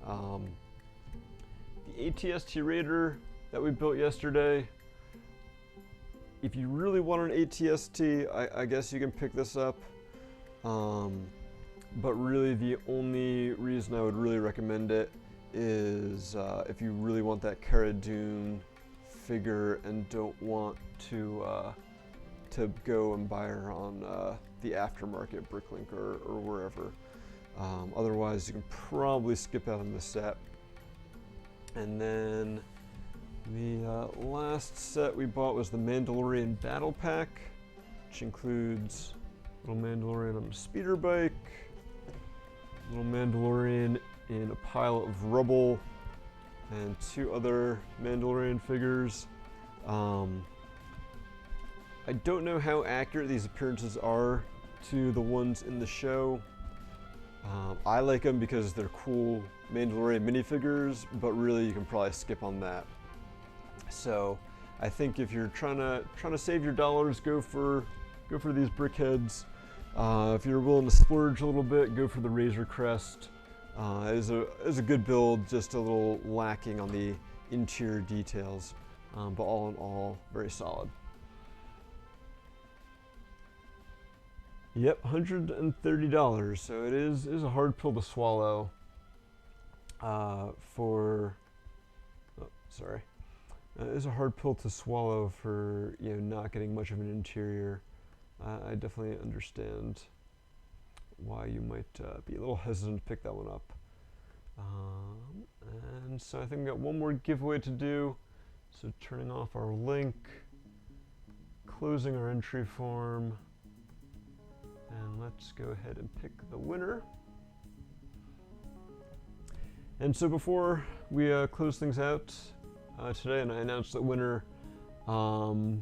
The ATST Raider that we built yesterday, if you really want an ATST, I guess you can pick this up. But really the only reason I would really recommend it is if you really want that Cara Dune figure and don't want to go and buy her on the aftermarket Bricklink or wherever. Otherwise, you can probably skip out on this set. And then the last set we bought was the Mandalorian Battle Pack, which includes little Mandalorian on a speeder bike, little Mandalorian in a pile of rubble, and 2 other Mandalorian figures. I don't know how accurate these appearances are to the ones in the show. I like them because they're cool Mandalorian minifigures, but really you can probably skip on that. So I think if you're trying to save your dollars, go for these brickheads. If you're willing to splurge a little bit, go for the Razor Crest. It is a good build, just a little lacking on the interior details, but all in all, very solid. Yep, $130. So it is a hard pill to swallow. is a hard pill to swallow for not getting much of an interior. I definitely understand why you might be a little hesitant to pick that one up. And so I think we got one more giveaway to do. So turning off our link, closing our entry form, and let's go ahead and pick the winner. And so before we close things out today and I announce the winner,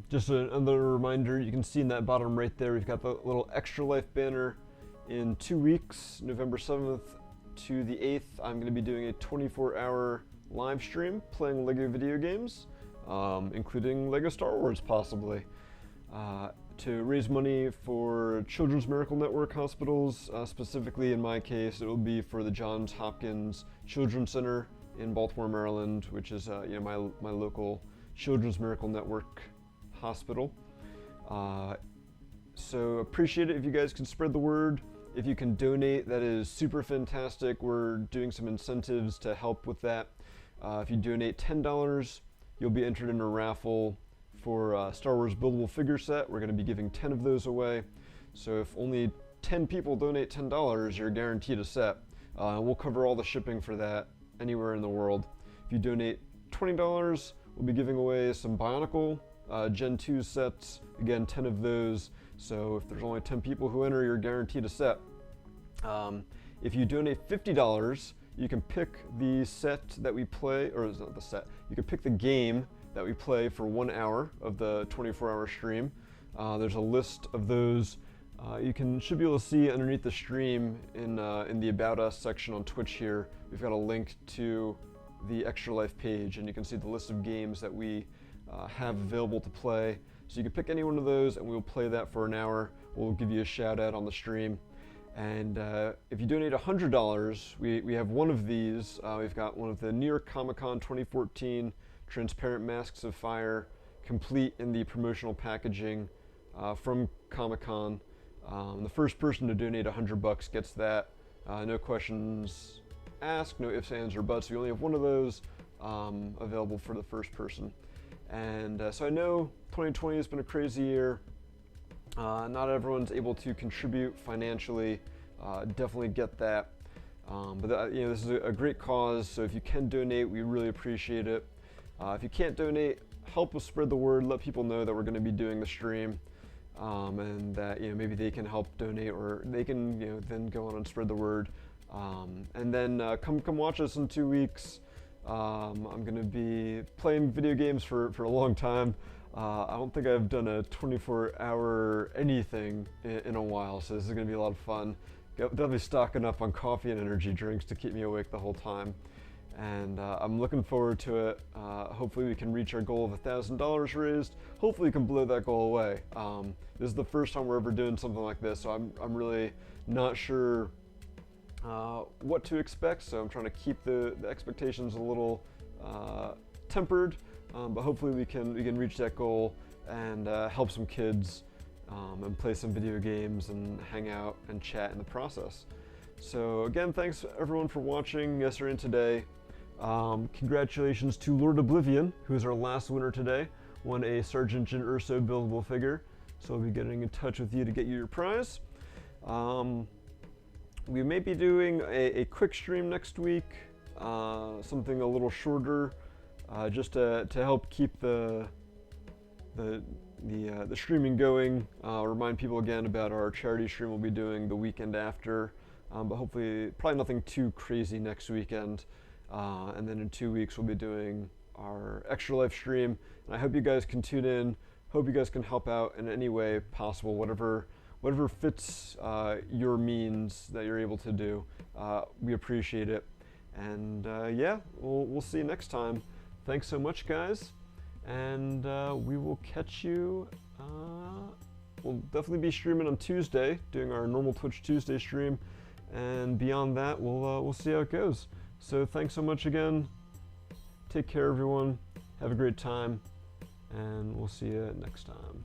just another reminder, you can see in that bottom right there, we've got the little Extra Life banner. In 2 weeks, November 7th to the 8th, I'm going to be doing a 24-hour live stream playing LEGO video games, including LEGO Star Wars possibly, to raise money for Children's Miracle Network hospitals. Specifically in my case, it will be for the Johns Hopkins Children's Center in Baltimore, Maryland, which is my local Children's Miracle Network hospital. So appreciate it if you guys can spread the word. If you can donate, that is super fantastic. We're doing some incentives to help with that. If you donate $10, you'll be entered in a raffle for Star Wars Buildable figure set. We're going to be giving 10 of those away. So if only 10 people donate $10, you're guaranteed a set. We'll cover all the shipping for that anywhere in the world. If you donate $20, we'll be giving away some Bionicle Gen 2 sets. Again, 10 of those. So if there's only 10 people who enter, you're guaranteed a set. If you donate $50, you can pick the set that we play, or it's not the set, you can pick the game that we play for 1 hour of the 24-hour stream. There's a list of those. You should be able to see underneath the stream in the About Us section on Twitch here. We've got a link to the Extra Life page, and you can see the list of games that we have available to play. So you can pick any one of those and we'll play that for an hour. We'll give you a shout out on the stream. And if you donate $100, we have one of these. We've got one of the New York Comic Con 2014 transparent masks of fire, complete in the promotional packaging from Comic Con. The first person to donate $100 gets that. No questions asked, no ifs, ands, or buts. We only have one of those available for the first person. And so I know 2020 has been a crazy year. Not everyone's able to contribute financially. Definitely get that. But this is a great cause, so if you can donate, we really appreciate it. If you can't donate, help us spread the word. Let people know that we're going to be doing the stream, and that maybe they can help donate, or they can then go on and spread the word. And then come watch us in 2 weeks. I'm going to be playing video games for a long time. I don't think I've done a 24-hour anything in a while, so this is going to be a lot of fun. Definitely stocking up on coffee and energy drinks to keep me awake the whole time. And I'm looking forward to it. Hopefully we can reach our goal of $1,000 raised. Hopefully we can blow that goal away. This is the first time we're ever doing something like this, so I'm really not sure what to expect, so I'm trying to keep the expectations a little tempered, but hopefully we can reach that goal and help some kids and play some video games and hang out and chat in the process. So again, thanks everyone for watching yesterday and today. Congratulations to Lord Oblivion, who is our last winner today, won a Sergeant Jyn Erso buildable figure, so we'll be getting in touch with you to get you your prize. We may be doing a quick stream next week, something a little shorter, just to help keep the streaming going. Remind people again about our charity stream we'll be doing the weekend after, but hopefully probably nothing too crazy next weekend. And then in 2 weeks we'll be doing our Extra Life stream, and I hope you guys can tune in. Hope you guys can help out in any way possible, whatever fits your means that you're able to do. We appreciate it. And yeah, we'll see you next time. Thanks so much, guys. And we will catch you. We'll definitely be streaming on Tuesday, doing our normal Twitch Tuesday stream. And beyond that, we'll see how it goes. So thanks so much again. Take care, everyone. Have a great time. And we'll see you next time.